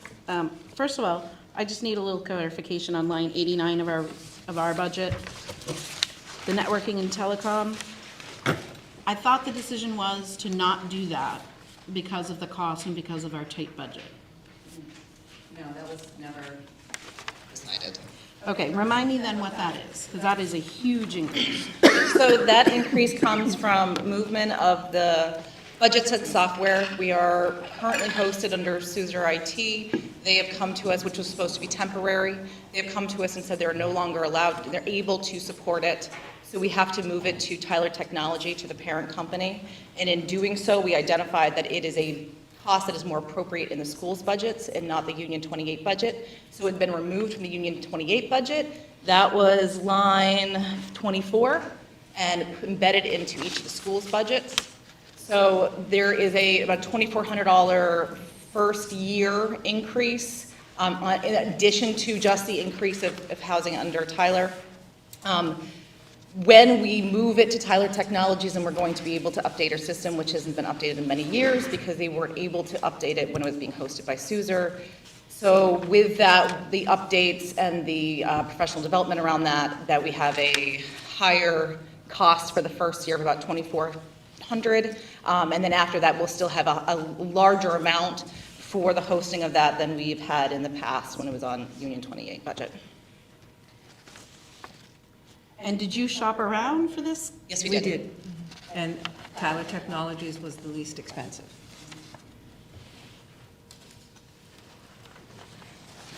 First of all, I just need a little clarification on line 89 of our budget. The networking and telecom. I thought the decision was to not do that because of the cost and because of our tight budget. No, that was never decided. Okay, remind me then what that is, because that is a huge increase. So that increase comes from movement of the budgets and software. We are currently hosted under SUSER IT. They have come to us, which was supposed to be temporary. They have come to us and said they're no longer allowed, they're able to support it. So we have to move it to Tyler Technology, to the parent company. And in doing so, we identified that it is a cost that is more appropriate in the school's budgets and not the Union 28 budget. So it had been removed from the Union 28 budget. That was line 24 and embedded into each of the school's budgets. So there is about $2,400 first year increase in addition to just the increase of housing under Tyler. When we move it to Tyler Technologies, and we're going to be able to update our system, which hasn't been updated in many years because they weren't able to update it when it was being hosted by SUSER. So with that, the updates and the professional development around that we have a higher cost for the first year of about $2,400. And then after that, we'll still have a larger amount for the hosting of that than we've had in the past when it was on Union 28 budget. And did you shop around for this? Yes, we did. We did. And Tyler Technologies was the least expensive.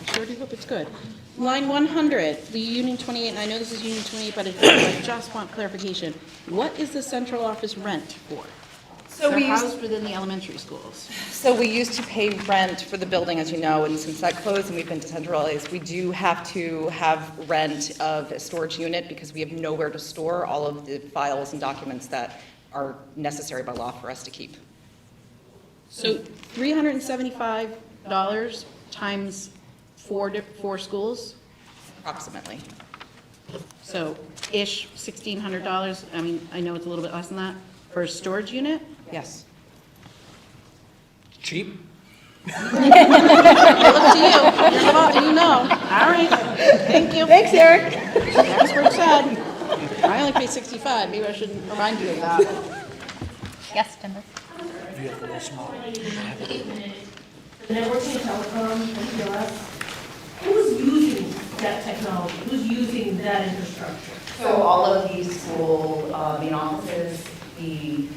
I sure do hope it's good. Line 100, the Union 28, and I know this is Union 28, but I just want clarification. What is the central office rent for? So we They're used- housed within the elementary schools. So we used to pay rent for the building, as you know, and since that closed and we've been decentralized, we do have to have rent of a storage unit because we have nowhere to store all of the files and documents that are necessary by law for us to keep. So $375 times four schools? Approximately. So ish $1,600. I mean, I know it's a little bit less than that for a storage unit? Yes. Cheap? I look to you. You're the one, you know. All right. Thank you. Thanks, Eric. The expert said. I only pay 65. Maybe I shouldn't remind you of that. Yes, Denver? The networking and telecom, PLS, who's using that technology? Who's using that infrastructure? So all of the school main offices, the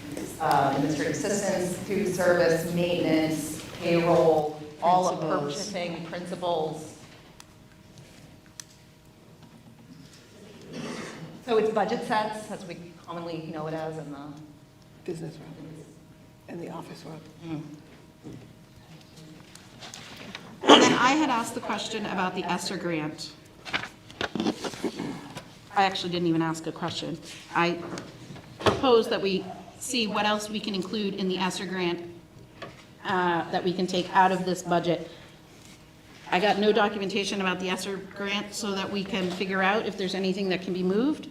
administrative assistants, food service, maintenance, payroll, all of purchasing, principals. So it's budget sets, as we commonly know it as in the Business world and the office world. And then I had asked the question about the ESSER grant. I actually didn't even ask a question. I proposed that we see what else we can include in the ESSER grant that we can take out of this budget. I got no documentation about the ESSER grant so that we can figure out if there's anything that can be moved.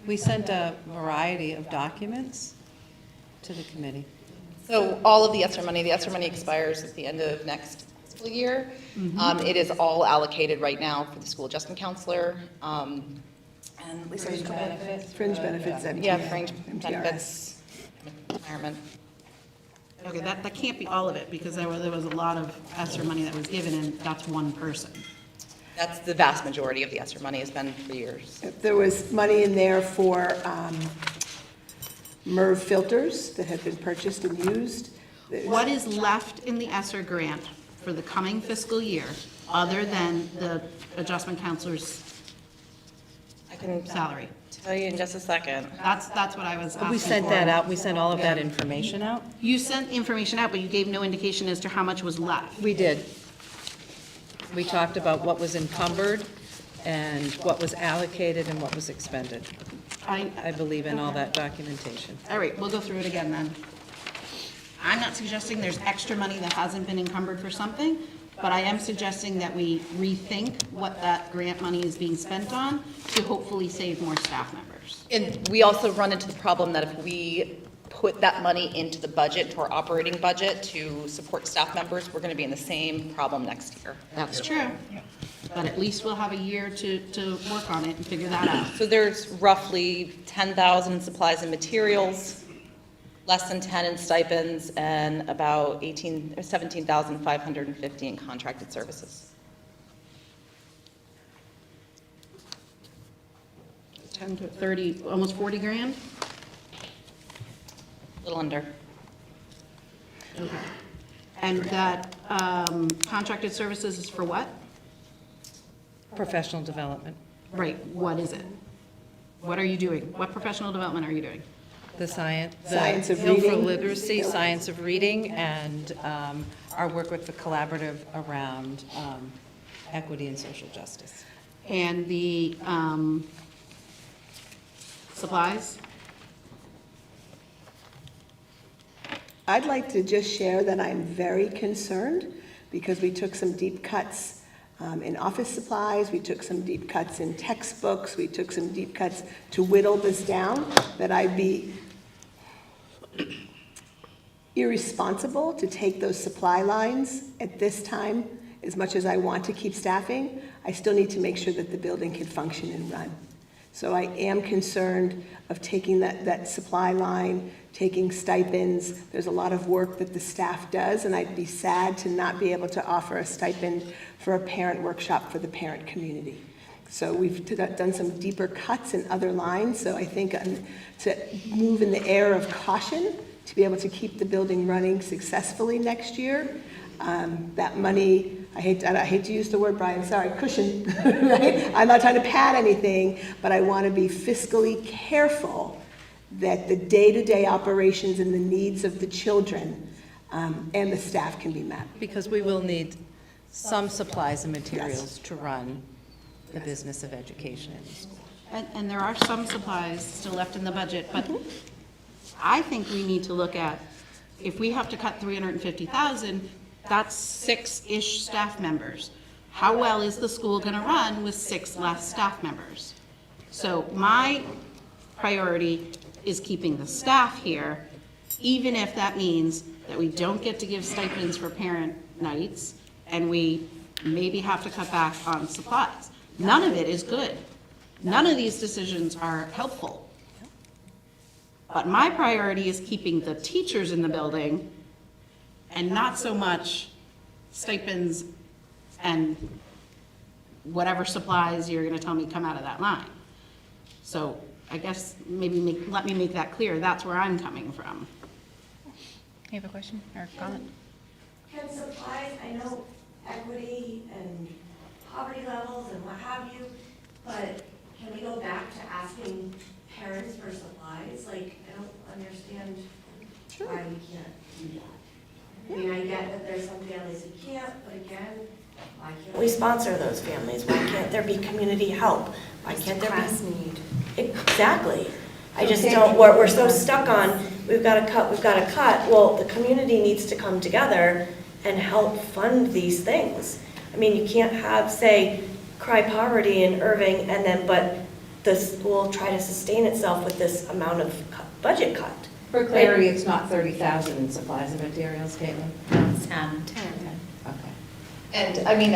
We sent a variety of documents to the committee. So all of the ESSER money expires at the end of next fiscal year. It is all allocated right now for the school adjustment counselor. And Lisa, Fringe benefits, MTR. Yeah, fringe MTRS. benefits, retirement. Okay, that can't be all of it because there was a lot of ESSER money that was given and that's one person. That's the vast majority of the ESSER money has been for years. There was money in there for MERV filters that had been purchased and used. What is left in the ESSER grant for the coming fiscal year, other than the adjustment counselor's I can salary? tell you in just a second. That's what I was asking for. We sent that out, we sent all of that information out? You sent information out, but you gave no indication as to how much was left. We did. We talked about what was encumbered and what was allocated and what was expended. I believe in all that documentation. All right, we'll go through it again then. I'm not suggesting there's extra money that hasn't been encumbered for something, but I am suggesting that we rethink what that grant money is being spent on to hopefully save more staff members. And we also run into the problem that if we put that money into the budget, to our operating budget, to support staff members, we're going to be in the same problem next year. That's true. But at least we'll have a year to work on it and figure that out. So there's roughly 10,000 in supplies and materials, less than 10 in stipends, and about 17,550 in contracted services. 10 to 30, almost 40 grand? A little under. Okay. And that contracted services is for what? Professional development. Right, what is it? What are you doing? What professional development are you doing? The science of Field for reading. Literacy, science of reading, and our work with the collaborative around equity and social justice. And the supplies? I'd like to just share that I'm very concerned because we took some deep cuts in office supplies, we took some deep cuts in textbooks, we took some deep cuts to whittle this down, that I'd be irresponsible to take those supply lines at this time. As much as I want to keep staffing, I still need to make sure that the building can function and run. So I am concerned of taking that supply line, taking stipends. There's a lot of work that the staff does, and I'd be sad to not be able to offer a stipend for a parent workshop for the parent community. So we've done some deeper cuts in other lines, so I think to move in the air of caution, to be able to keep the building running successfully next year, that money, I hate to use the word, Brian, sorry, cushion, right? I'm not trying to pad anything, but I want to be fiscally careful that the day-to-day operations and the needs of the children and the staff can be met. Because we will need some supplies and materials to run the business of education in the school. And there are some supplies still left in the budget, but I think we need to look at, if we have to cut 350,000, that's 6-ish staff members. How well is the school gonna run with 6 less staff members? So my priority is keeping the staff here, even if that means that we don't get to give stipends for parent nights, and we maybe have to cut back on supplies. None of it is good. None of these decisions are helpful. But my priority is keeping the teachers in the building and not so much stipends and whatever supplies you're gonna tell me come out of that line. So I guess maybe let me make that clear. That's where I'm coming from. You have a question or comment? Can supplies, I know equity and poverty levels and what have you, but can we go back to asking parents for supplies? Like, I don't understand why we can't do that. I mean, I get that there's some families who can't, but again, why can't we sponsor those families? Why can't there be community help? Why can't there be? Exactly. I just don't, we're so stuck on, we've got to cut. Well, the community needs to come together and help fund these things. I mean, you can't have, say, cry poverty in Erving, and then, but the school try to sustain itself with this amount of budget cut. For clarity, it's not 30,000 in supplies and materials, Caitlin? No, it's 10. Okay. And I mean,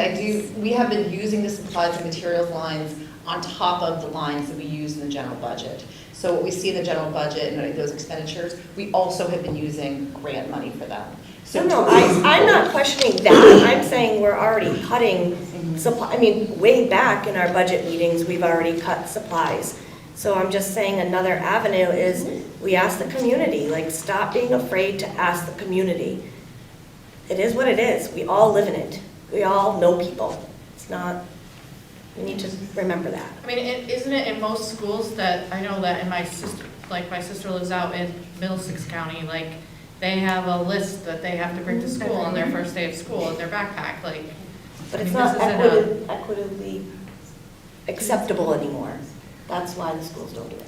we have been using the supplies and materials lines on top of the lines that we use in the general budget. So what we see in the general budget and those expenditures, we also have been using grant money for them. So No, I'm not questioning that. I'm saying we're already cutting supply, I mean, way back in our budget meetings, we've already cut supplies. So I'm just saying another avenue is we ask the community, like, stop being afraid to ask the community. It is what it is. We all live in it. We all know people. It's not, we need to remember that. I mean, isn't it in most schools that, I know that in my sister, like my sister lives out in Middlesex County, like they have a list that they have to bring to school on their first day of school in their backpack, like. But it's I mean, not equitably acceptable anymore. That's why the schools don't do it.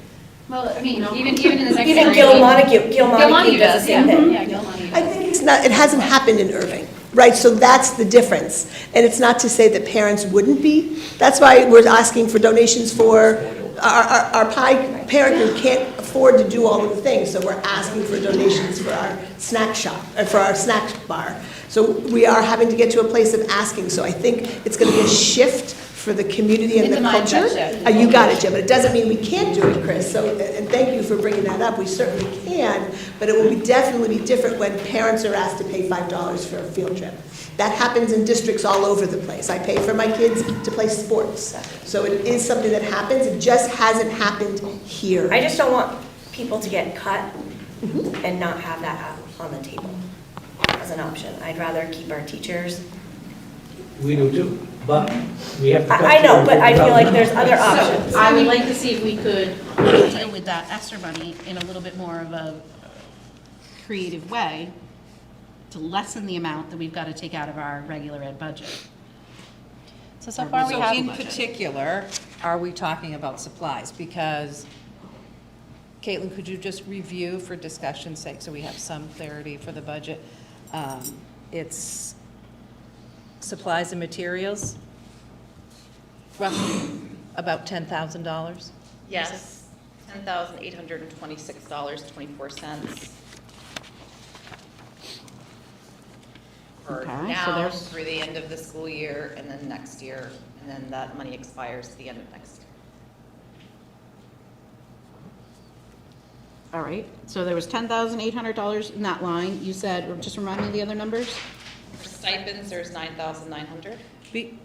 Well, I mean, even in the second. Even Gil Montague does the same thing. Yeah, Gil Montague. I think it's not, it hasn't happened in Erving, right? So that's the difference. And it's not to say that parents wouldn't be. That's why we're asking for donations for our parent who can't afford to do all of the things. So we're asking for donations for our snack shop, for our snack bar. So we are having to get to a place of asking. So I think it's going to be a shift for the community and It's the a mindset culture. shift. You got it, Jim, but it doesn't mean we can't do it, Chris. So, and thank you for bringing that up. We certainly can, but it will definitely be different when parents are asked to pay $5 for a field trip. That happens in districts all over the place. I pay for my kids to play sports. So it is something that happens. It just hasn't happened here. I just don't want people to get cut and not have that on the table as an option. I'd rather keep our teachers. We do too, but we have to. I know, but I feel like there's other options. I would like to see if we could deal with that ESSER money in a little bit more of a creative way to lessen the amount that we've got to take out of our regular ed budget. So far we So have. in particular, are we talking about supplies? Because, Caitlin, could you just review for discussion's sake, so we have some clarity for the budget? It's supplies and materials, roughly about $10,000? Yes, $10,826.24. For Okay, so now, there's- through the end of the school year, and then next year, and then that money expires at the end of next year. All right, so there was $10,800 in that line. You said, just remind me of the other numbers? For stipends, there's $9,900.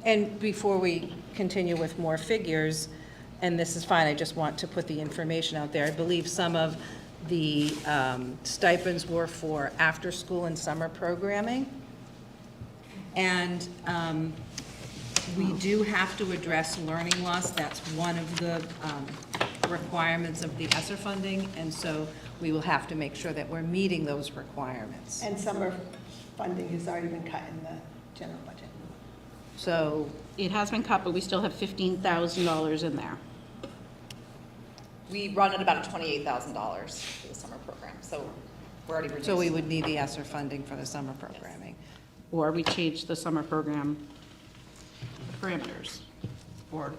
And before we continue with more figures, and this is fine, I just want to put the information out there. I believe some of the stipends were for after-school and summer programming. And we do have to address learning loss. That's one of the requirements of the ESSER funding, and so we will have to make sure that we're meeting those requirements. And summer funding has already been cut in the general budget. So, It has been cut, but we still have $15,000 in there. We run at about $28,000 for the summer program, so we're already reduced. so we would need the ESSER funding for the summer programming. Or we change the summer program parameters, or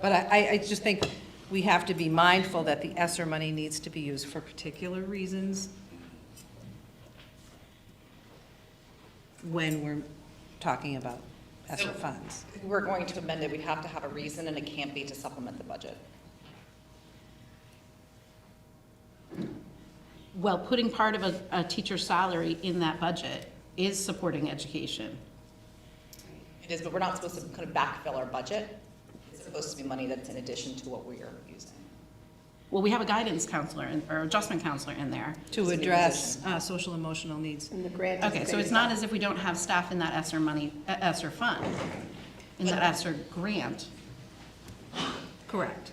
But I just think we have to be mindful that the ESSER money needs to be used for particular reasons when we're talking about ESSER funds. If we're going to amend it, we have to have a reason, and it can't be to supplement the budget. well, putting part of a teacher's salary in that budget is supporting education. It is, but we're not supposed to kind of backfill our budget. It's supposed to be money that's in addition to what we are using. Well, we have a guidance counselor or adjustment counselor in there. To address social emotional needs. And the grant. Okay, so it's not as if we don't have staff in that ESSER money, ESSER fund, in that ESSER grant. Correct.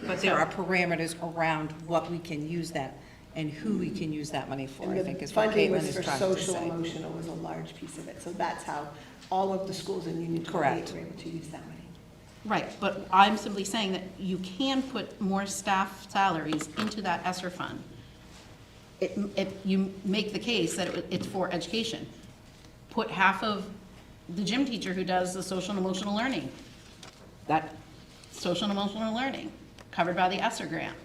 But there are parameters around what we can use that and who we can use that money for, I think is what Funding Caitlin was is for trying to social say. emotional was a large piece of it, so that's how all of the schools in Union 28 Correct. were able to use that money. Right, but I'm simply saying that you can put more staff salaries into that ESSER fund. You make the case that it's for education. Put half of the gym teacher who does the social and emotional learning, that social and emotional learning, covered by the ESSER grant.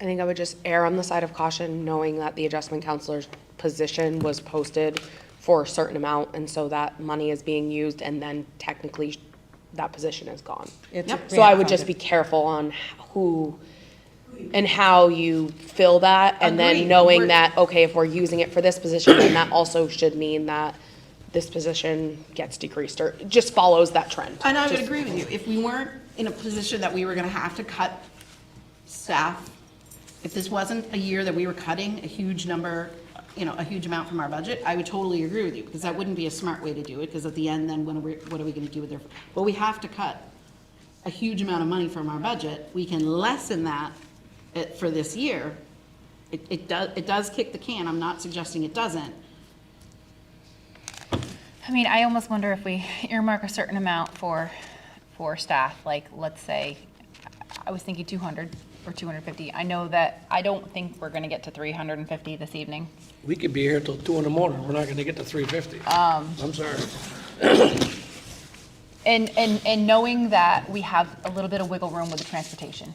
I think I would just err on the side of caution, knowing that the adjustment counselor's position was posted for a certain amount, and so that money is being used, and then technically that position is gone. It's a So I grant would just be funded. careful on who and how you fill that, and Agreed. then knowing that, okay, if we're using it for this position, then that also should mean that this position gets decreased, or it just follows that trend. And I would Just- agree with you, if we weren't in a position that we were gonna have to cut staff, if this wasn't a year that we were cutting a huge number, a huge amount from our budget, I would totally agree with you, because that wouldn't be a smart way to do it, because at the end, then what are we gonna do with their, but we have to cut a huge amount of money from our budget. We can lessen that for this year. It does kick the can, I'm not suggesting it doesn't. I mean, I almost wonder if we earmark a certain amount for staff, like, let's say, I was thinking 200 or 250. I know that, I don't think we're gonna get to 350 this evening. We could be here till 2 in the morning, we're not gonna get to 350. I'm sorry. And knowing that we have a little bit of wiggle room with the transportation.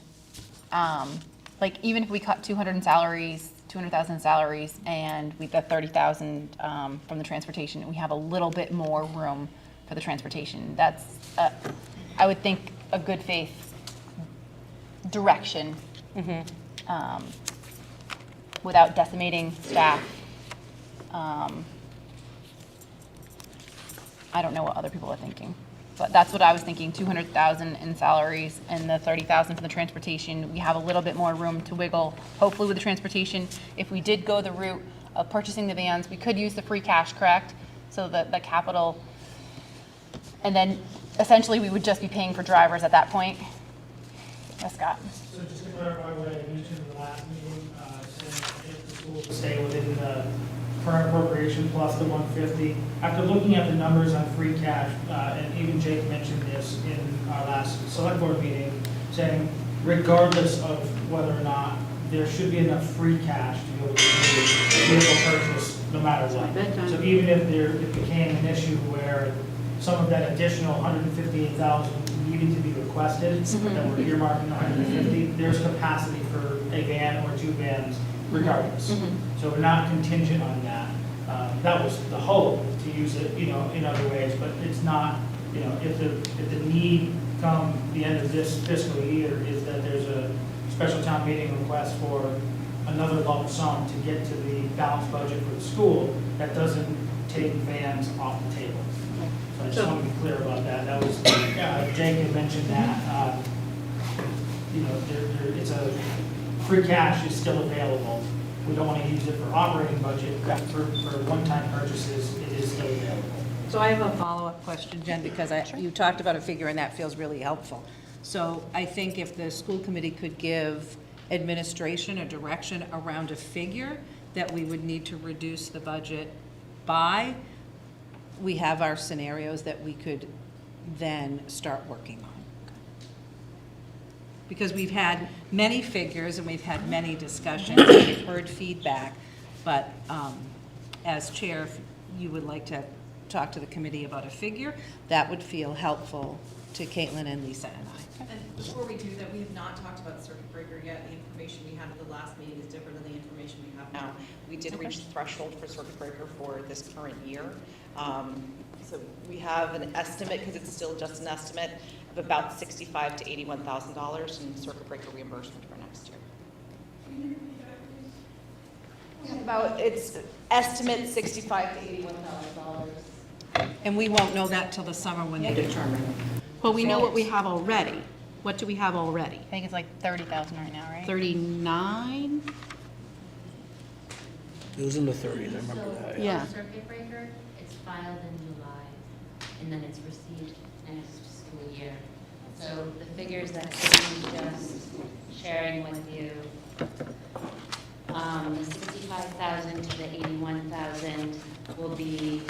Like, even if we cut 200,000 in salaries, and we got 30,000 from the transportation, we have a little bit more room for the transportation. That's, I would think, a good faith direction, without decimating staff. I don't know what other people are thinking, but that's what I was thinking, 200,000 in salaries and the 30,000 for the transportation. We have a little bit more room to wiggle, hopefully with the transportation. If we did go the route of purchasing the vans, we could use the free cash, correct? So that the capital, and then essentially we would just be paying for drivers at that point. Yes, Scott? So just to clarify what I mentioned in the last meeting, saying if the schools stay within the current appropriation plus the 150, after looking at the numbers on free cash, and even Jake mentioned this in our last select board meeting, saying regardless of whether or not there should be enough free cash to be able to do a vehicle purchase no matter what. So even if it became an issue where some of that additional 158,000 needed to be requested, that we're earmarking 150, there's capacity for a van or two vans regardless. So we're not contingent on that. That was the hope, to use it, in other ways, but it's not, if the need come the end of this fiscal year is that there's a special town meeting request for another lump sum to get to the balanced budget for the school, that doesn't take vans off the table. So I just want to be clear about that. That was, Jake had mentioned that, it's a, free cash is still available. We don't want to use it for operating budget, but for one-time purchases, it is still available. So I have a follow-up question, Jen, because you talked about a figure, and that feels really helpful. So I think if the school committee could give administration a direction around a figure that we would need to reduce the budget by, we have our scenarios that we could then start working on. Because we've had many figures and we've had many discussions, and we've heard feedback, but as chair, if you would like to talk to the committee about a figure, that would feel helpful to Caitlin and Lisa and I. And before we do that, we have not talked about the circuit breaker yet. The information we had at the last meeting is different than the information we have now. We did reach the threshold for circuit breaker for this current year. So we have an estimate, because it's still just an estimate, of about $65,000 to $81,000 in circuit breaker reimbursement for next year. We have about, it's estimate $65,000 to $81,000. And we won't know that till the summer when they determine. Well, we know what we have already. What do we have already? I think it's like 30,000 right now, right? 39? It was in the 30s, I remember that. Yeah. Circuit breaker, it's filed in July, and then it's received next school year. So the figures that I'm just sharing with you, the 65,000 to the 81,000 will be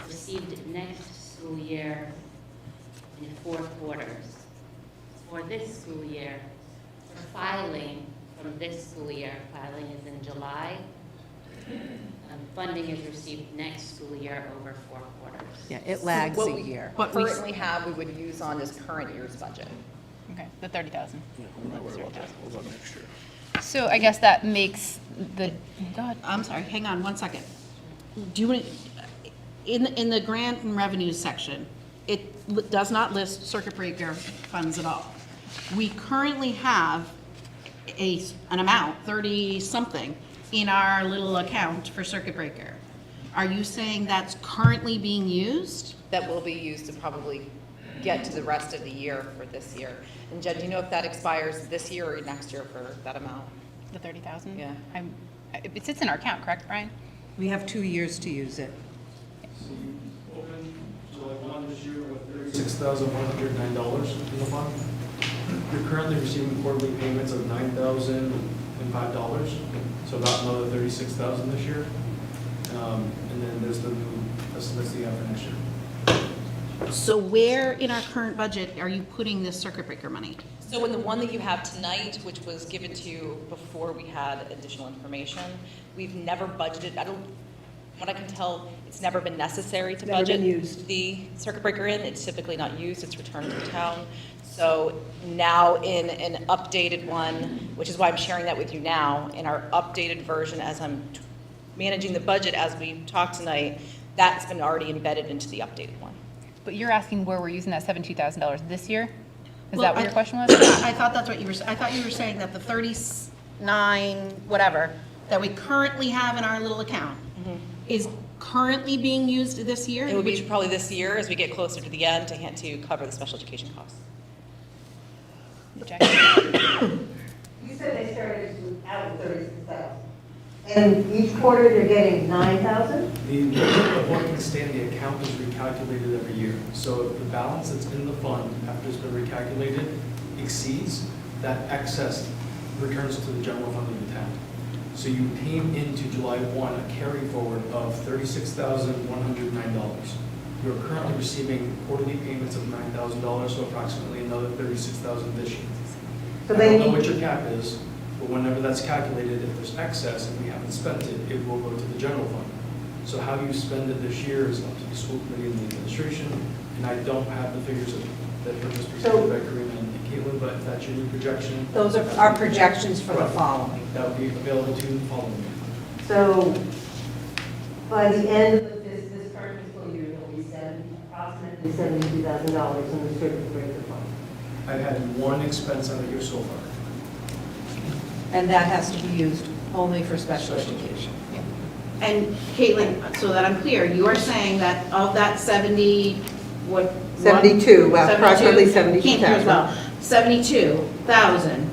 received next school year in 4 quarters. For this school year, for filing from this school year, filing is in July. Funding is received next school year over 4 quarters. Yeah, it lags What a we year. currently have, we would use on this current year's budget. Okay, the 30,000. We're not worried about that. We'll go next year. So I guess that makes the, go ahead. I'm sorry, hang on one second. Do you want, in the grant and revenues section, it does not list circuit breaker funds at all. We currently have an amount, 30-something, in our little account for circuit breaker. Are you saying that's currently being used? That will be used to probably get to the rest of the year for this year. And Jen, do you know if that expires this year or next year for that amount? The 30,000? Yeah. It sits in our account, correct, Brian? We have 2 years to use it. Open July 1 this year with $36,109 in the fund. You're currently receiving quarterly payments of $9,005, so about another $36,000 this year. And then there's the new estimates that you have for next year. So where in our current budget are you putting this circuit breaker money? So in the one that you have tonight, which was given to you before we had additional information, we've never budgeted, what I can tell, it's never been necessary to Never been budget used. the circuit breaker in. It's typically not used, it's returned to the town. So now in an updated one, which is why I'm sharing that with you now, in our updated version as I'm managing the budget as we talk tonight, that's been already embedded into the updated one. But you're asking where we're using that $72,000 this year? Is Well, that what your question was? I thought that's what you were, I thought you were saying that the 39, whatever, that we currently have in our little account is currently being used this year? It would be probably this year as we get closer to the end to cover the special education costs. You said they started out with 36,000. And each quarter they're getting 9,000? The limit of what can stay in the account is recalculated every year. So if the balance that's in the fund after it's been recalculated exceeds, that excess returns to the general fund of the town. So you came into July 1 a carry forward of $36,109. You're currently receiving quarterly payments of $9,000, so approximately another $36,000 this year. So I they don't know need- what your cap is, but whenever that's calculated, if there's excess and we haven't spent it, it will go to the general fund. So how you spend it this year is up to the school committee and the administration, and I don't have the figures that were just presented by Karina and Caitlin, but if that's your new projection. Those are our projections for the following. That would be available to you the following year. So by the end of this current fiscal year, there'll be approximately $72,000 in the circuit breaker fund. I've had one expense on the year so far. And that has to be used only for special education. And Caitlin, so that I'm clear, you are saying that of that 70, what? 72, well, approximately Can't hear as 72,000. well. 72,000,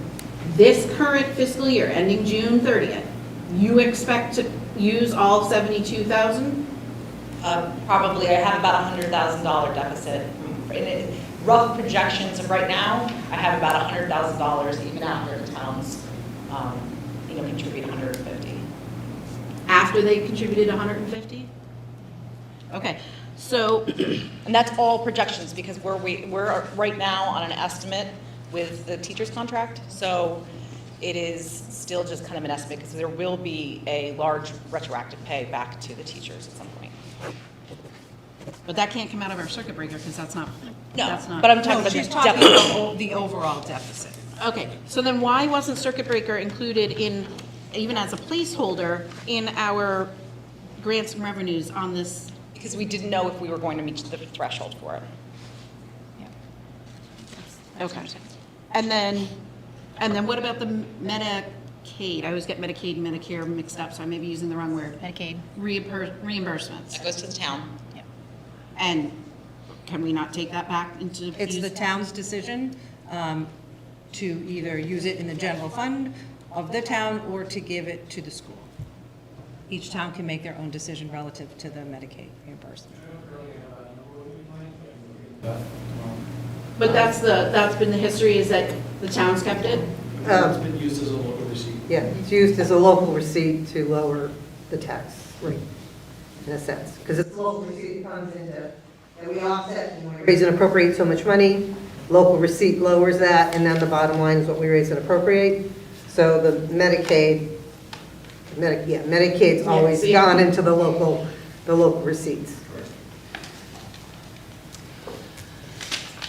this current fiscal year, ending June 30th, you expect to use all 72,000? Probably, I have about $100,000 deficit. Rough projections of right now, I have about $100,000 even after the towns, contribute 150. After they contributed 150? Okay, so, And that's all projections because we're right now on an estimate with the teacher's contract. So it is still just kind of an estimate because there will be a large retroactive pay back to the teachers at some point. but that can't come out of our circuit breaker because that's not. No, but I'm talking about She's the talking deficit. about the overall deficit. Okay, so then why wasn't circuit breaker included in, even as a placeholder, in our grants and revenues on this? Because we didn't know if we were going to meet the threshold for it. Okay. And then what about the Medicaid? I always get Medicaid and Medicare mixed up, so I may be using the wrong word. Medicaid. Reimbursements. That goes to the town. And can we not take that back into? It's the town's decision to either use it in the general fund of the town or to give it to the school. Each town can make their own decision relative to the Medicaid reimbursement. But that's been the history, is that the town's kept it? It's been used as a local receipt. Yeah, it's used as a local receipt to lower the tax rate, in a sense. Because it's a local receipt comes into, and we offset, and we raise and appropriate so much money, local receipt lowers that, and then the bottom line is what we raise and appropriate. So the Medicaid's always gone into the local receipts.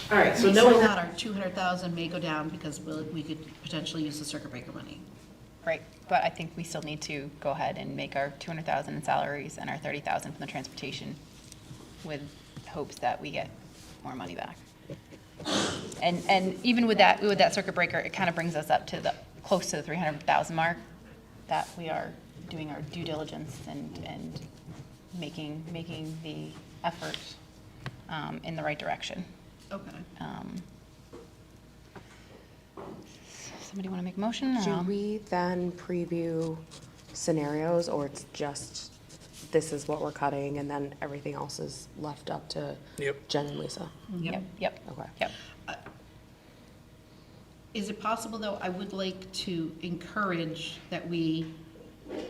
All right, so knowing that, our 200,000 may go down because we could potentially use the circuit breaker money. Right, but I think we still need to go ahead and make our 200,000 in salaries and our 30,000 from the transportation with hopes that we get more money back. And even with that circuit breaker, it kind of brings us up to close to the 300,000 mark, that we are doing our due diligence and making the effort in the right direction. Okay. Somebody want to make a motion? Do we then preview scenarios, or it's just, this is what we're cutting, and then everything else is left up to Jen and Lisa? Yep. Okay. Yep. Is it possible, though, I would like to encourage that we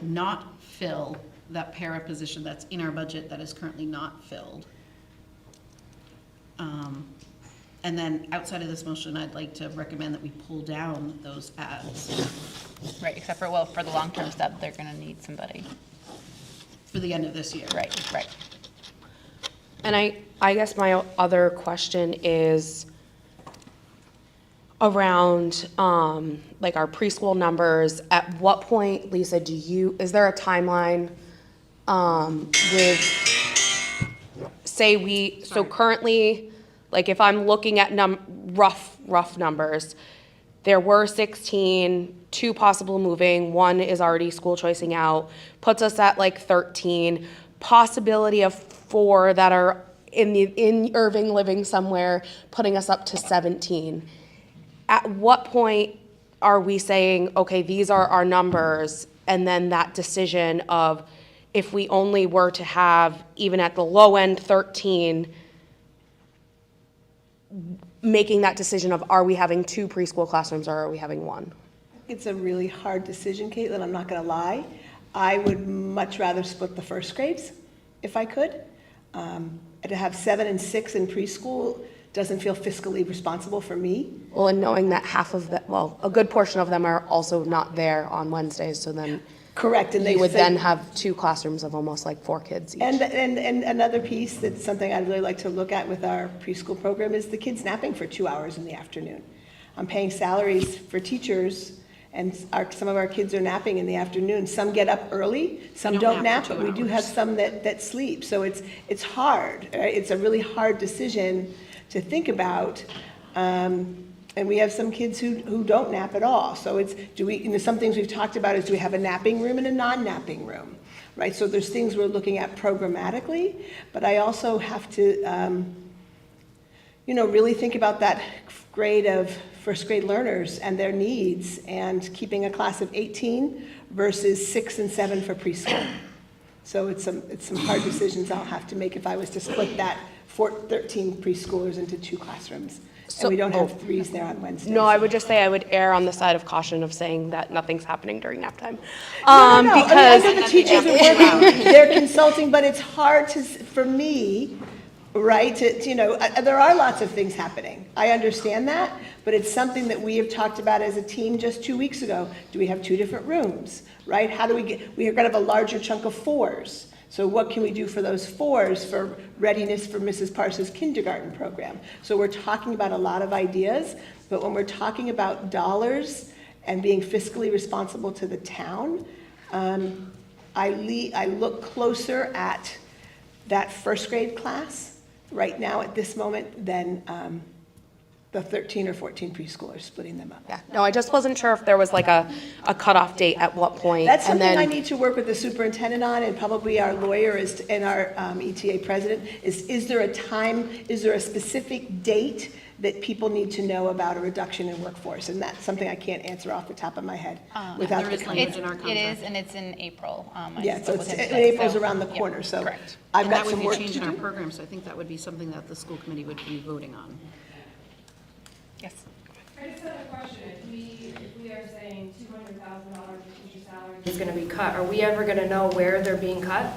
not fill that para position that's in our budget that is currently not filled. And then outside of this motion, I'd like to recommend that we pull down those ads. Right, except for, well, for the long-term stuff, they're going to need somebody. For the end of this year. Right. And I guess my other question is around, like our preschool numbers. At what point, Lisa, is there a timeline, with, so currently, like if I'm looking at rough numbers, there were 16, 2 possible moving, 1 is already school choicing out, puts us at like 13, possibility of 4 that are in Erving living somewhere, putting us up to 17. At what point are we saying, okay, these are our numbers, and then that decision of if we only were to have, even at the low end, 13, making that decision of, are we having 2 preschool classrooms or are we having 1? It's a really hard decision, Caitlin, I'm not going to lie. I would much rather split the first grades, if I could. To have 7 and 6 in preschool doesn't feel fiscally responsible for me. Well, and knowing that a good portion of them are also not there on Wednesdays, so then. Correct, and you would then have 2 classrooms of almost like 4 kids each. And another piece that's something I'd really like to look at with our preschool program is the kids napping for 2 hours in the afternoon. I'm paying salaries for teachers, and some of our kids are napping in the afternoon. Some get up early, some don't nap, but we do have some that sleep. So it's hard. Right? It's a really hard decision to think about. And we have some kids who don't nap at all. So some things we've talked about is, do we have a napping room and a non-napping room, right? So there's things we're looking at programmatically, but I also have to, really think about that grade of first grade learners and their needs, and keeping a class of 18 versus 6 and 7 for preschool. So it's some hard decisions I'll have to make if I was to split that 13 preschoolers into 2 classrooms. And we don't have 3s there on Wednesdays. No, I would just say I would err on the side of caution of saying that nothing's happening during nap time. No. I mean, Because I know the teachers are working, they're consulting, but it's hard for me, right, there are lots of things happening. I understand that, but it's something that we have talked about as a team just 2 weeks ago. Do we have 2 different rooms, right? How do we are going to have a larger chunk of 4s. So what can we do for those 4s for readiness for Mrs. Parsons' kindergarten program? So we're talking about a lot of ideas, but when we're talking about dollars and being fiscally responsible to the town, I look closer at that first grade class right now at this moment than the 13 or 14 preschoolers, splitting them up. Yeah, no, I just wasn't sure if there was like a cutoff date at what point. That's and something then, I need to work with the superintendent on, and probably our lawyer and our ETA president, is there a time, is there a specific date that people need to know about a reduction in workforce? And that's something I can't answer off the top of my head without the contract. It is, and it's in April. Yeah, so April's around the corner, so correct. I've got some work to do. And that would be changing our program, so I think that would be something that the school committee would be voting on. Yes. I just had a question. If we are saying $200,000 of teacher salary is going to be cut, are we ever going to know where they're being cut?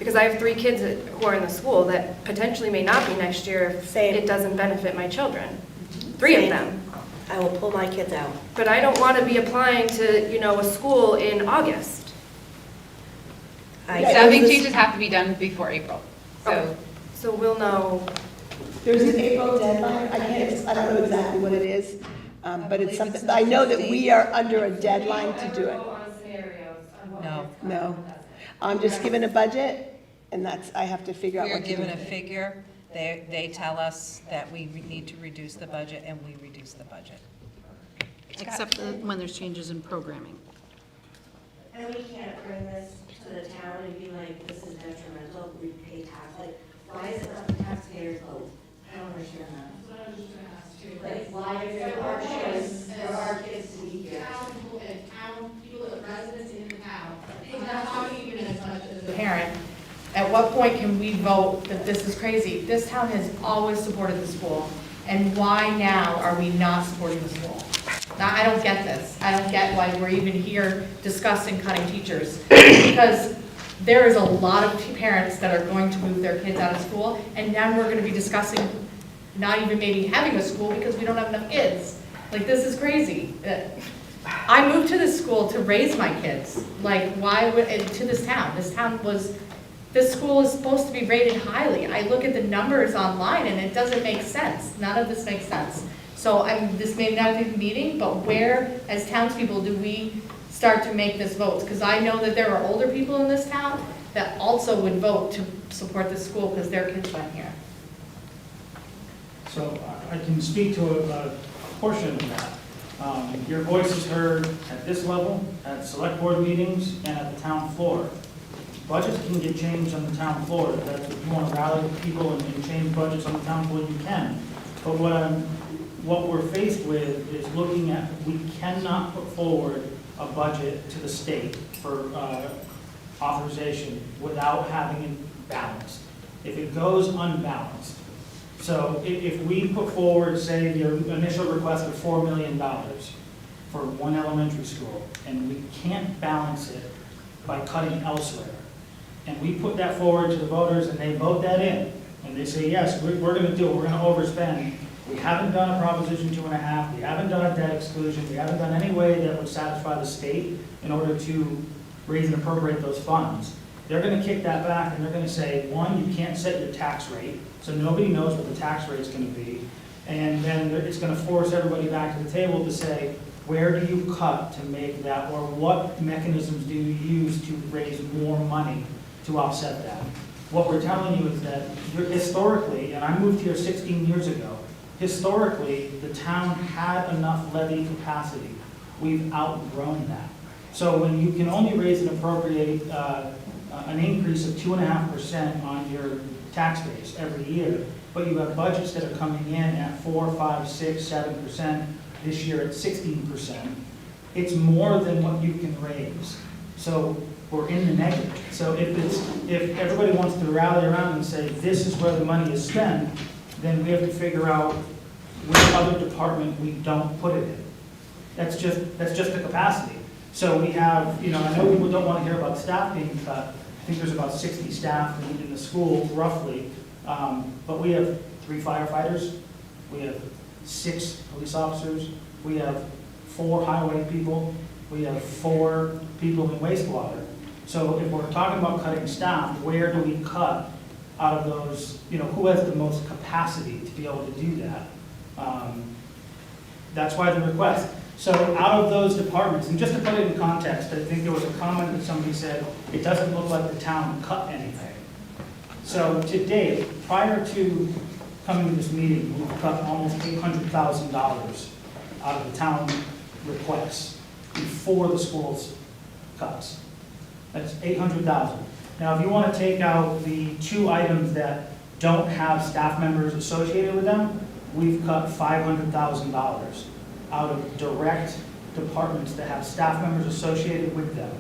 Because I have 3 kids who are in the school that potentially may not be next year if it doesn't benefit my children. 3 of them. I will pull my kids out. But I don't want to be applying to, a school in August. Staffing changes have to be done before April, so. So we'll know. There's an April deadline, I don't know exactly what it is, but it's something, I know that we are under a deadline to do it. No. I'm just given a budget, and I have to figure out We are what to do. given a figure, they tell us that we need to reduce the budget, and we reduce the budget. Except when there's changes in programming. And we can't bring this to the town and be like, this is detrimental, we pay tax, like, why is it not the taxpayers' vote? I don't understand that. That's what I was just going to ask too. Like, why is there our kids to be here? Town people, the residents in the town, that's how even as much as a parent, at what point can we vote that this is crazy? This town has always supported the school, and why now are we not supporting the school? Now, I don't get this. I don't get why we're even here discussing cutting teachers, because there is a lot of parents that are going to move their kids out of school, and now we're going to be discussing not even maybe having a school because we don't have enough kids. Like, this is crazy. I moved to this school to raise my kids. Like, why would, to this town? This school is supposed to be rated highly. I look at the numbers online and it doesn't make sense. None of this makes sense. So this may not be the meeting, but where, as townspeople, do we start to make this vote? Because I know that there are older people in this town that also would vote to support this school because their kids went here. So I can speak to a portion of that. Your voice is heard at this level, at select board meetings, and at the town floor. Budgets can get changed on the town floor. If that's what you want to rally people and change budgets on the town floor, you can. But what we're faced with is looking at, we cannot put forward a budget to the state for authorization without having it balanced. If it goes unbalanced, so if we put forward, say, the initial request of $4 million for one elementary school, and we can't balance it by cutting elsewhere, and we put that forward to the voters and they vote that in, and they say, yes, we're going to do it, we're going to overspend. We haven't done a Proposition 2.5, we haven't done a debt exclusion, we haven't done any way that would satisfy the state in order to raise and appropriate those funds. They're going to kick that back and they're going to say, one, you can't set your tax rate, so nobody knows what the tax rate is going to be. And then it's going to force everybody back to the table to say, where do you cut to make that, or what mechanisms do you use to raise more money to offset that? What we're telling you is that historically, and I moved here 16 years ago, historically, the town had enough levy capacity. We've outgrown that. So when you can only raise and appropriate an increase of 2.5% on your tax base every year, but you have budgets that are coming in at 4, 5, 6, 7%, this year at 16%, it's more than what you can raise. So we're in the negative. So if everybody wants to rally around and say, this is where the money is spent, then we have to figure out which other department we don't put it in. That's just the capacity. So we have, I know people don't want to hear about staff being cut. I think there's about 60 staff in the school, roughly. But we have 3 firefighters, we have 6 police officers, we have 4 highway people, we have 4 people in wastewater. So if we're talking about cutting staff, where do we cut out of those, who has the most capacity to be able to do that? That's why the request. So out of those departments, and just to put it in context, I think there was a comment that somebody said, it doesn't look like the town cut anything. So to date, prior to coming to this meeting, we've cut almost $800,000 out of the town requests before the school's cuts. That's $800,000. Now, if you want to take out the 2 items that don't have staff members associated with them, we've cut $500,000 out of direct departments that have staff members associated with them.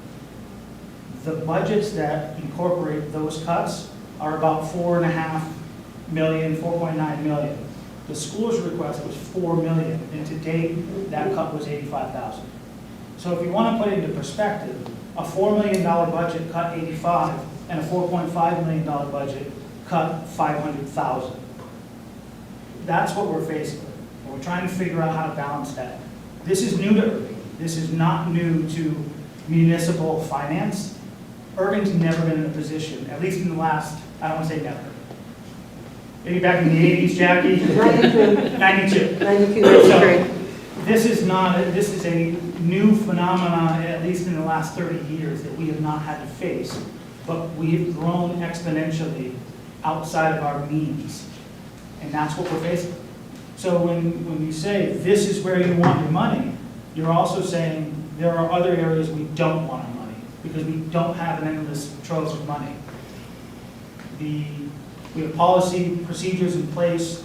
The budgets that incorporate those cuts are about $4.5 million, $4.9 million. The school's request was $4 million, and to date, that cut was $85,000. So if you want to put it into perspective, a $4 million budget cut 85, and a $4.5 million budget cut 500,000. That's what we're faced with. We're trying to figure out how to balance that. This is new to Erving. This is not new to municipal finance. Erving's never been in a position, at least in the last, I don't want to say never. Maybe back in the 80s, Jackie? 92. 92. 92. So this is a new phenomenon, at least in the last 30 years, that we have not had to face. But we have grown exponentially outside of our means. And that's what we're facing. So when you say this is where you want your money, you're also saying there are other areas we don't want our money because we don't have an endless trove of money. We have policy procedures in place.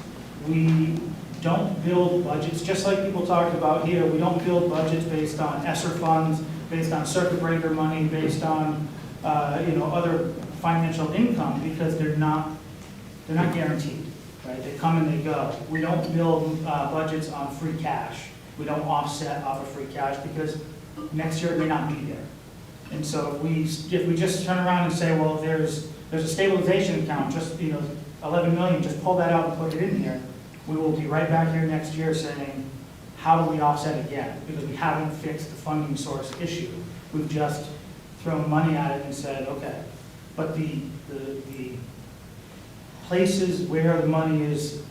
We don't build budgets, just like people talked about here. We don't build budgets based on ESSER funds, based on circuit breaker money, based on other financial income because they're not guaranteed. Right? They come and they go. We don't build budgets on free cash. We don't offset off of free cash because next year it may not be there. And so if we just turn around and say, well, there's a stabilization account, just 11 million, just pull that out and put it in here, we will be right back here next year saying, how do we offset again? Because we haven't fixed the funding source issue. We've just thrown money at it and said, okay. But the places where the money is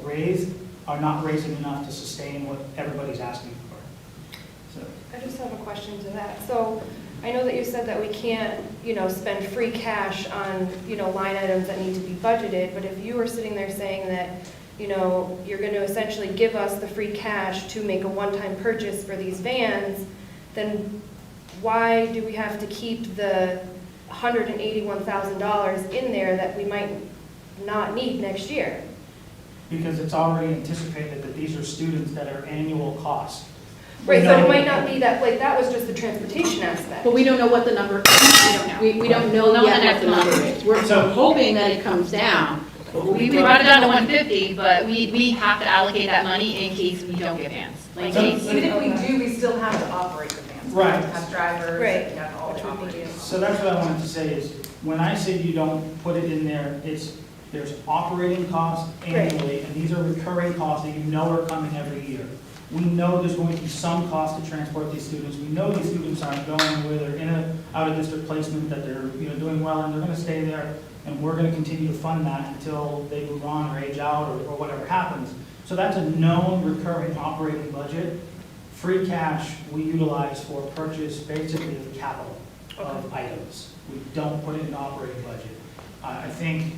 raised are not raising enough to sustain what everybody's asking for. So. I just have a question to that. So I know that you said that we can't, spend free cash on, line items that need to be budgeted, but if you were sitting there saying that, you're going to essentially give us the free cash to make a one-time purchase for these vans, then why do we have to keep the $181,000 in there that we might not need next year? Because it's already anticipated that these are students that are annual costs. Right, but it might not be that, that was just the transportation aspect. But we don't know what the number is. We don't know yet what the number is. We're hoping that it comes down. We brought it down to 150, but we have to allocate that money in case we don't get vans. Even if we do, we still have to operate the vans. Right. We have drivers, Right. we have all the operating. So that's what I wanted to say is, when I say you don't put it in there, there's operating costs annually, and these are recurring costs that are coming every year. We know there's going to be some cost to transport these students. We know these students aren't going where they're in an out-of-district placement, that they're doing well, and they're going to stay there, and we're going to continue to fund that until they move on or age out or whatever happens. So that's a known recurring operating budget. Free cash we utilize for purchase, basically the capital of items. We don't put it in the operating budget. I think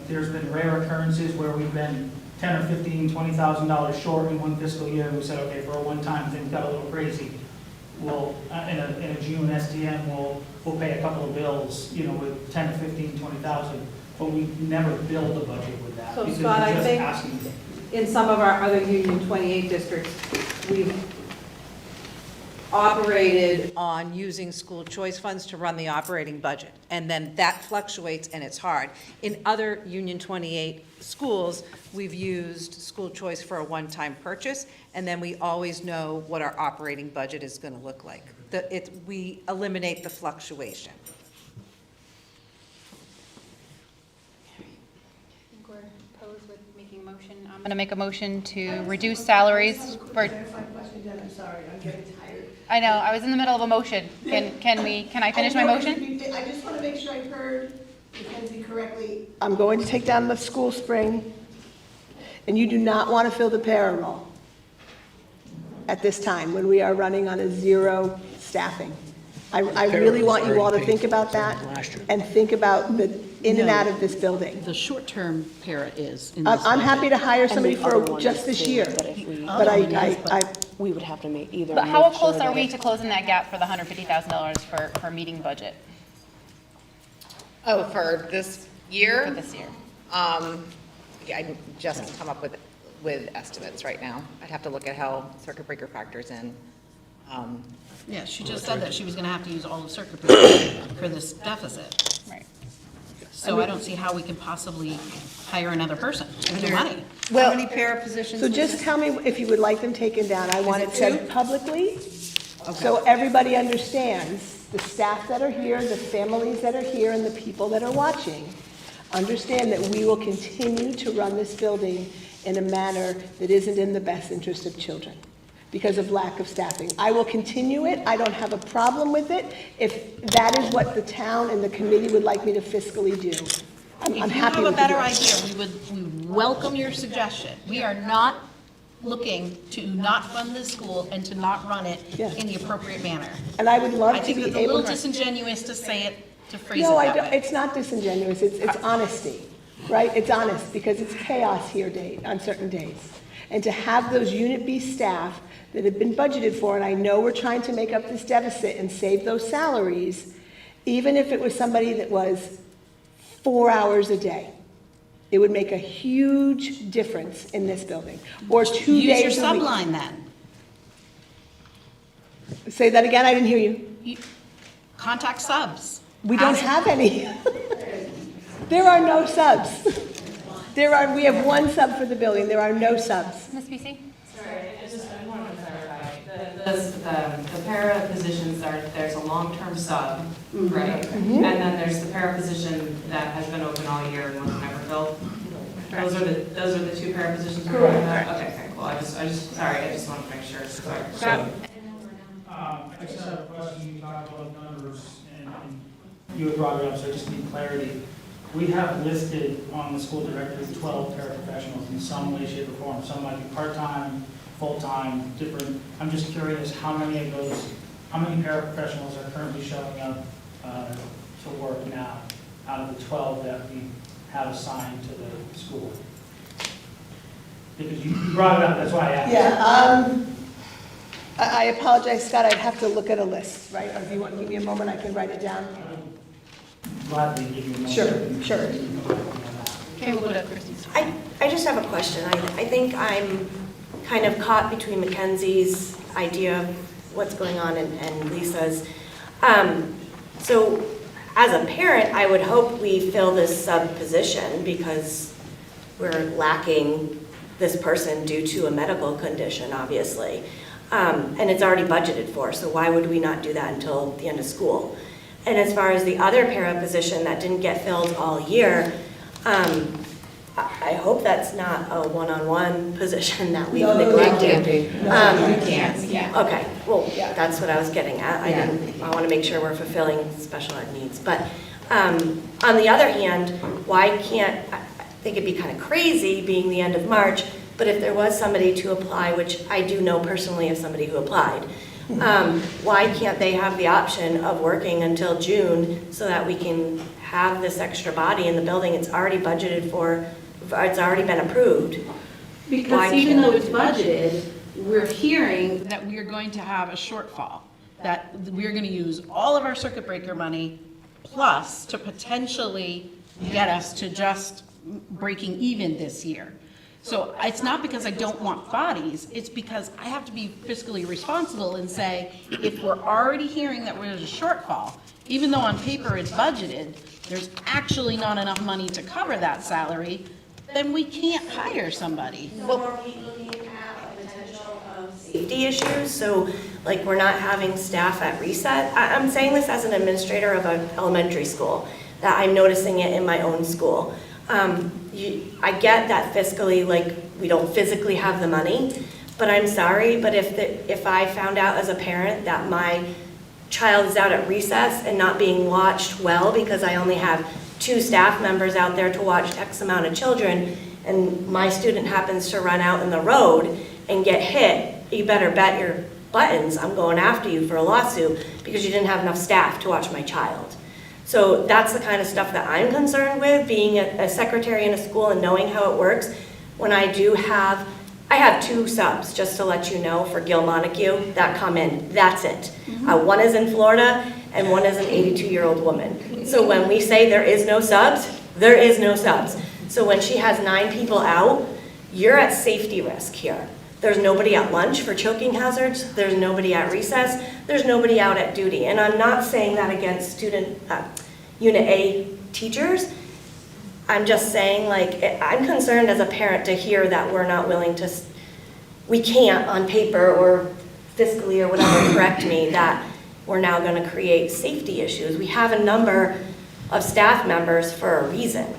there's been rare occurrences where we've been $10,000 or $15,000, $20,000 short in one fiscal year, and we said, okay, for a one-time thing got a little crazy. We'll in a June STM, we'll pay a couple of bills, with 10 to 15, 20,000, but we never build a budget with that. So because Scott, we're I just think asking. in some of our other Union 28 districts, we've operated on using school choice funds to run the operating budget. And then that fluctuates and it's hard. In other Union 28 schools, we've used school choice for a one-time purchase, and then we always know what our operating budget is going to look like. We eliminate the fluctuation. I'm going to make a motion to reduce salaries for. I'm sorry, I'm getting tired. I know, I was in the middle of a motion. Can I finish my motion? I just want to make sure I heard Mackenzie correctly. I'm going to take down the school spring, and you do not want to fill the para role at this time, when we are running on a zero staffing. I really want you all to think about that and think about the in and out of this building. The short-term para is. I'm happy to hire somebody for just this year, but We would have to make either. But how make close sure are that we if- to closing that gap for the $150,000 for meeting budget Oh, for this year? for this year? Yeah, I just can come up with estimates right now. I'd have to look at how circuit breaker factors in. Yeah, she just said that she was gonna have to use all of circuit breaker for this deficit. Right. So I don't see how we can possibly hire another person with the money. How many para positions? So just tell me if you would like them taken down. I want it said publicly, so everybody understands, the staff that are here, the families that are here, and the people that are watching, understand that we will continue to run this building in a manner that isn't in the best interest of children because of lack of staffing. I will continue it. I don't have a problem with it if that is what the town and the committee would like me to fiscally do. I'm happy If you have a with better it. idea, we would welcome your suggestion. We are not looking to not fund this school and to not run it Yeah. in the appropriate manner. And I would love I to think be it's a able little to. disingenuous to say it, to phrase it No, I that don't, way. it's not disingenuous, it's honesty, right? It's honest, because it's chaos here on certain days. And to have those Unit B staff that have been budgeted for, and I know we're trying to make up this deficit and save those salaries, even if it was somebody that was 4 hours a day, it would make a huge difference in this building. Or 2 Use your days a week. subline then. Say that again, I didn't hear you. Contact subs. We don't have any. There are no subs. We have one sub for the building, there are no subs. Ms. PC? Sorry, I want to clarify. The para positions there's a long-term sub, right? And then there's the para position that has been open all year and was never filled. Those are the two para positions we're talking about? Okay, cool. I just wanted to make sure. Sorry. I just have a question, you talked about numbers, and you had brought it up, so I just need clarity. We have listed on the school directory 12 paraprofessionals in some way, shape, or form. Some might be part-time, full-time, different. I'm just curious, how many paraprofessionals are currently showing up to work now out of the 12 that we have assigned to the school? Because you brought it up, that's why I asked. Yeah, I apologize, Scott, I'd have to look at a list, right? Or if you want to give me a moment, I can write it down. Gladly give you a moment. Sure. Okay, we'll go to Christie. I just have a question. I think I'm kind of caught between Mackenzie's idea of what's going on and Lisa's. So as a parent, I would hope we fill this sub position because we're lacking this person due to a medical condition, obviously. And it's already budgeted for, so why would we not do that until the end of school? And as far as the other para position that didn't get filled all year, I hope that's not a one-on-one position that we've neglected. Okay, well, that's what I was getting at. I want to make sure we're fulfilling special ed needs. But on the other hand, why can't, I think it'd be kind of crazy being the end of March, but if there was somebody to apply, which I do know personally of somebody who applied, why can't they have the option of working until June so that we can have this extra body in the building? It's already budgeted for, it's already been approved. Because even though it's budgeted, we're hearing that we are going to have a shortfall, that we're going to use all of our circuit breaker money plus to potentially get us to just breaking even this year. So it's not because I don't want bodies, it's because I have to be fiscally responsible and say, if we're already hearing that there's a shortfall, even though on paper it's budgeted, there's actually not enough money to cover that salary, then we can't hire somebody. So are we looking at a potential of safety issues? So like we're not having staff at reset? I'm saying this as an administrator of an elementary school, that I'm noticing it in my own school. I get that fiscally, like, we don't physically have the money, but I'm sorry, but if I found out as a parent that my child is out at recess and not being watched well because I only have 2 staff members out there to watch X amount of children, and my student happens to run out in the road and get hit, you better bet your buttons I'm going after you for a lawsuit because you didn't have enough staff to watch my child. So that's the kind of stuff that I'm concerned with, being a secretary in a school and knowing how it works. When I have 2 subs, just to let you know, for Gil Montague that come in, that's it. One is in Florida and one is an 82-year-old woman. So when we say there is no subs, there is no subs. So when she has 9 people out, you're at safety risk here. There's nobody at lunch for choking hazards. There's nobody at recess. There's nobody out at duty. And I'm not saying that against Unit A teachers. I'm just saying, like, I'm concerned as a parent to hear that we're not willing to, we can't on paper or fiscally or whatever, correct me, that we're now going to create safety issues. We have a number of staff members for a reason.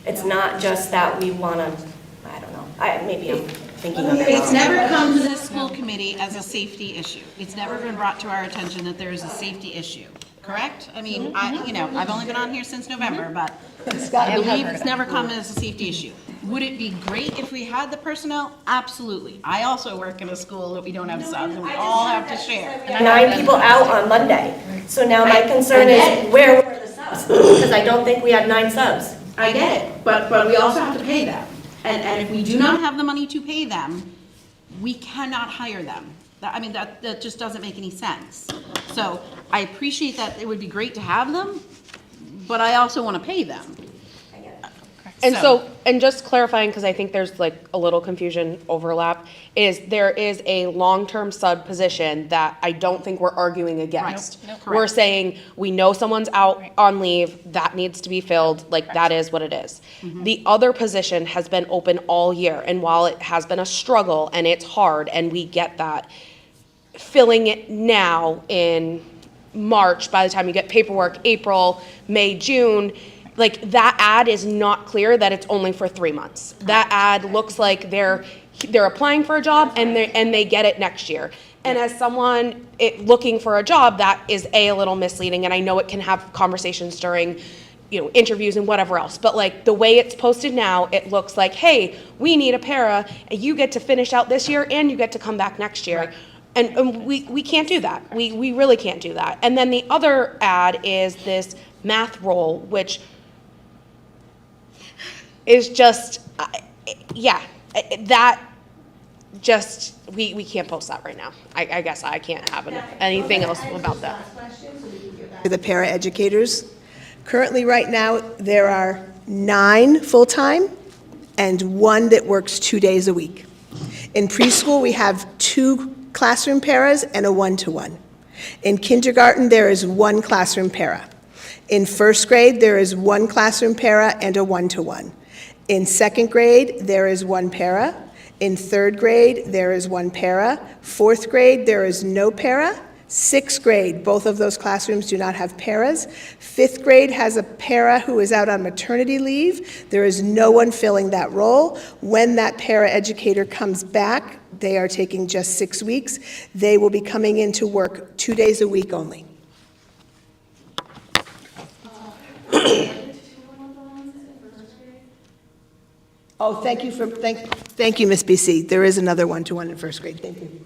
It's not just that we want to, I don't know, maybe I'm thinking of it wrong. It's never come to this school committee as a safety issue. It's never been brought to our attention that there is a safety issue, correct? I mean, I've only been on here since November, but I believe it's never come as a safety issue. Would it be great if we had the personnel? Absolutely. I also work in a school that we don't have subs, and we all have to share. 9 people out on Monday. So now my concern is, where were the subs? Because I don't think we had 9 subs. I get it, but we also have to pay them. And if we do not have the money to pay them, we cannot hire them. That just doesn't make any sense. So I appreciate that it would be great to have them, but I also want to pay them. And just clarifying, because I think there's like a little confusion overlap, there is a long-term sub position that I don't think we're arguing against. Right. Nope. We're saying, we know someone's out on leave, that needs to be filled, like that is what it is. The other position has been open all year, and while it has been a struggle and it's hard, and we get that, filling it now in March, by the time you get paperwork, April, May, June, like that ad is not clear that it's only for 3 months. That ad looks like they're applying for a job and they get it next year. And as someone looking for a job, that is a little misleading, and I know it can have conversations during interviews and whatever else, but like the way it's posted now, it looks like, hey, we need a para, and you get to finish out this year and you get to come back next year. Right. And we can't do that. We really can't do that. And then the other ad is this math role, which is just, we can't post that right now. I guess I can't have anything else about that. The paraeducators. Currently, right now, there are 9 full-time and 1 that works 2 days a week. In preschool, we have 2 classroom paras and a one-to-one. In kindergarten, there is 1 classroom para. In first grade, there is 1 classroom para and a one-to-one. In second grade, there is 1 para. In third grade, there is 1 para. Fourth grade, there is no para. 6th grade, both of those classrooms do not have paras. 5th grade has a para who is out on maternity leave. There is no one filling that role. When that para educator comes back, they are taking just 6 weeks. They will be coming in to work 2 days a week only. Oh, thank you, Ms. BC. There is another one-to-one in first grade. Thank you.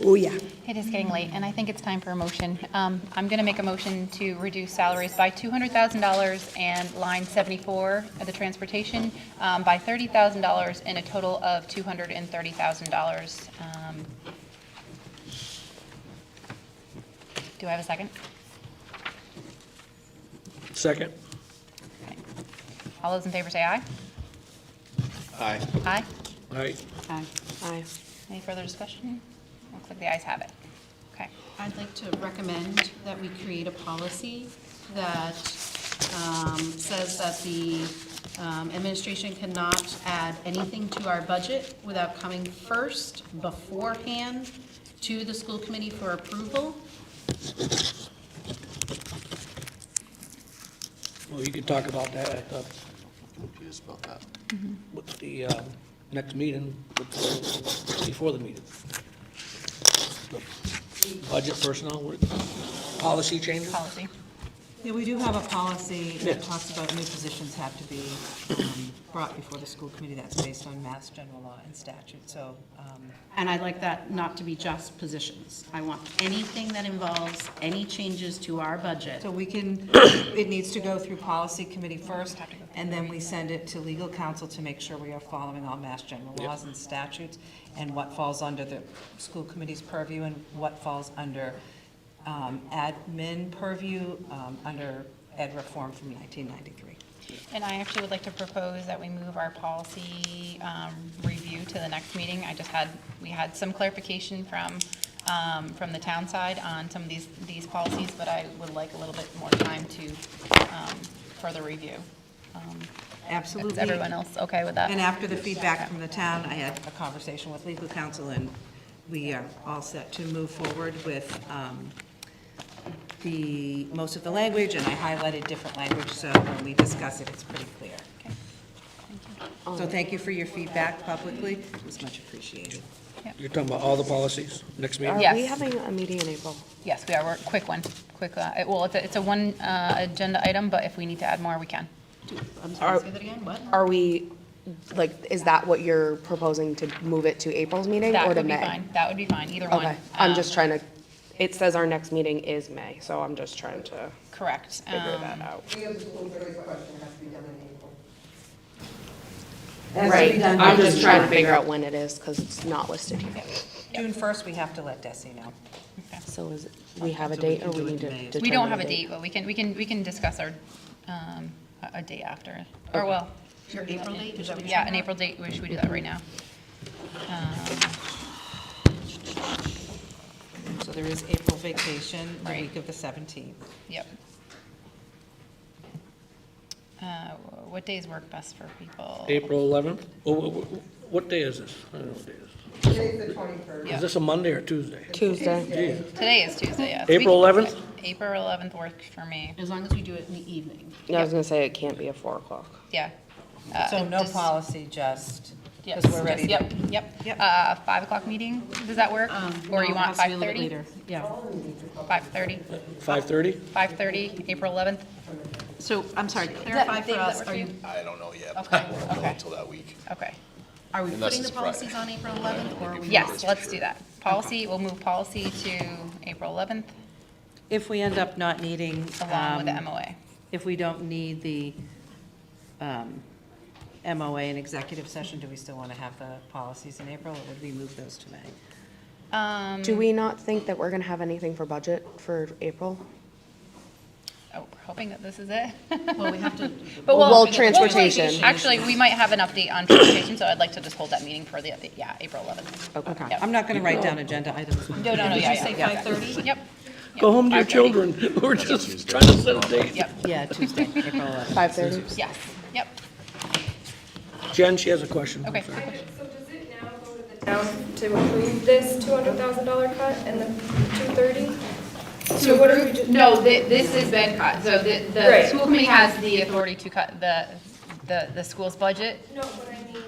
Oh, yeah. It is getting late, and I think it's time for a motion. I'm going to make a motion to reduce salaries by $200,000 and line 74 of the transportation by $30,000 and a total of $230,000. Do I have a second? Second. All those in favor say aye. Aye. Aye. Aye. Aye. Any further discussion? Looks like the ayes have it. Okay. I'd like to recommend that we create a policy that says that the administration cannot add anything to our budget without coming first, beforehand, to the school committee for approval. Well, you could talk about that at the, Confused about that. with the next meeting, before the meeting. The Budget, personnel, policy changes? Policy. Yeah, we do have a policy Yeah. that talks about new positions have to be brought before the school committee. That's based on Mass General Law and statute, so. And I'd like that not to be just positions. I want anything that involves any changes to our budget. So we can, it needs to go through policy committee first, and then we send it to legal counsel to make sure we are following all Mass General laws and statutes, and what falls under the school committee's purview and what falls under admin purview, under ed reform from 1993. And I actually would like to propose that we move our policy review to the next meeting. We had some clarification from the town side on some of these policies, but I would like a little bit more time to further review. Absolutely. Is everyone else okay with that? And after the feedback from the town, I had a conversation with legal counsel, and we are all set to move forward with most of the language, and I highlighted different language, so when we discuss it, it's pretty clear. Okay. Thank you. So thank you for your feedback publicly. It was much appreciated. You're talking about all the policies, next meeting? Are Yes. we having a meeting in April? Yes, we are. We're quick one. Well, it's a one agenda item, but if we need to add more, we can. I'm sorry, say that again, what? Are we, like, is that what you're proposing, to move it to April's meeting That or to would be May? fine. That would be fine, either one. Okay, I'm just trying to, it says our next meeting is May, so I'm just trying to Correct. figure that out. We have the school choice question, it has to be done in April. Right, I'm just trying to figure out when it is, because it's not listed here. June 1st, we have to let Desi know. So is, we have a So we date, can or do we it need in to May. determine We don't have a date? date, but we can discuss our, a date after. Or well. Your April date, is that what you're Yeah, talking an April date. Should we do that right now? So there is April vacation, the Right. week of the 17th. Yep. What days work best for people? April 11th? What day is this? I don't know what day it is. Today's the 21st. Yeah. Is this a Monday or Tuesday? Tuesday. Geez. Today is Tuesday, yes. April 11th? April 11th works for me. As long as we do it in the evening. Yeah, I was gonna say it can't be at 4 o'clock. Yeah. So no just- policy, just, Yes, because we're ready to. Yep. 5 o'clock meeting, does that work? Or you No, it want has to be a little 5:30? later. Yeah. 5:30? 5:30? 5:30, April 11th? So, I'm sorry, clarify for Dave, does us, that are work you, for I don't know yet. Okay, I won't know okay. until that week. Okay. are we Unless putting the it's Friday. policies on April 11th, or are we? Yes, let's do that. Policy, we'll move policy to April 11th, If we end up not needing. along with the MOA. If we don't need the MOA in executive session, do we still want to have the policies in April, or would we move those to May? Do we not think that we're gonna have anything for budget for April? Oh, we're hoping that this is it. Well, we have to. But Well, transportation. Actually, we might have an update on transportation, so I'd like to just hold that meeting for the update, yeah, April 11th. Okay. Yep. I'm not going to write down agenda items. No, yeah, Did you yeah, say yeah. 5:30? Yep. Go home to your 5:30. children. We're just trying to set a date. Yep, Yeah, Tuesday, April 11th. 5:30? yes, yep. Jen, she has a question. Okay. So does it now go to the town to approve this $200,000 cut and the 230? So what are we just? No, this has been cut, so the Right. school committee has the authority to cut the school's budget. No, but I mean,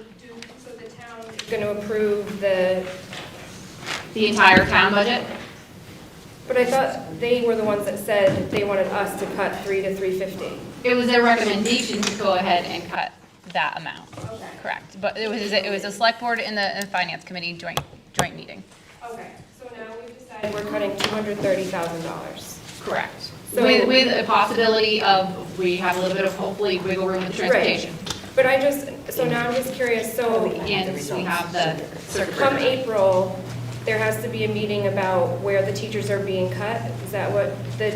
so the town is going to approve the, The entire town budget? but I thought they were the ones that said they wanted us to cut 3 to 350. It was their recommendation to go ahead and cut that amount. Okay. Correct, but it was a select board and the finance committee joint meeting. Okay, so now we've decided we're cutting $230,000. Correct. So- With a possibility of, we have a little bit of hopefully wiggle room with transportation. But so now I'm just curious, so And we have the circuit come breaker. April, there has to be a meeting about where the teachers are being cut? Is that what the?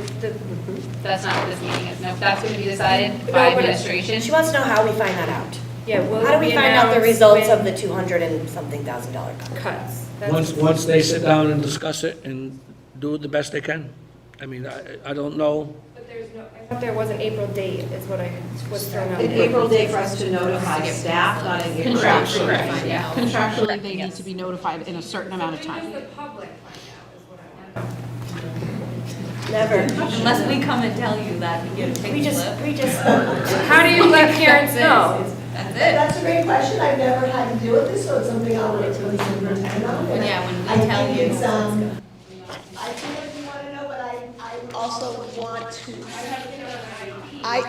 That's not what this meeting is. No, that's going to be decided No, by but administration. She wants to know how we find that out. Yeah, will How do it we be find out the announced results when- of the $200 and something thousand cut? Cuts. That's- Once they sit down and discuss it and do it the best they can. I mean, I don't know. But there's no, I thought there was an April date is what I was thrown out. An April date for us to notify staff, not an April. Contractually, yeah. Contractually, they need to be notified in a certain amount of time. The public find out is what I want. Never. Unless we come and tell you that you get a pink slip. We just. How do you let parents know? That's it. That's a great question. I've never had to deal with this, so it's something I'll wait till the superintendent on. When we I tell think you. it's, I think if you want to know, but I also want to, I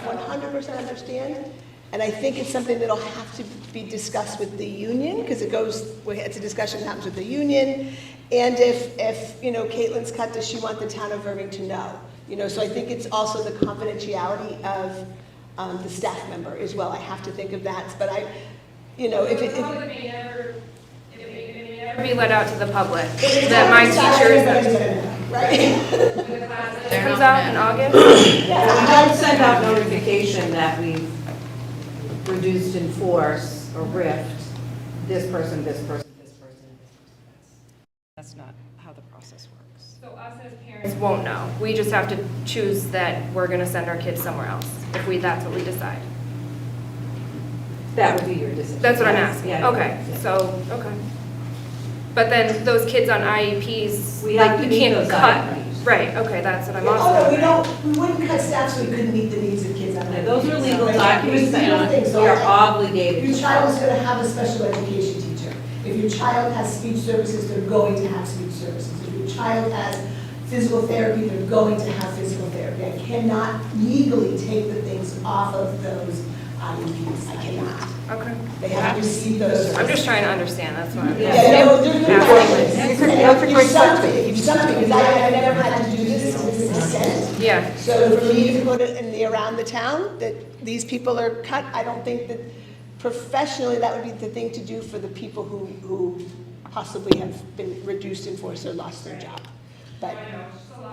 100% understand, and I think it's something that'll have to be discussed with the union, because it's a discussion that happens with the union, and if Caitlin's cut, does she want the town of Erving to know? So I think it's also the confidentiality of the staff member as well. I have to think of that, but if it. Public may never be let out to the public that my teachers. Right? It comes out in August? We don't send out notification that we've reduced in force or rift this person, this person, this person, and this person. That's not how the process works. So us as parents won't know. We just have to choose that we're gonna send our kids somewhere else, if that's what we decide. That would be your decision. That's what I'm Yes, asking. yeah. Okay, so, okay. But then those kids on IEPs, We have like, to you meet can't those cut. IEPs. Right, okay, that's what I'm Oh, also. no, we wouldn't cut staff so we couldn't meet the needs of kids. Those are legal Right? documents Things. that we are obligated to Your child is follow. going to have a special education teacher. If your child has speech services, they're going to have speech services. If your child has physical therapy, they're going to have physical therapy. I cannot legally take the things off of those IEPs. I cannot. Okay. They have to receive those services. I'm just trying to understand, that's what I'm. Yeah, no, there's no asking. question. You've stumped me, because I never had to do this to this extent. Yeah. So for me to put it in around the town, that these people are cut, I don't think that professionally, that would be the thing to do for the people who possibly have been reduced in force or lost their job. But,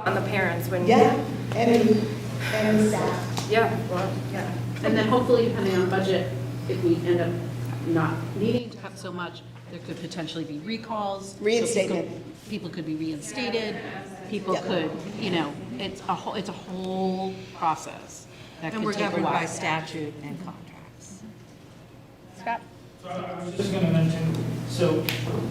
On the parents when. yeah, and staff. Yeah, well, yeah. And then hopefully, depending on budget, if we end up not needing to cut so much, there could potentially be recalls. So Reinstatement. People could be reinstated, people Yep. could, it's a whole process that And could we're take a governed by while. statute and contracts. Scott? So I was just going to mention, so,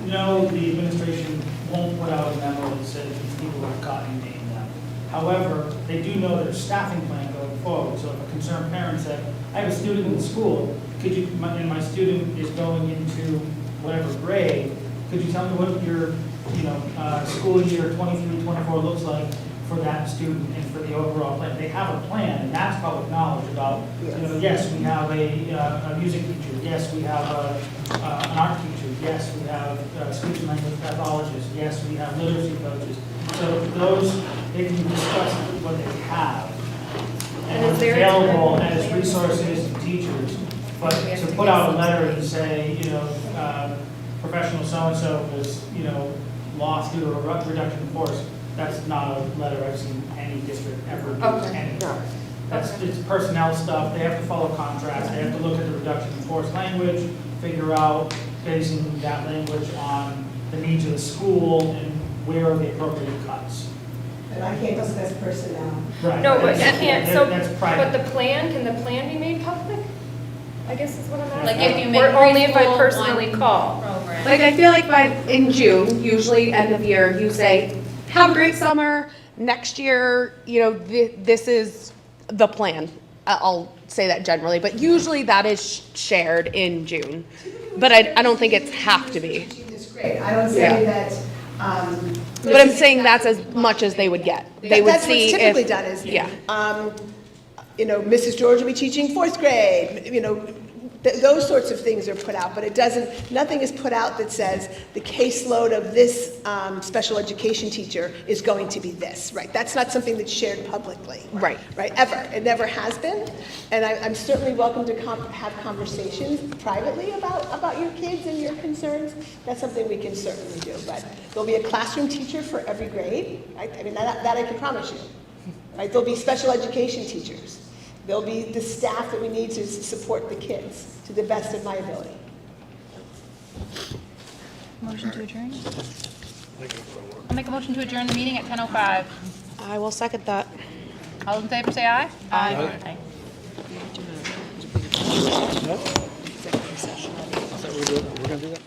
no, the administration won't put out a memo that says these people are cut and name them. However, they do know their staffing plan going forward. So if a concerned parent said, I have a student in the school, and my student is going into whatever grade, could you tell me what your, school year 23, 24 looks like for that student and for the overall plan? They have a plan, and that's public knowledge about, yes, we have a music teacher, yes, we have an art teacher, yes, we have a speech and language pathologist, yes, we have literacy coaches. So those, they can discuss what they have and what's available as resources to teachers. But to put out a letter and say, professional so-and-so was, lost due to a reduction in force, that's not a letter I've seen any district ever do anywhere. It's personnel stuff, they have to follow contracts, they have to look at the reduction in force language, figure out, basing that language on the needs of the school and where are the appropriate cuts. And I can't discuss personnel. Right. No, but you can't, so, That's but private. the plan, can the plan be made public? I guess is what I'm asking. Like if you make Or only if I preschool personally one call? program. Like, I feel like in June, usually end of year, you say, have a great summer, next year, this is the plan. I'll say that generally, but usually that is shared in June. But I don't think it's have to be. Great, I don't say that, But I'm saying that's as much as they would get. They would that's see what's typically if, done is, yeah. Mrs. George will be teaching fourth grade, Those sorts of things are put out, but it doesn't, nothing is put out that says the caseload of this special education teacher is going to be this, right? That's not something that's shared publicly. Right. Right, ever. It never has been. And I'm certainly welcome to have conversations privately about your kids and your concerns. That's something we can certainly do. But there'll be a classroom teacher for every grade. Right? I mean, that I can promise you. Right? There'll be special education teachers. There'll be the staff that we need to support the kids to the best of my ability. Motion to adjourn? I'll make a motion to adjourn the meeting at 10:05. I will second that. All in favor, say aye. Aye. Aye. We're gonna do that?